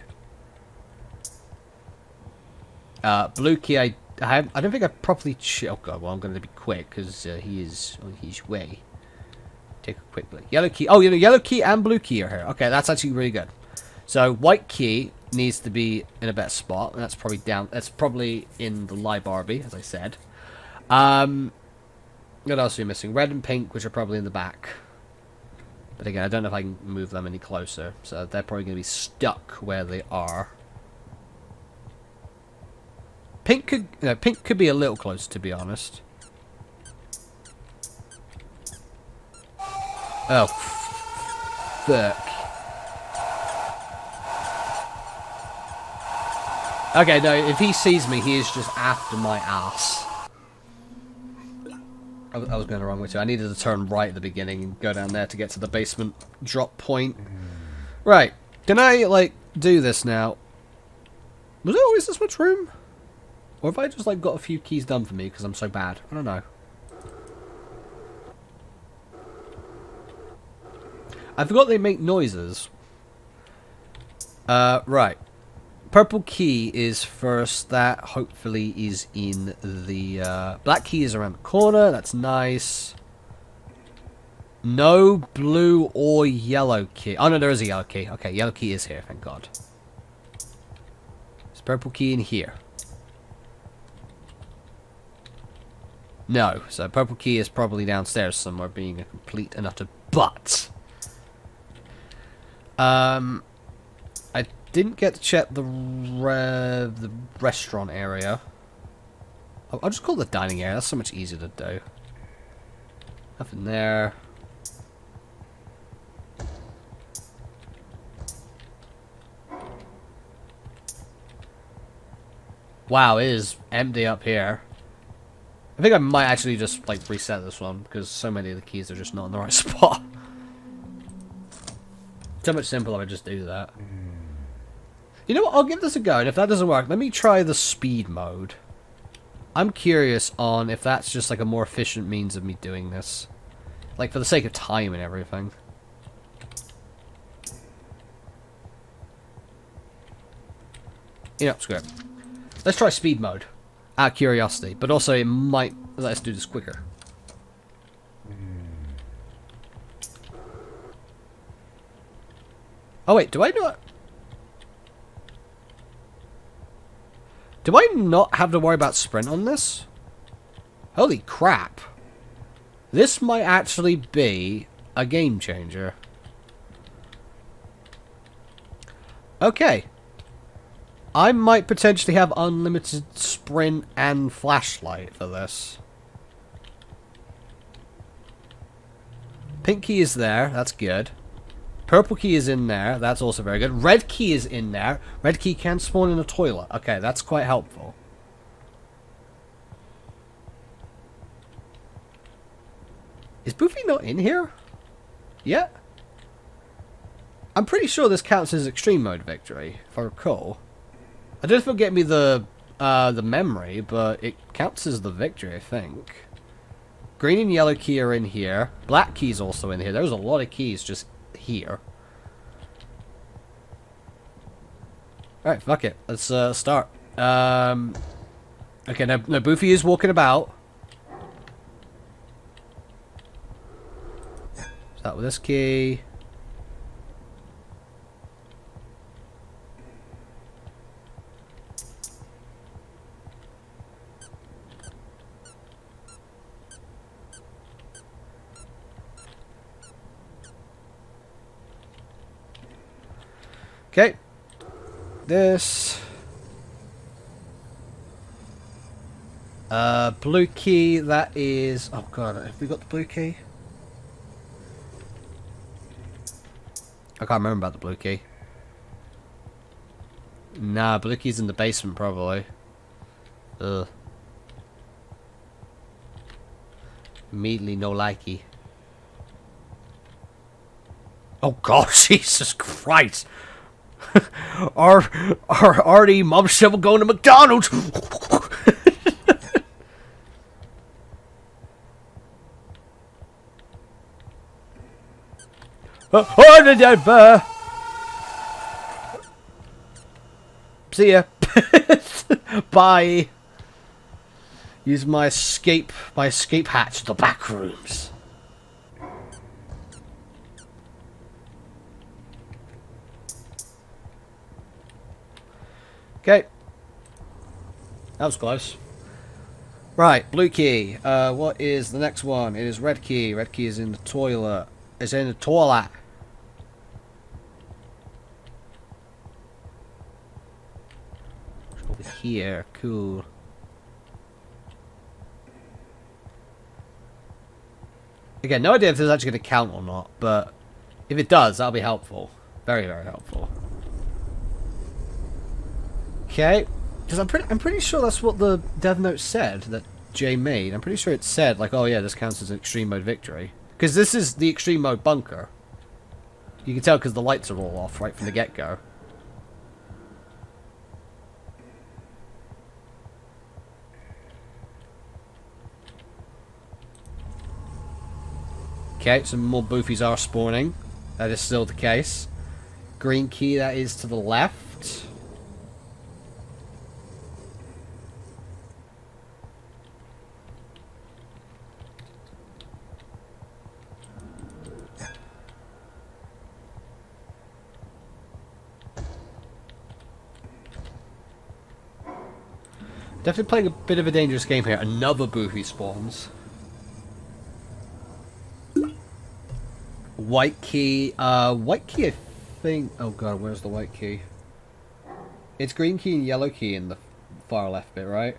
Blue key, I don't think I properly... Oh god, well I'm going to be quick, because he is on his way. Take a quick look. Yellow key. Oh, you know, yellow key and blue key are here. Okay, that's actually really good. So, white key needs to be in a better spot, and that's probably down... That's probably in the library, as I said. What else are we missing? Red and pink, which are probably in the back. But again, I don't know if I can move them any closer, so they're probably going to be stuck where they are. Pink could be a little closer, to be honest. Oh, fuck. Okay, no, if he sees me, he is just after my ass. I was going the wrong way too. I needed to turn right at the beginning and go down there to get to the basement drop point. Right. Can I, like, do this now? Was it always this much room? Or have I just like got a few keys done for me because I'm so bad? I don't know. I forgot they make noises. Right. Purple key is first. That hopefully is in the... black key is around the corner. That's nice. No blue or yellow key. Oh, no, there is a yellow key. Okay, yellow key is here, thank God. Is purple key in here? No, so purple key is probably downstairs somewhere being a complete and utter butt. I didn't get to check the restaurant area. I'll just call it the dining area. That's so much easier to do. Nothing there. Wow, it is empty up here. I think I might actually just like reset this one because so many of the keys are just not in the right spot. So much simpler if I just do that. You know what? I'll give this a go, and if that doesn't work, let me try the speed mode. I'm curious on if that's just like a more efficient means of me doing this. Like for the sake of time and everything. You know, screw it. Let's try speed mode. Out of curiosity, but also it might let us do this quicker. Oh wait, do I not... Do I not have to worry about sprint on this? Holy crap. This might actually be a game changer. Okay. I might potentially have unlimited sprint and flashlight for this. Pink key is there, that's good. Purple key is in there, that's also very good. Red key is in there. Red key can spawn in a toilet. Okay, that's quite helpful. Is Boofie not in here? Yeah? I'm pretty sure this counts as extreme mode victory, if I recall. I don't know if it'll get me the memory, but it counts as the victory, I think. Green and yellow key are in here. Black key's also in here. There's a lot of keys just here. Alright, fuck it. Let's start. Okay, no, Boofie is walking about. Start with this key. Okay. This. Blue key, that is... Oh god, have we got the blue key? I can't remember about the blue key. Nah, blue key's in the basement probably. Ugh. Immediately no likey. Oh god, Jesus Christ! our RD mom shovel going to McDonald's. See ya. Bye. Use my escape hatch to the back rooms. Okay. That was close. Right, blue key. What is the next one? It is red key. Red key is in the toilet. It's in the toilet. Over here. Cool. Again, no idea if this is actually going to count or not, but if it does, that'll be helpful. Very, very helpful. Okay, because I'm pretty sure that's what the dev note said that Jay made. I'm pretty sure it said like, oh yeah, this counts as an extreme mode victory because this is the extreme mode bunker. You can tell because the lights are all off right from the get-go. Okay, some more Boofies are spawning. That is still the case. Green key, that is to the left. Definitely playing a bit of a dangerous game here. Another Boofie spawns. White key. White key, I think. Oh god, where's the white key? It's green key and yellow key in the far left bit, right?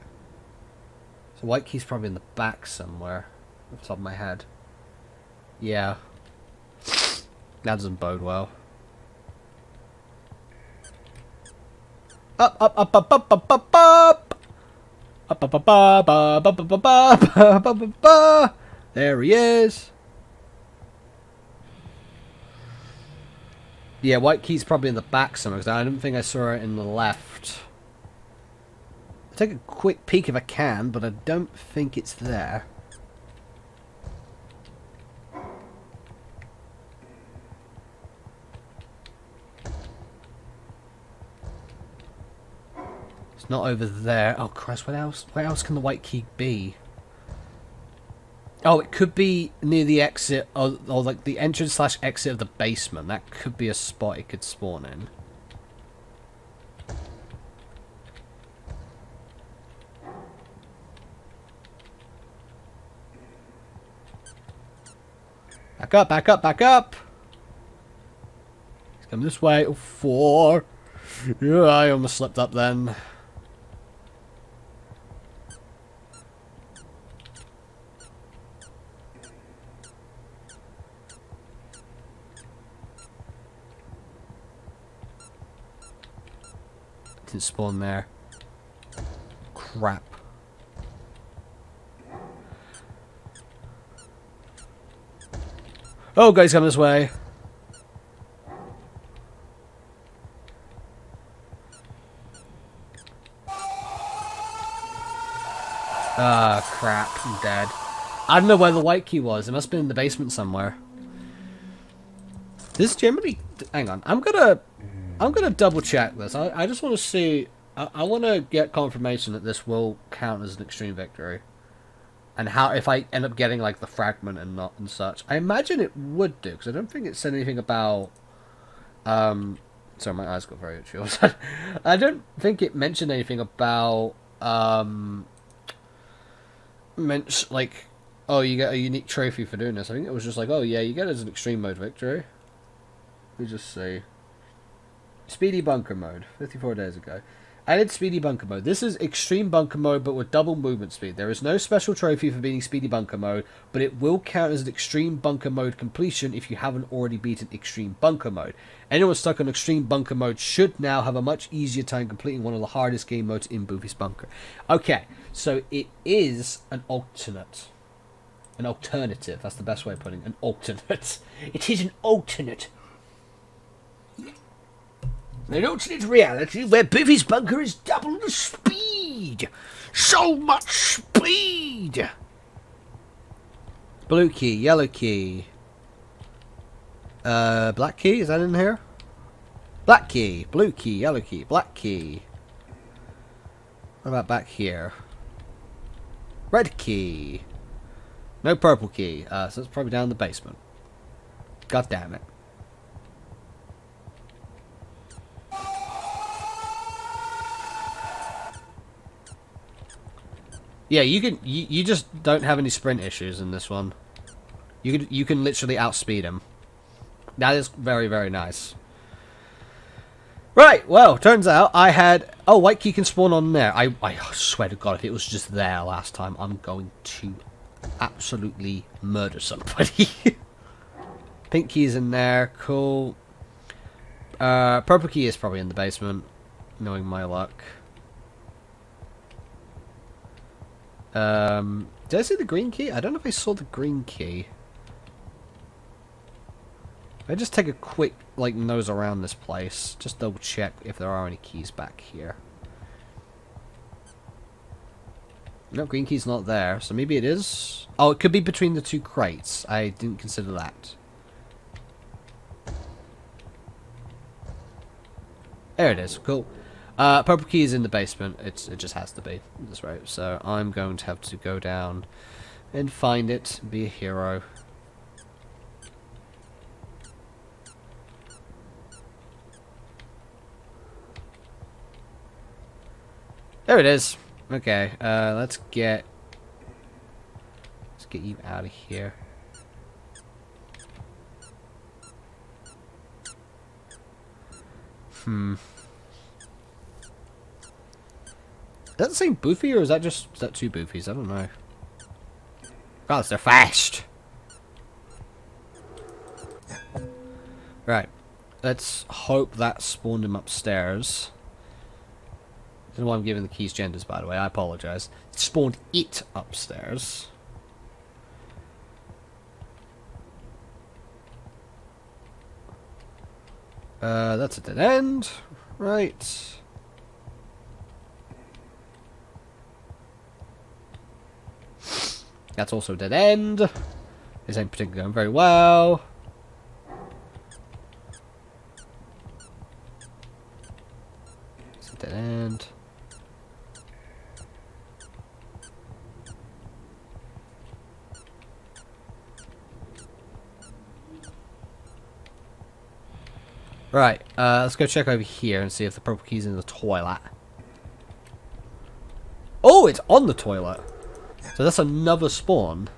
So white key's probably in the back somewhere. Off the top of my head. Yeah. That doesn't bode well. Up, up, up, up, up, up, up, up! Up, up, up, up, up, up, up, up, up, up, up. There he is. Yeah, white key's probably in the back somewhere, because I don't think I saw it in the left. I'll take a quick peek if I can, but I don't think it's there. It's not over there. Oh Christ, what else? Where else can the white key be? Oh, it could be near the exit, or like the entrance / exit of the basement. That could be a spot it could spawn in. Back up, back up, back up! He's coming this way. Oh, 4. Yeah, I almost slipped up then. Didn't spawn there. Crap. Oh, guys, come this way. Ah, crap. I'm dead. I don't know where the white key was. It must have been in the basement somewhere. This generally... Hang on. I'm gonna double check this. I just want to see... I want to get confirmation that this will count as an extreme victory. And how, if I end up getting like the fragment and not and such. I imagine it would do, because I don't think it said anything about... sorry, my eyes got very itchy. I don't think it mentioned anything about... like, oh, you get a unique trophy for doing this. I think it was just like, oh yeah, you get it as an extreme mode victory. Let me just see. Speedy Bunker mode, 54 days ago. Added Speedy Bunker mode. This is Extreme Bunker mode, but with double movement speed. There is no special trophy for beating Speedy Bunker mode, but it will count as an Extreme Bunker mode completion if you haven't already beaten Extreme Bunker mode. Anyone stuck on Extreme Bunker mode should now have a much easier time completing one of the hardest game modes in Boofie's Bunker. Okay, so it is an alternate. An alternative. That's the best way of putting it. An alternate. It is an alternate. An alternate reality where Boofie's Bunker is double the speed. So much speed. Blue key, yellow key. Black key, is that in here? Black key, blue key, yellow key, black key. What about back here? Red key. No purple key. So it's probably down in the basement. God damn it. Yeah, you just don't have any sprint issues in this one. You can literally outspeed him. That is very, very nice. Right, well, turns out I had... Oh, white key can spawn on there. I swear to God, if it was just there last time, I'm going to absolutely murder somebody. Pink key is in there. Cool. Purple key is probably in the basement, knowing my luck. Did I see the green key? I don't know if I saw the green key. I just take a quick, like, nose around this place. Just double check if there are any keys back here. No, green key's not there, so maybe it is. Oh, it could be between the two crates. I didn't consider that. There it is. Cool. Purple key is in the basement. It just has to be this route. So I'm going to have to go down and find it. Be a hero. There it is. Okay. Let's get you out of here. Is that the same Boofie, or is that two Boofies? I don't know. God, they're fast. Right. Let's hope that spawned him upstairs. I don't know why I'm giving the keys genders, by the way. I apologize. It spawned it upstairs. That's a dead end. Right. That's also a dead end. This ain't particularly going very well. It's a dead end. Right, let's go check over here and see if the purple key's in the toilet. Oh, it's on the toilet! So that's another spawn,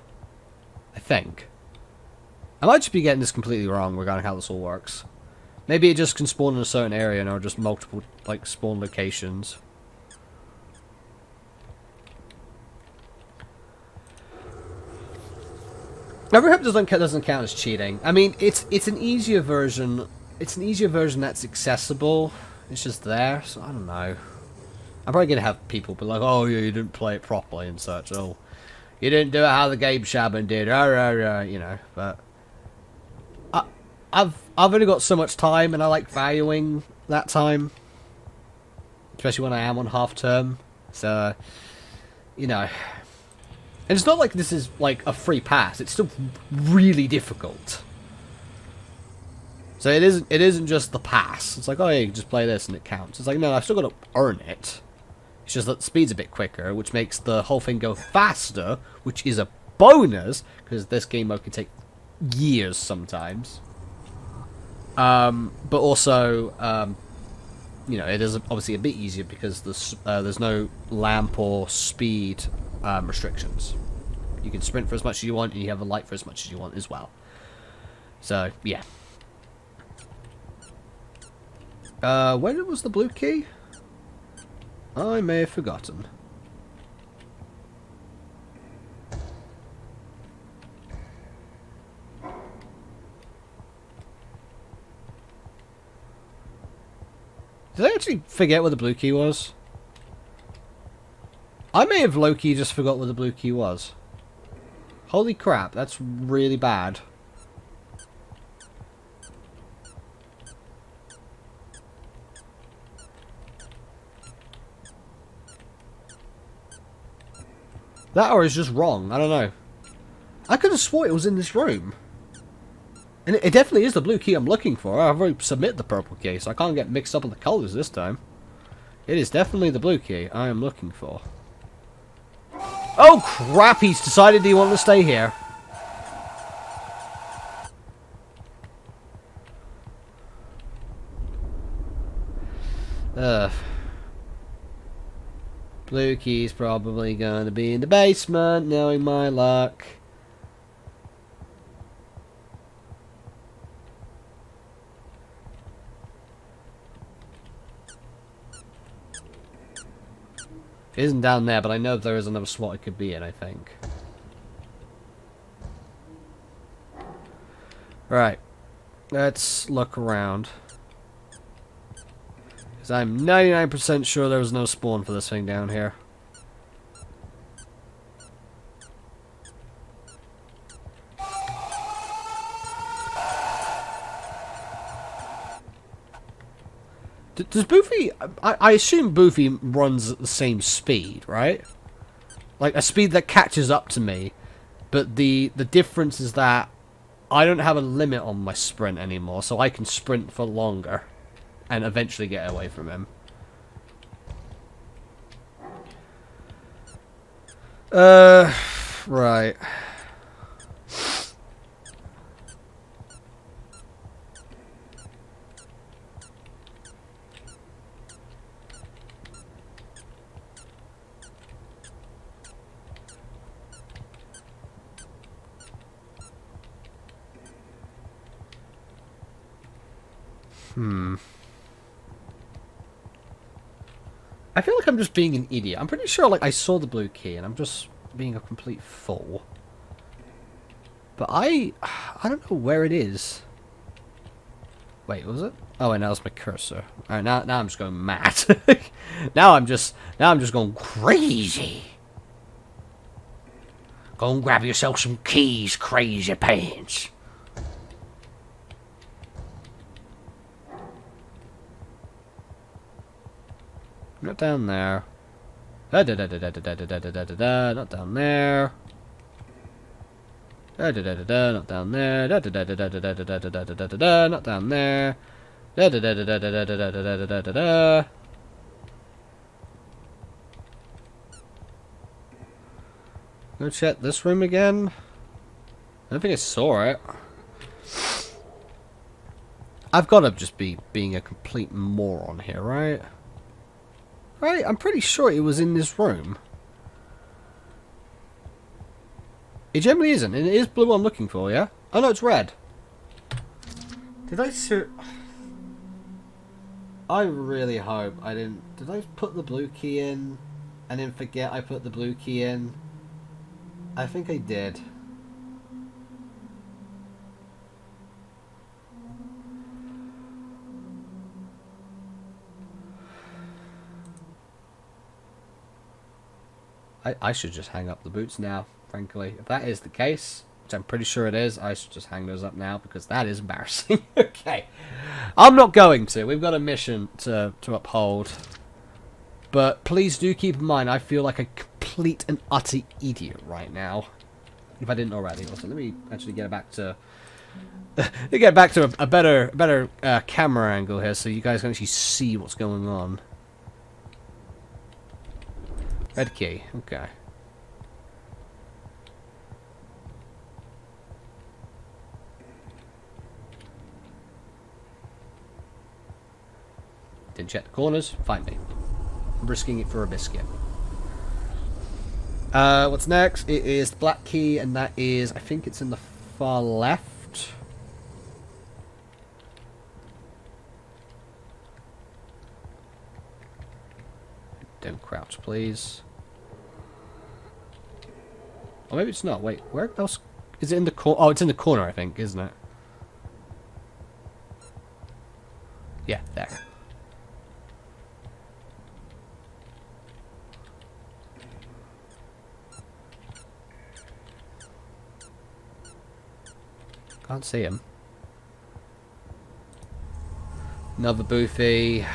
I think. I might just be getting this completely wrong regarding how this all works. Maybe it just can spawn in a certain area and there are just multiple, like, spawn locations. I really hope this doesn't count as cheating. I mean, it's an easier version. It's an easier version that's accessible. It's just there, so I don't know. I'm probably gonna have people be like, "Oh, yeah, you didn't play it properly and such." Oh, you didn't do it how the game shaman did. You know. But I've only got so much time, and I like valuing that time, especially when I am on half term. So, you know, and it's not like this is like a free pass. It's still really difficult. So it isn't just the pass. It's like, oh yeah, you can just play this and it counts. It's like, no, I've still got to earn it. It's just that the speed's a bit quicker, which makes the whole thing go faster, which is a bonus, because this game mode can take years sometimes. But also, you know, it is obviously a bit easier because there's no lamp or speed restrictions. You can sprint for as much as you want, and you have a light for as much as you want as well. So, yeah. Where was the blue key? I may have forgotten. Did I actually forget what the blue key was? I may have low-key just forgot what the blue key was. Holy crap, that's really bad. That or is just wrong. I don't know. I could have swore it was in this room. And it definitely is the blue key I'm looking for. I've already submitted the purple key, so I can't get mixed up on the colours this time. It is definitely the blue key I am looking for. Oh crap, he's decided he wants to stay here. Blue key's probably gonna be in the basement, knowing my luck. It isn't down there, but I know there is another slot it could be in, I think. Right. Let's look around. Because I'm 99% sure there was no spawn for this thing down here. Does Boofie... I assume Boofie runs at the same speed, right? Like, a speed that catches up to me. But the difference is that I don't have a limit on my sprint anymore, so I can sprint for longer and eventually get away from him. Right. I feel like I'm just being an idiot. I'm pretty sure, like, I saw the blue key and I'm just being a complete fool. But I don't know where it is. Wait, was it? Oh, and that was my cursor. Alright, now I'm just going mad. now I'm just going crazy. Go and grab yourself some keys, crazy pants. Not down there. Not down there. Not down there. Not down there. Go check this room again. I don't think I saw it. I've got to just be being a complete moron here, right? Right, I'm pretty sure it was in this room. It generally isn't, and it is blue I'm looking for, yeah? Oh no, it's red. Did I I really hope I didn't... Did I put the blue key in and then forget I put the blue key in? I think I did. I should just hang up the boots now, frankly. If that is the case, which I'm pretty sure it is, I should just hang those up now because that is embarrassing. Okay. I'm not going to. We've got a mission to uphold. But please do keep in mind, I feel like a complete and utter idiot right now. If I didn't already. Also, let me actually get back to... a better camera angle here so you guys can actually see what's going on. Red key, okay. Didn't check the corners, find me. I'm risking it for a biscuit. What's next? It is the black key, and that is, I think it's in the far left. Don't crouch, please. Or maybe it's not. Wait, where else? Is it in the corner? Oh, it's in the corner, I think, isn't it? Yeah, there. Can't see him. Another Boofie.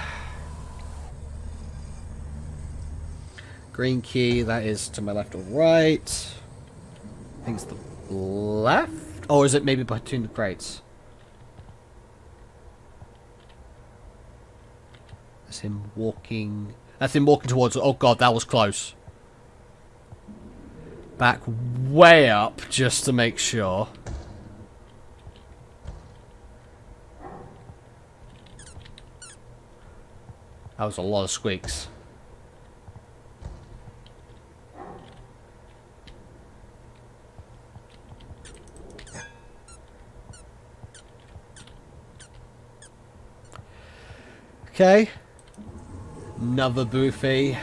Green key, that is to my left or right. I think it's the left? Or is it maybe between the crates? That's him walking... That's him walking towards... Oh god, that was close. Back way up, just to make sure. That was a lot of squeaks. Okay. Another Boofie.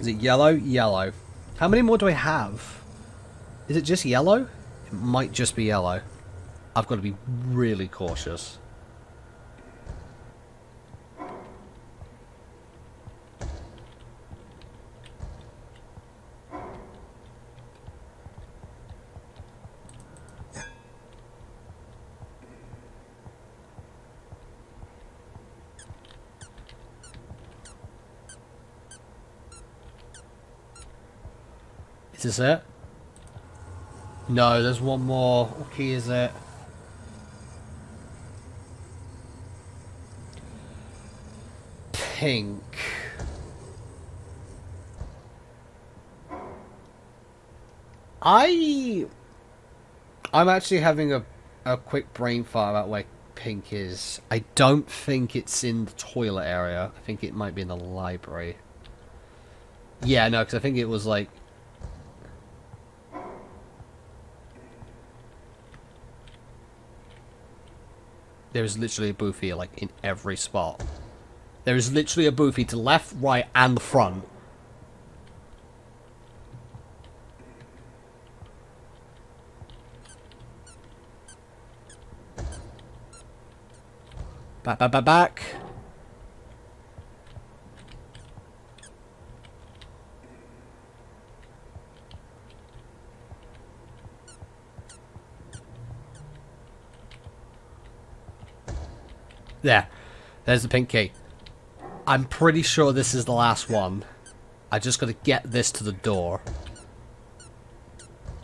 Is it yellow? Yellow. How many more do I have? Is it just yellow? It might just be yellow. I've got to be really cautious. Is this it? No, there's one more. What key is it? Pink. I'm actually having a quick brain fart about where pink is. I don't think it's in the toilet area. I think it might be in the library. Yeah, no, because I think it was like... There's literally a Boofie like in every spot. There is literally a Boofie to left, right, and the front. Back. There's the pink key. I'm pretty sure this is the last one. I just gotta get this to the door.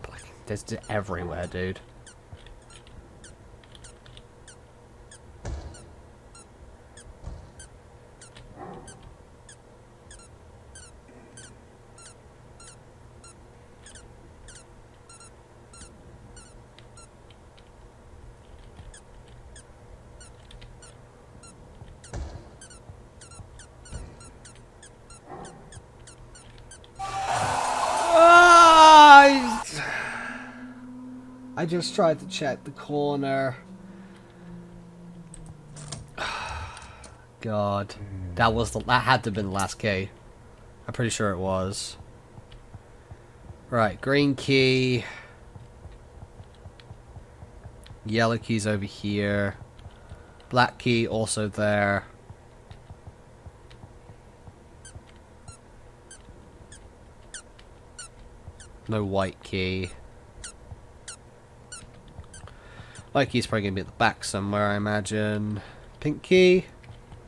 But, like, there's everywhere, dude. I just tried to check the corner. God, that had to have been the last key. I'm pretty sure it was. Right, green key. Yellow key's over here. Black key also there. No white key. White key's probably going to be at the back somewhere, I imagine. Pink key.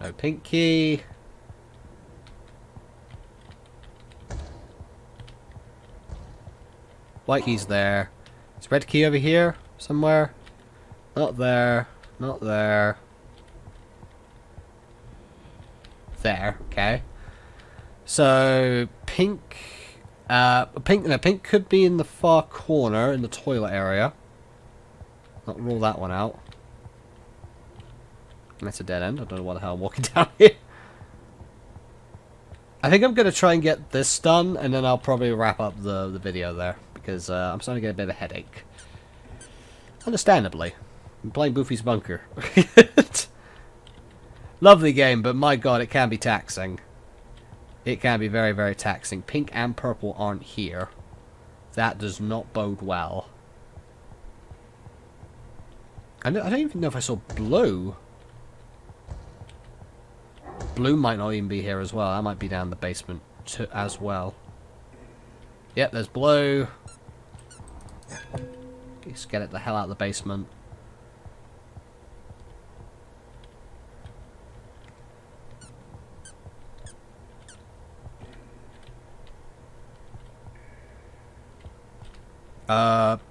No pink key. White key's there. Is red key over here somewhere? Not there. Not there. There. Okay. So pink. Pink could be in the far corner in the toilet area. Not rule that one out. That's a dead end. I don't know why the hell I'm walking down here. I think I'm going to try and get this done, and then I'll probably wrap up the video there, because I'm starting to get a bit of a headache. Understandably. I'm playing Boofie's Bunker. Lovely game, but my god, it can be taxing. It can be very, very taxing. Pink and purple aren't here. That does not bode well. I don't even know if I saw blue. Blue might not even be here as well. That might be down the basement as well. Yep, there's blue. Let's get it the hell out of the basement.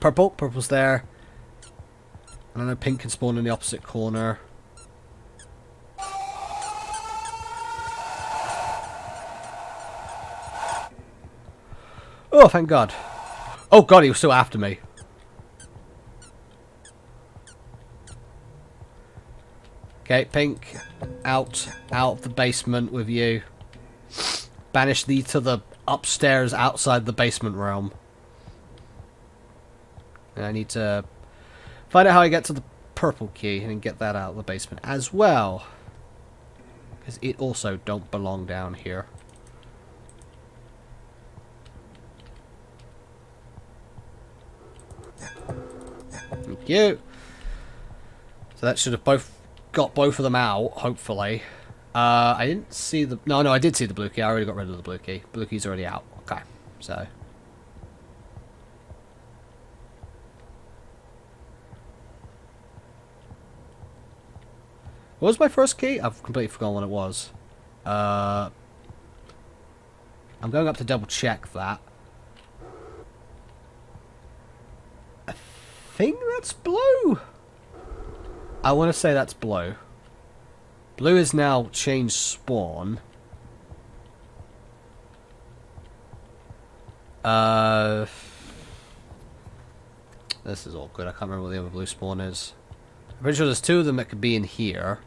Purple. Purple's there. I don't know, pink can spawn in the opposite corner. Oh, thank God. Oh God, he was still after me. Okay, pink, out of the basement with you. Banish thee to the upstairs outside the basement realm. And I need to find out how I get to the purple key and get that out of the basement as well. Because it also don't belong down here. Thank you. So that should have got both of them out, hopefully. I didn't see the... No, I did see the blue key. I already got rid of the blue key. Blue key's already out. Okay, so... What was my first key? I've completely forgotten what it was. I'm going up to double check that. think that's blue. I want to say that's blue. Blue is now changed spawn. This is awkward. I can't remember what the other blue spawn is. I'm pretty sure there's two of them that could be in here.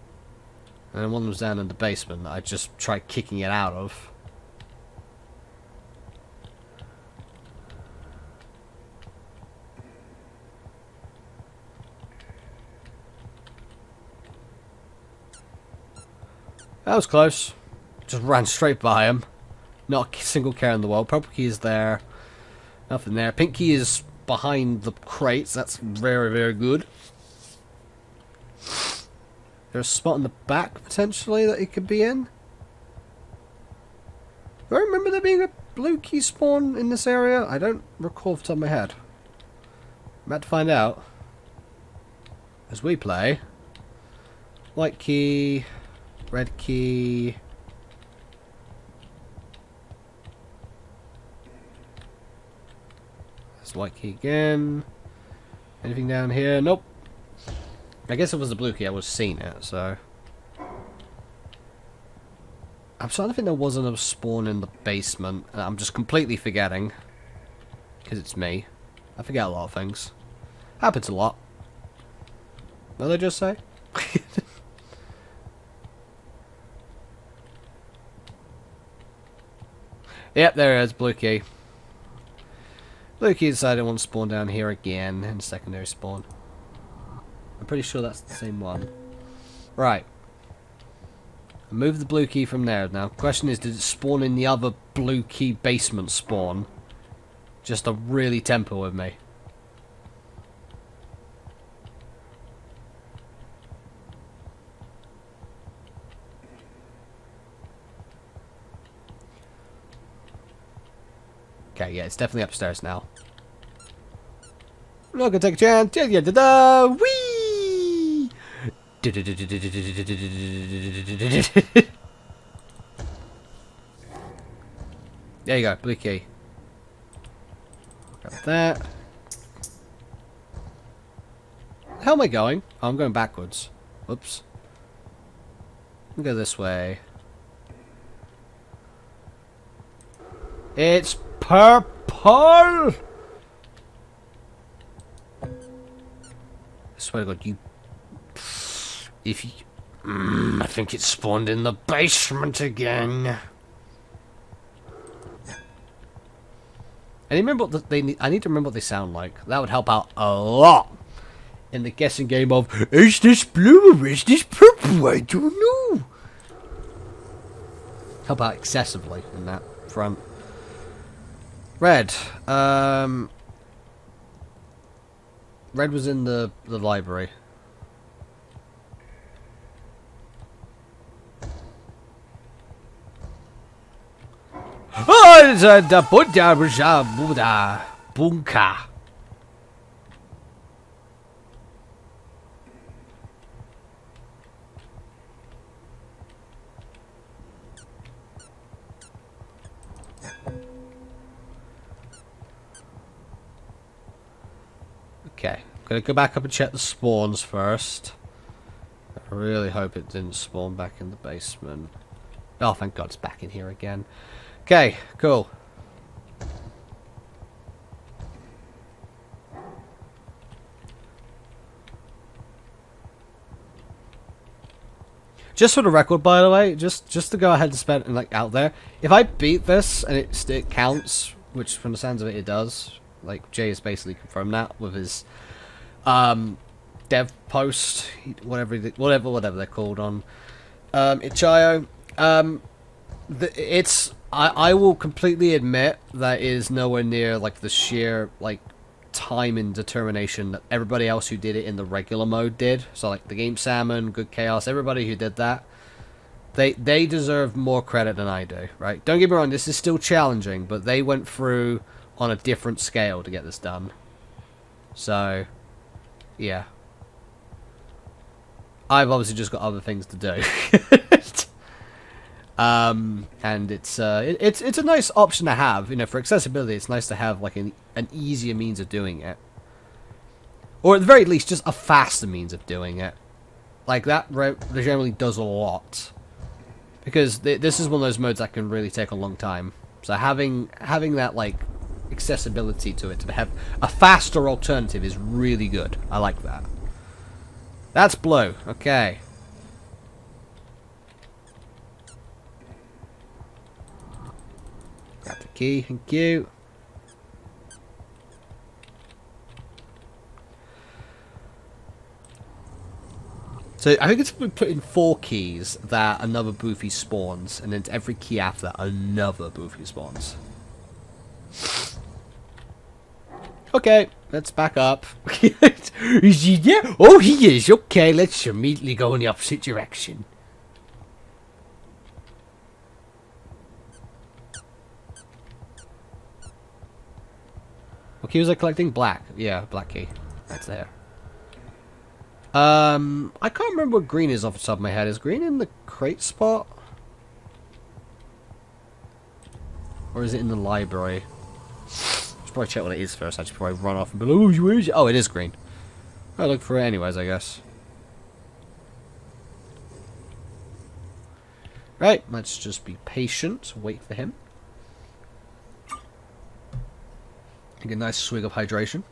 And then one was down in the basement that I just tried kicking it out of. That was close. Just ran straight by him. Not a single care in the world. Purple key is there. Nothing there. Pink key is behind the crates. That's very, very good. There's a spot in the back, potentially, that it could be in. Do I remember there being a blue key spawn in this area? I don't recall off the top of my head. I'm about to find out. As we play. White key. Red key. There's white key again. Anything down here? Nope. I guess if it was the blue key, I would have seen it, so. I'm starting to think there wasn't a spawn in the basement, and I'm just completely forgetting. Because it's me. I forget a lot of things. Happens a lot. What did I just say? Yep, there it is, blue key. Blue key decided I want to spawn down here again in secondary spawn. I'm pretty sure that's the same one. Right. Move the blue key from there now. Question is, did it spawn in the other blue key basement spawn? Just to really temper with me. Okay, yeah, it's definitely upstairs now. I'm not gonna take a chance. Whee! There you go, blue key. Grab that. How am I going? Oh, I'm going backwards. Whoops. I'll go this way. It's purple! I swear to God, you... If you... I think it spawned in the basement again. I remember what I need to remember what they sound like. That would help out a lot in the guessing game of, is this blue or is this purple? I don't know. Help out excessively in that front. Red. Red was in the library. Oh, it's the Buddha Bunker. Okay, I'm gonna go back up and check the spawns first. I really hope it didn't spawn back in the basement. Oh, thank God it's back in here again. Okay, cool. Just for the record, by the way, just to go ahead and spend like out there, if I beat this and it counts, which from the sounds of it, it does. Like Jay has basically confirmed that with his dev post, whatever they're called on itch.io. I will completely admit that is nowhere near like the sheer like time and determination that everybody else who did it in the regular mode did. So like the Game Salmon, Good Chaos, everybody who did that, they deserve more credit than I do, right? Don't get me wrong, this is still challenging, but they went through on a different scale to get this done. So, yeah. I've obviously just got other things to do. And it's a nice option to have, you know, for accessibility. It's nice to have like an easier means of doing it. Or at the very least, just a faster means of doing it. Like, that generally does a lot. Because this is one of those modes that can really take a long time. So having that, like, accessibility to it, to have a faster alternative is really good. I like that. That's blue. Okay. Got the key. Thank you. So I think it's put in 4 keys that another Boofie spawns, and then every key after that, another Boofie spawns. Okay, let's back up. Is he there? Oh, he is. Okay, let's immediately go in the opposite direction. What key was I collecting? Black. Yeah, black key. That's there. I can't remember what green is off the top of my head. Is green in the crate spot? Or is it in the library? Should probably check what it is first, actually, before I run off and be like, oh, where is it? Oh, it is green. I'll look for it anyways, I guess. Right, let's just be patient, wait for him. Get a nice swig of hydration.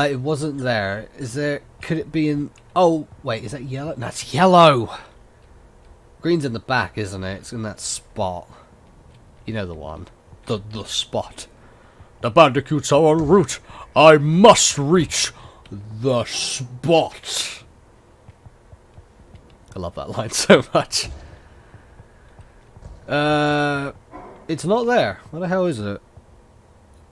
It wasn't there. Is there... Could it be in... Oh, wait, is that yellow? No, it's yellow! Green's in the back, isn't it? It's in that spot. You know the one. The spot. The bandicoots are en route. I must reach the spot. I love that line so much. It's not there. What the hell is it?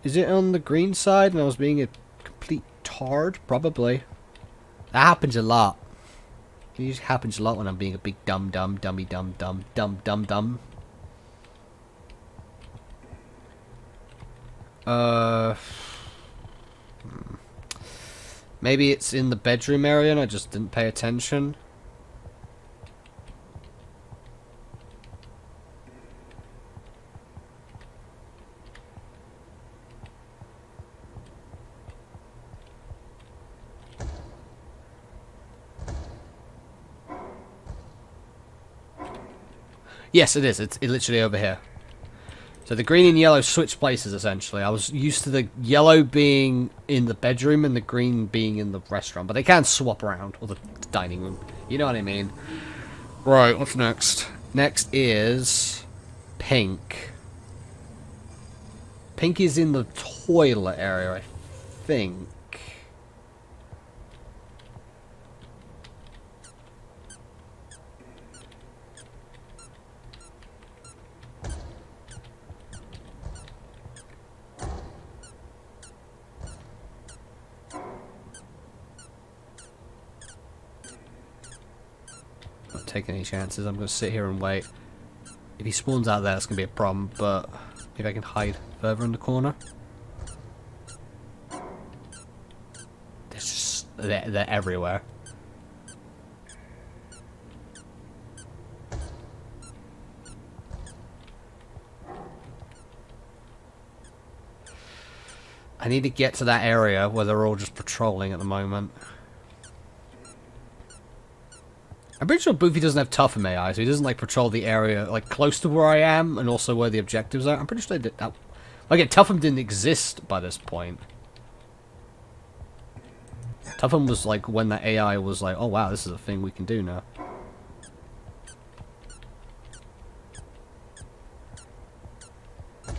Is it on the green side and I was being a complete tard? Probably. That happens a lot. It usually happens a lot when I'm being a big dummy dumb. Maybe it's in the bedroom area and I just didn't pay attention. Yes, it is. It's literally over here. So the green and yellow switch places, essentially. I was used to the yellow being in the bedroom and the green being in the restaurant. But they can swap around. Or the dining room. You know what I mean. Right, what's next? Next is... pink. Pink is in the toilet area, I think. Take any chances. I'm going to sit here and wait. If he spawns out there, it's going to be a problem, but maybe I can hide further in the corner. They're everywhere. I need to get to that area where they're all just patrolling at the moment. I'm pretty sure Boofie doesn't have tough AI, so he doesn't like patrol the area like close to where I am and also where the objectives are. I'm pretty sure they did that. Like, Tougham didn't exist by this point. Tougham was like when that AI was like, oh wow, this is a thing we can do now. I'm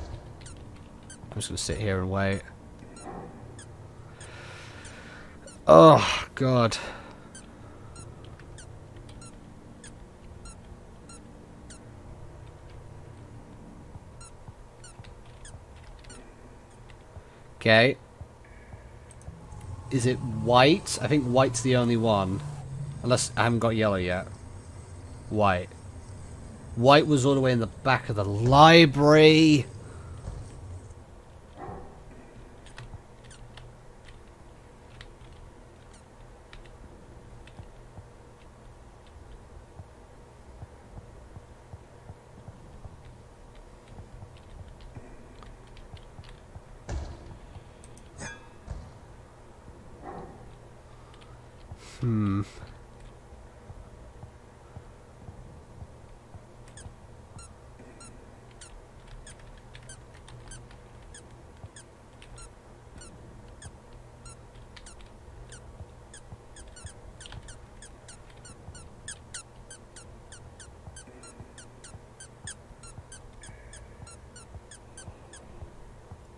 just gonna sit here and wait. Oh god. Okay. Is it white? I think white's the only one. Unless I haven't got yellow yet. White. White was all the way in the back of the library.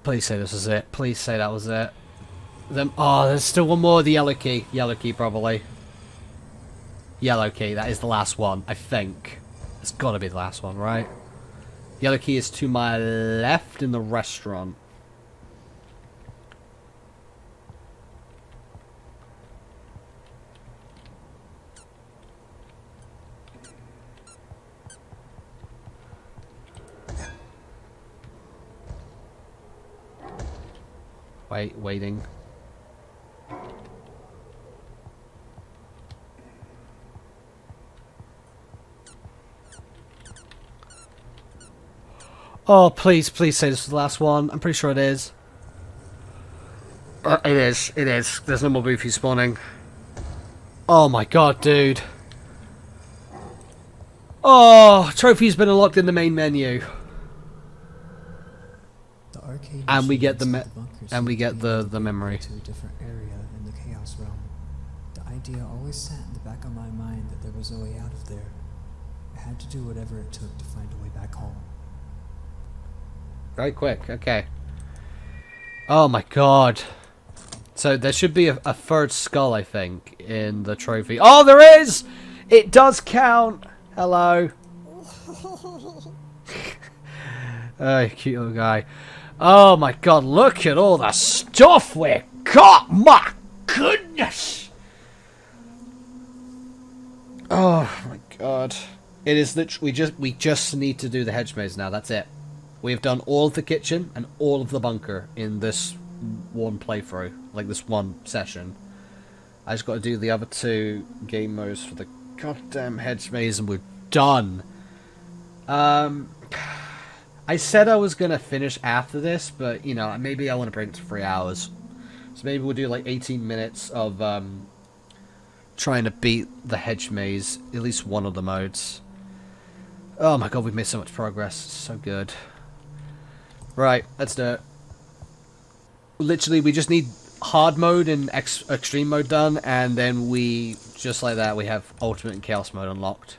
Please say this is it. Please say that was it. Then, oh, there's still one more. The yellow key. Yellow key, probably. Yellow key. That is the last one, I think. It's got to be the last one, right? Yellow key is to my left in the restaurant. Waiting. Oh, please say this is the last one. I'm pretty sure it is. It is. There's no more Boofie spawning. Oh my god, dude. Oh, trophy's been unlocked in the main menu. The arcade And we get machine the inside bunkers and we seemed get to be the elevated memory. to a different area in the Chaos Realm. The idea always sat in the back of my mind that there was a way out of there. I had to do whatever it took to find a way back home. Very quick, okay. Oh my god. So there should be a third skull, I think, in the trophy. Oh, there is! It does count! Hello. Oh, cute little guy. Oh my god, look at all the stuff we got! My goodness! Oh my god. It is literally, we just need to do the hedge maze now, that's it. We have done all of the kitchen and all of the bunker in this one playthrough, like this one session. I just got to do the other two game modes for the goddamn hedge maze and we're done. I said I was going to finish after this, but, you know, maybe I want to bring it to 3 hours. So maybe we'll do like 18 minutes of trying to beat the hedge maze, at least one of the modes. Oh my god, we've made so much progress. It's so good. Right, let's do it. Literally, we just need hard mode and extreme mode done, and then we, just like that, we have ultimate and chaos mode unlocked.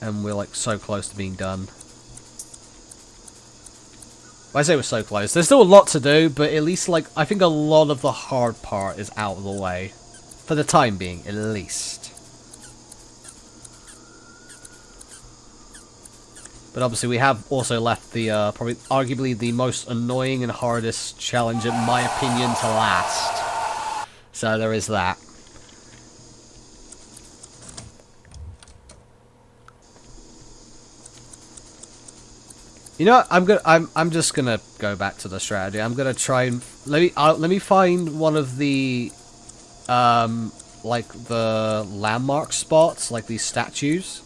And we're like so close to being done. I say we're so close. There's still a lot to do, but at least, like, I think a lot of the hard part is out of the way. For the time being, at least. But obviously we have also left the, probably, arguably the most annoying and hardest challenge, in my opinion, to last. So there is that. You know what? I'm just gonna go back to the strategy. I'm gonna try and let me find one of the like the landmark spots, like these statues.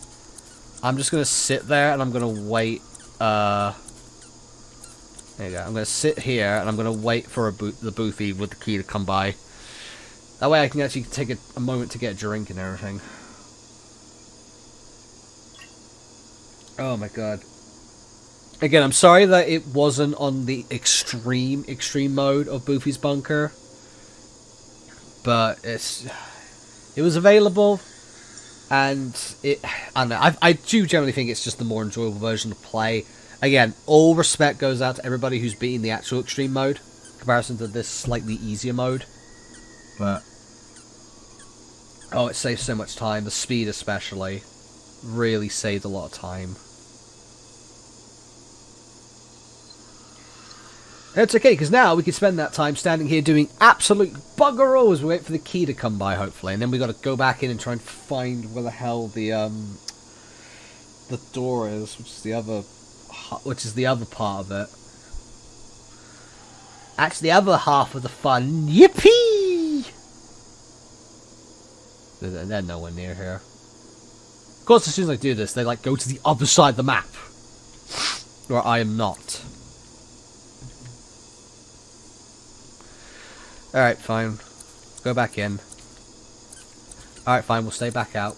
I'm just gonna sit there and I'm gonna wait. There you go. I'm gonna sit here and I'm gonna wait for the Boofie with the key to come by. That way I can actually take a moment to get a drink and everything. Oh my god. Again, I'm sorry that it wasn't on the extreme mode of Boofie's Bunker. But it was available. And I don't know, I do generally think it's just the more enjoyable version to play. Again, all respect goes out to everybody who's beating the actual extreme mode, in comparison to this slightly easier mode. But oh, it saves so much time. The speed especially really saved a lot of time. And it's okay, because now we can spend that time standing here doing absolute bugger all as we wait for the key to come by, hopefully. And then we got to go back in and try and find where the hell the door is, which is the other part of it. That's the other half of the fun. Yippee! They're nowhere near here. Of course, as soon as I do this, they like go to the other side of the map, where I am not. Alright, fine. Go back in. Alright, fine, we'll stay back out.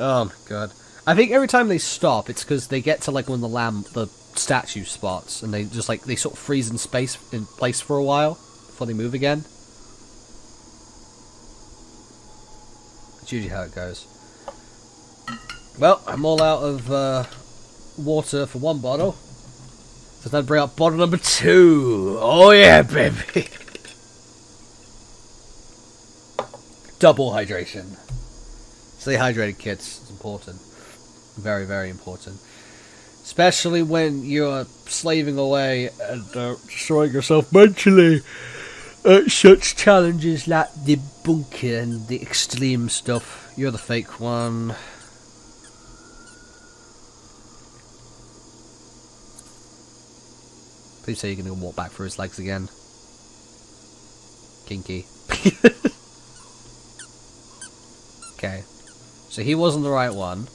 Oh my god. I think every time they stop, it's because they get to like one of the statue spots, and they just like, they sort of freeze in place for a while, before they move again. That's usually how it goes. Well, I'm all out of water for one bottle. So then bring up bottle number 2. Oh yeah, baby. Double hydration. Stay hydrated, kids. It's important. Very, very important. Especially when you're slaving away and destroying yourself mentally at such challenges like the bunker and the extreme stuff. You're the fake one. Please say you're going to walk back through his legs again. Kinky. Okay. So he wasn't the right one.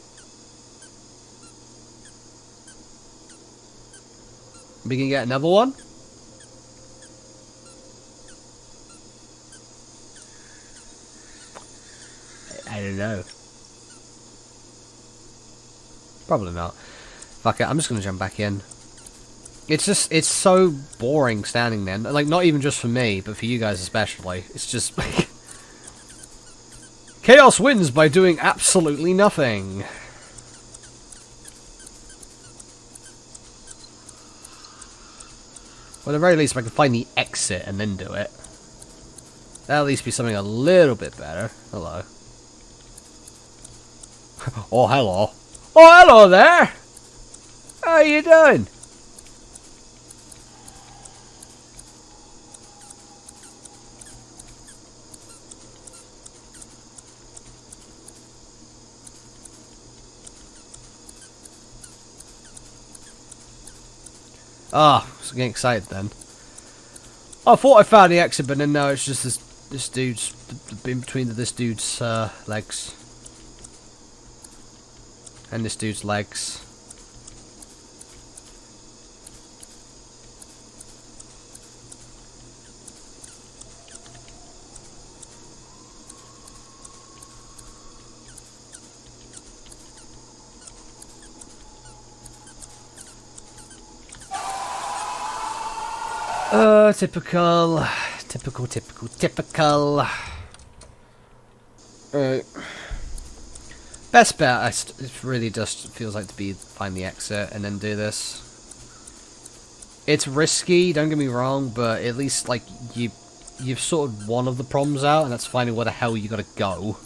We can get another one? I don't know. Probably not. Fuck it, I'm just going to jump back in. It's so boring standing there. Like, not even just for me, but for you guys especially. It's just like... Chaos wins by doing absolutely nothing. Well, at the very least, if I can find the exit and then do it. That'll at least be something a little bit better. Hello. Oh, hello. Oh, hello there! How you doing? Ah, I was getting excited then. I thought I found the exit, but then no, it's just this dude's in between this dude's legs and this dude's legs. Typical. Best bet, it really just feels like to be find the exit and then do this. It's risky, don't get me wrong, but at least like you've sorted one of the problems out, and that's finding where the hell you gotta go.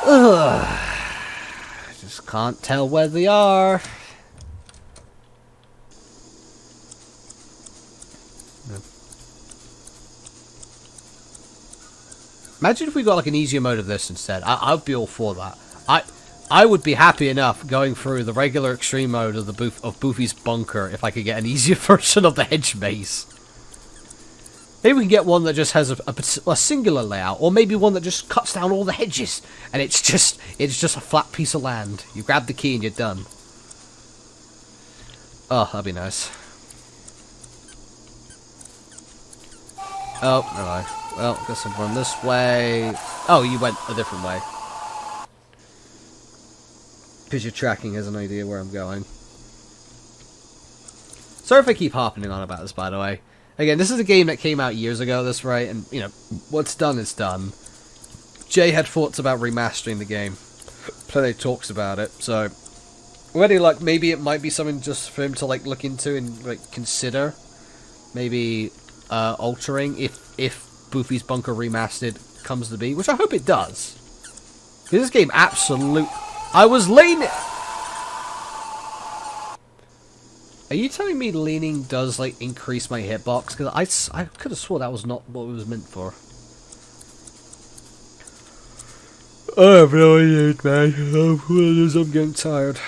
Ugh. I just can't tell where they are. No. Imagine if we got like an easier mode of this instead. I'd be all for that. I would be happy enough going through the regular extreme mode of Boofie's bunker if I could get an easier version of the hedge maze. Maybe we can get one that just has a singular layout, or maybe one that just cuts down all the hedges, and it's just a flat piece of land. You grab the key and you're done. Oh, that'd be nice. Oh, no. Well, guess I'm going this way. Oh, you went a different way. Because your tracking has an idea where I'm going. Sorry if I keep harping on about this, by the way. Again, this is a game that came out years ago, and, you know, what's done is done. Jay had thoughts about remastering the game. Plenty of talks about it, so... Already, like, maybe it might be something just for him to, like, look into and, like, consider. Maybe, altering if Boofie's Bunker Remastered comes to be, which I hope it does. Because this game I was leaning... Are you telling me leaning does, like, increase my hitbox? Because I could have swore that was not what it was meant for. I have no idea, man. I'm getting tired.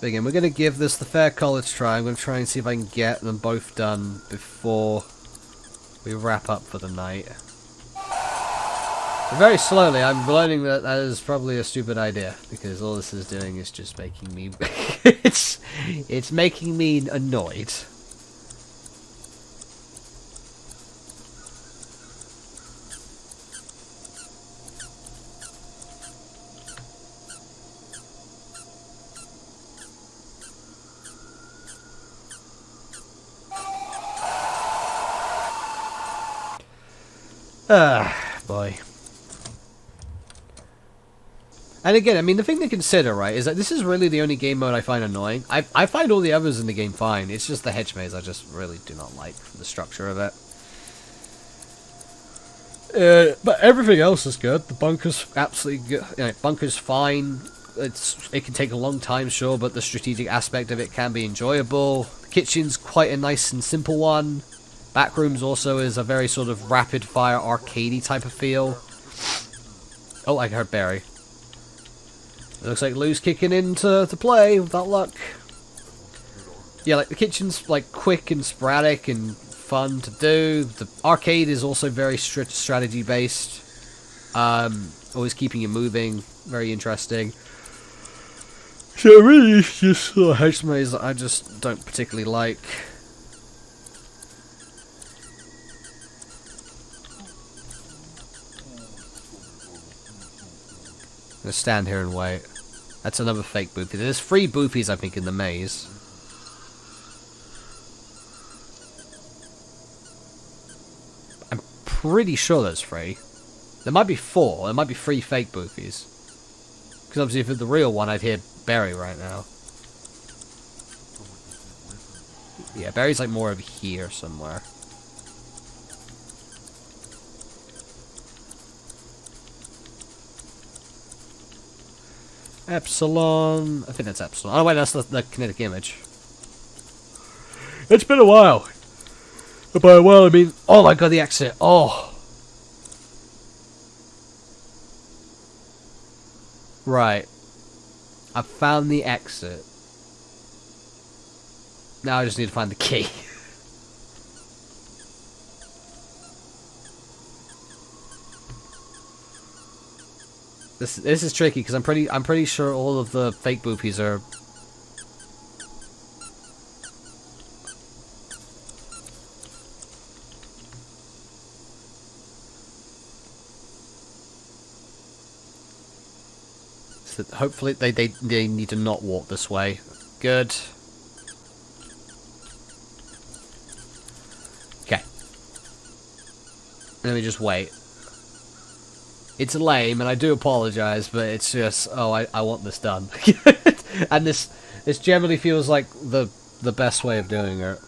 But again, we're going to give this the fair college try. I'm going to try and see if I can get them both done before we wrap up for the night. Very slowly, I'm learning that that is probably a stupid idea, because all this is doing is just making me... it's making me annoyed. Ah, boy. And again, I mean, the thing to consider, right, is that this is really the only game mode I find annoying. I find all the others in the game fine. It's just the hedge maze I just really do not like, the structure of it. But everything else is good. The bunker's absolutely good. You know, bunker's fine. It can take a long time, sure, but the strategic aspect of it can be enjoyable. The kitchen's quite a nice and simple one. Backrooms also is a very sort of rapid-fire, arcadey type of feel. Oh, I heard Barry. It looks like Lou's kicking in to play, without luck. Yeah, like, the kitchen's, like, quick and sporadic and fun to do. The arcade is also very strategy-based. Always keeping you moving. Very interesting. So, really, it's just a house maze that I just don't particularly like. I'm gonna stand here and wait. That's another fake Boofie. There's 3 Boofies, I think, in the maze. I'm pretty sure there's 3. There might be 4. There might be 3 fake Boofies. Because obviously if it's the real one, I'd hear Barry right now. Yeah, Barry's like more over here somewhere. Epsilon. I think that's Epsilon. Oh, wait, that's the kinetic image. It's been a while. By a while, I mean... Oh, my God, the exit. Oh. Right. I found the exit. Now I just need to find the key. This is tricky because I'm pretty sure all of the fake Boofies are. So hopefully they need to not walk this way. Good. Okay. Let me just wait. It's lame, and I do apologize, but it's just, oh, I want this done. And this generally feels like the best way of doing it.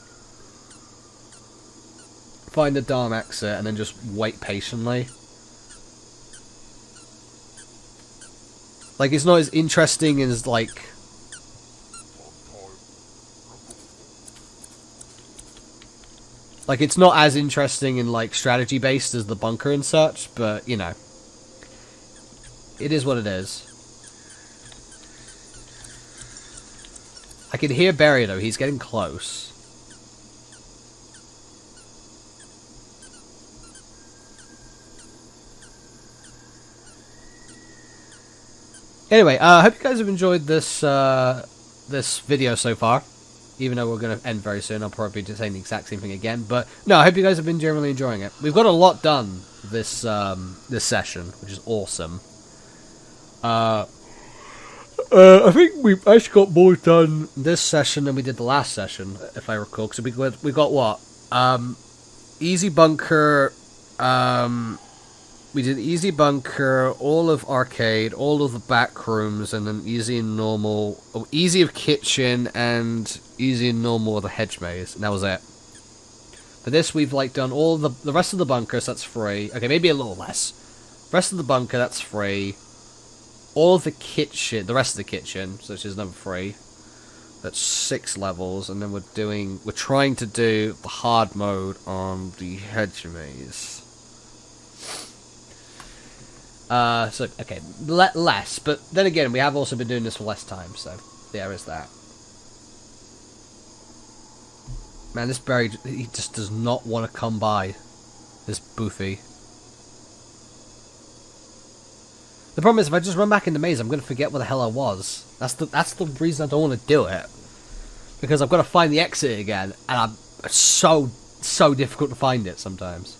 Find the darn exit, and then just wait patiently. Like, it's not as interesting as, like... Like, it's not as interesting and, like, strategy-based as the bunker and such, but, you know. It is what it is. I can hear Barry, though. He's getting close. Anyway, I hope you guys have enjoyed this this video so far. Even though we're going to end very soon, I'll probably be saying the exact same thing again. But no, I hope you guys have been generally enjoying it. We've got a lot done this this session, which is awesome. I think we've actually got more done this session than we did the last session, if I recall. Because we got what? Easy Bunker. We did Easy Bunker, all of Arcade, all of the back rooms, and then Easy and Normal. Oh, Easy of Kitchen and Easy and Normal of the Hedge Maze, and that was it. For this, we've like done all the rest of the bunkers. That's free. Okay, maybe a little less. Rest of the bunker, that's free. All of the kitchen, the rest of the kitchen, so which is number 3. That's 6 levels, and then we're trying to do the hard mode on the Hedge Maze. So, okay, less, but then again, we have also been doing this for less time, so there is that. Man, this Barry, he just does not want to come by. This Boofie. The problem is, if I just run back in the maze, I'm going to forget where the hell I was. That's the reason I don't want to do it. Because I've got to find the exit again, and it's so difficult to find it sometimes.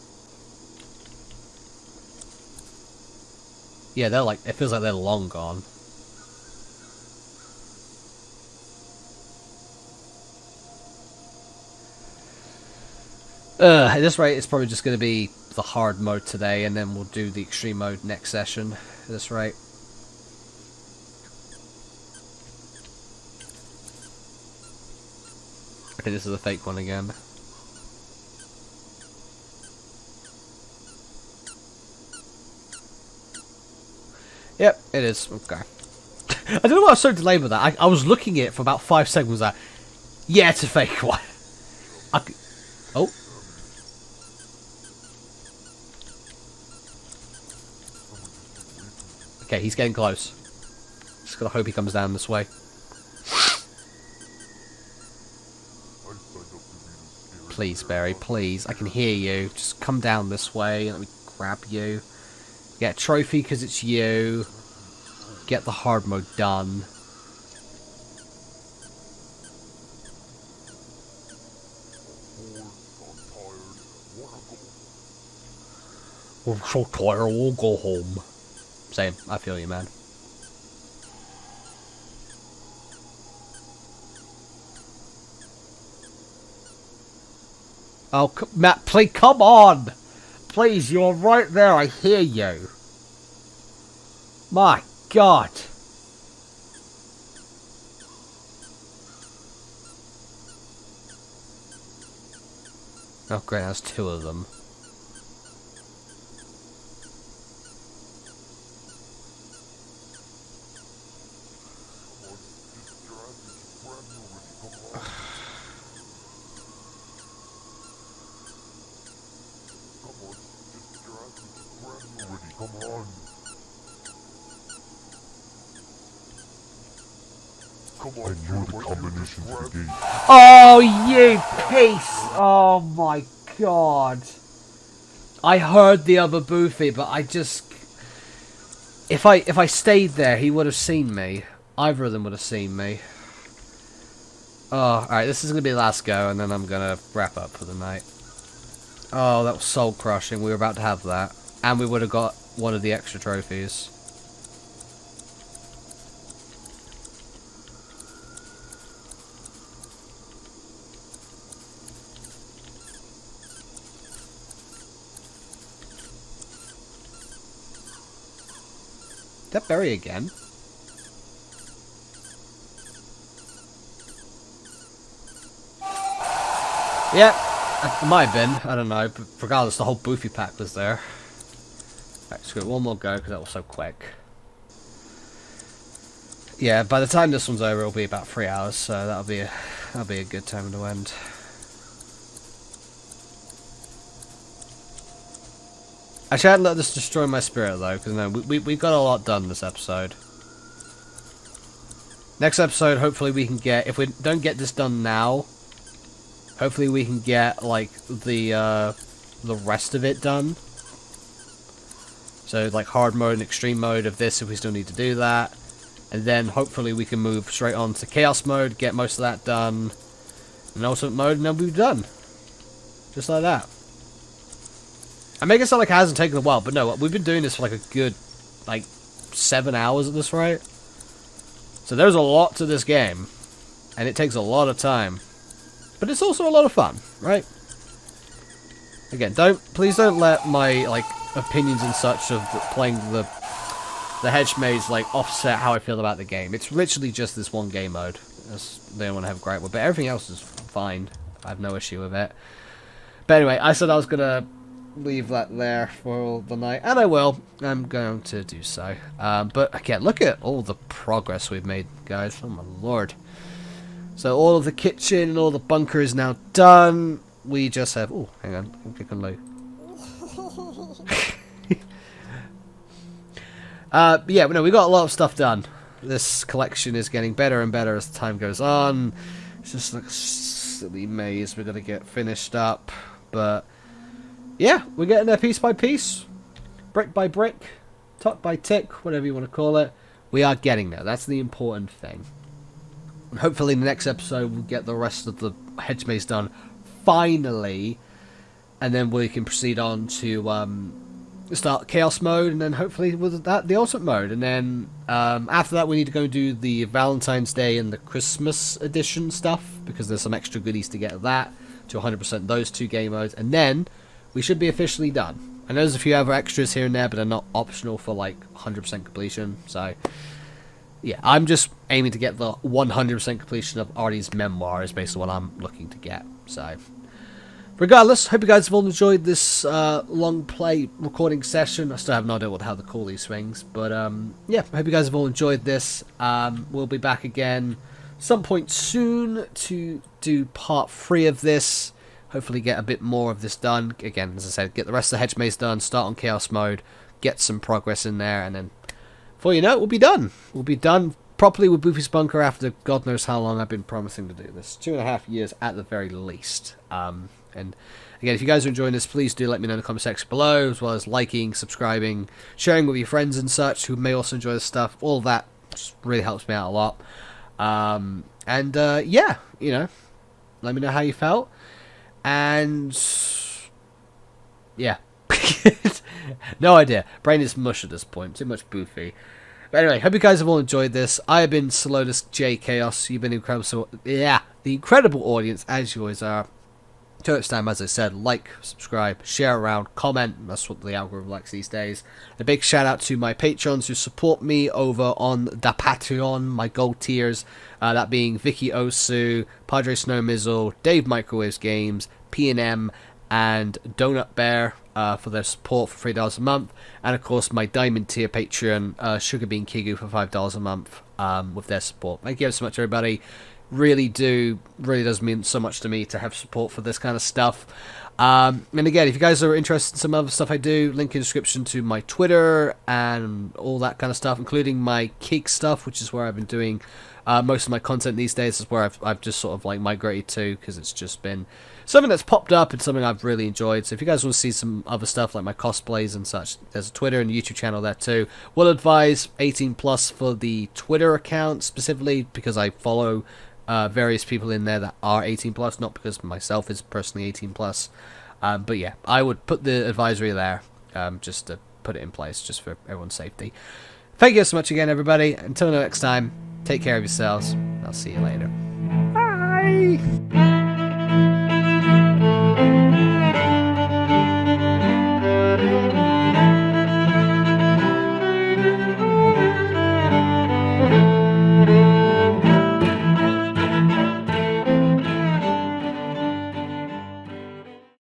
Yeah, they're like, it feels like they're long gone. At this rate, it's probably just going to be the hard mode today, and then we'll do the extreme mode next session. At this rate. Okay, this is a fake one again. Yep, it is. Okay. I don't know why I was so delayed with that. I was looking at it for about 5 seconds. Like, yeah, it's a fake one. Oh. Okay, he's getting close. Just gotta hope he comes down this way. Please, Barry, please. I can hear you. Just come down this way. Let me grab you. Get a trophy because it's you. Get the hard mode done. I'm so tired, I won't go home. Same, I feel you, man. Oh, Matt, please, come on! Please, you're right there, I hear you. My God. Oh, great, that's 2 of them. Oh, you piece! Oh my God! I heard the other Boofie, but I just... If I stayed there, he would have seen me. Either of them would have seen me. Oh, alright, this is going to be the last go, and then I'm going to wrap up for the night. Oh, that was soul crushing. We were about to have that. And we would have got one of the extra trophies. Is that Barry again? Yeah, it might have been. I don't know. But regardless, the whole Boofie pack was there. Alright, screw it. One more go because that was so quick. Yeah, by the time this one's over, it'll be about 3 hours. So that'll be a good time to end. Actually, I hadn't let this destroy my spirit though, because no, we got a lot done this episode. Next episode, hopefully we can get, if we don't get this done now, hopefully we can get like the rest of it done. So like hard mode and extreme mode of this if we still need to do that, and then hopefully we can move straight on to chaos mode, get most of that done, and ultimate mode, and then we'll be done, just like that. I make it sound like it hasn't taken a while, but no, we've been doing this for like a good, like, 7 hours at this rate. So there's a lot to this game, and it takes a lot of time. But it's also a lot of fun, right? Again, please don't let my, like, opinions and such of playing the hedge maze, like, offset how I feel about the game. It's literally just this one game mode. That's the only one I have a gripe with, but everything else is fine. I have no issue with it. But anyway, I said I was gonna leave that there for the night, and I will. I'm going to do so. But again, look at all the progress we've made, guys. Oh my lord. So all of the kitchen and all the bunker is now done. We just have... Oh, hang on. I'm clicking low. Yeah, no, we got a lot of stuff done. This collection is getting better and better as time goes on. It's just like a silly maze we're going to get finished up. But... yeah, we're getting there piece by piece, brick by brick, tick by tick, whatever you want to call it. We are getting there. That's the important thing. And hopefully in the next episode we'll get the rest of the hedge maze done finally, and then we can proceed on to start chaos mode, and then hopefully with that the ultimate mode, and then after that we need to go and do the Valentine's Day and the Christmas edition stuff, because there's some extra goodies to get that to 100% those two game modes, and then we should be officially done. I know there's a few other extras here and there, but they're not optional for like 100% completion. So yeah, I'm just aiming to get the 100% completion of Artie's memoir is basically what I'm looking to get. So regardless, hope you guys have all enjoyed this long play recording session. I still have no idea how to call these things, but yeah, I hope you guys have all enjoyed this. We'll be back again some point soon to do part 3 of this. Hopefully get a bit more of this done. Again, as I said, get the rest of the hedge maze done, start on chaos mode, get some progress in there, and then before you know it, we'll be done. We'll be done properly with Boofie's Bunker after God knows how long I've been promising to do this. 2.5 years at the very least. And again, if you guys are enjoying this, please do let me know in the comment section below, as well as liking, subscribing, sharing with your friends and such who may also enjoy this stuff. All of that just really helps me out a lot. Yeah, you know, let me know how you felt. And yeah, no idea. Brain is mush at this point. Too much Boofie. But anyway, hope you guys have all enjoyed this. I have been Salotus J Chaos. You've been incredible. So yeah, the incredible audience as you always are. Till next time, as I said, like, subscribe, share around, comment. That's what the algorithm likes these days. A big shout out to my patrons who support me over on the Patreon, my gold tiers. That being Vicky Osu, Padre Snowmizzle, Dave Microwaves Games, P&M, and Donut Bear for their support for $3 a month. And of course, my diamond tier Patreon, Sugar Bean Kigu for $5 a month with their support. Thank you so much, everybody. Really does mean so much to me to have support for this kind of stuff. And again, if you guys are interested in some other stuff I do, link in the description to my Twitter and all that kind of stuff, including my Cake stuff, which is where I've been doing most of my content these days. Is where I've just sort of like migrated to, because it's just been something that's popped up and something I've really enjoyed. So if you guys want to see some other stuff like my cosplays and such, there's a Twitter and a YouTube channel there too. Will advise 18 plus for the Twitter account specifically, because I follow various people in there that are 18 plus, not because myself is personally 18 plus. But yeah, I would put the advisory there just to put it in place, just for everyone's safety. Thank you so much again, everybody. Until next time, take care of yourselves. I'll see you later.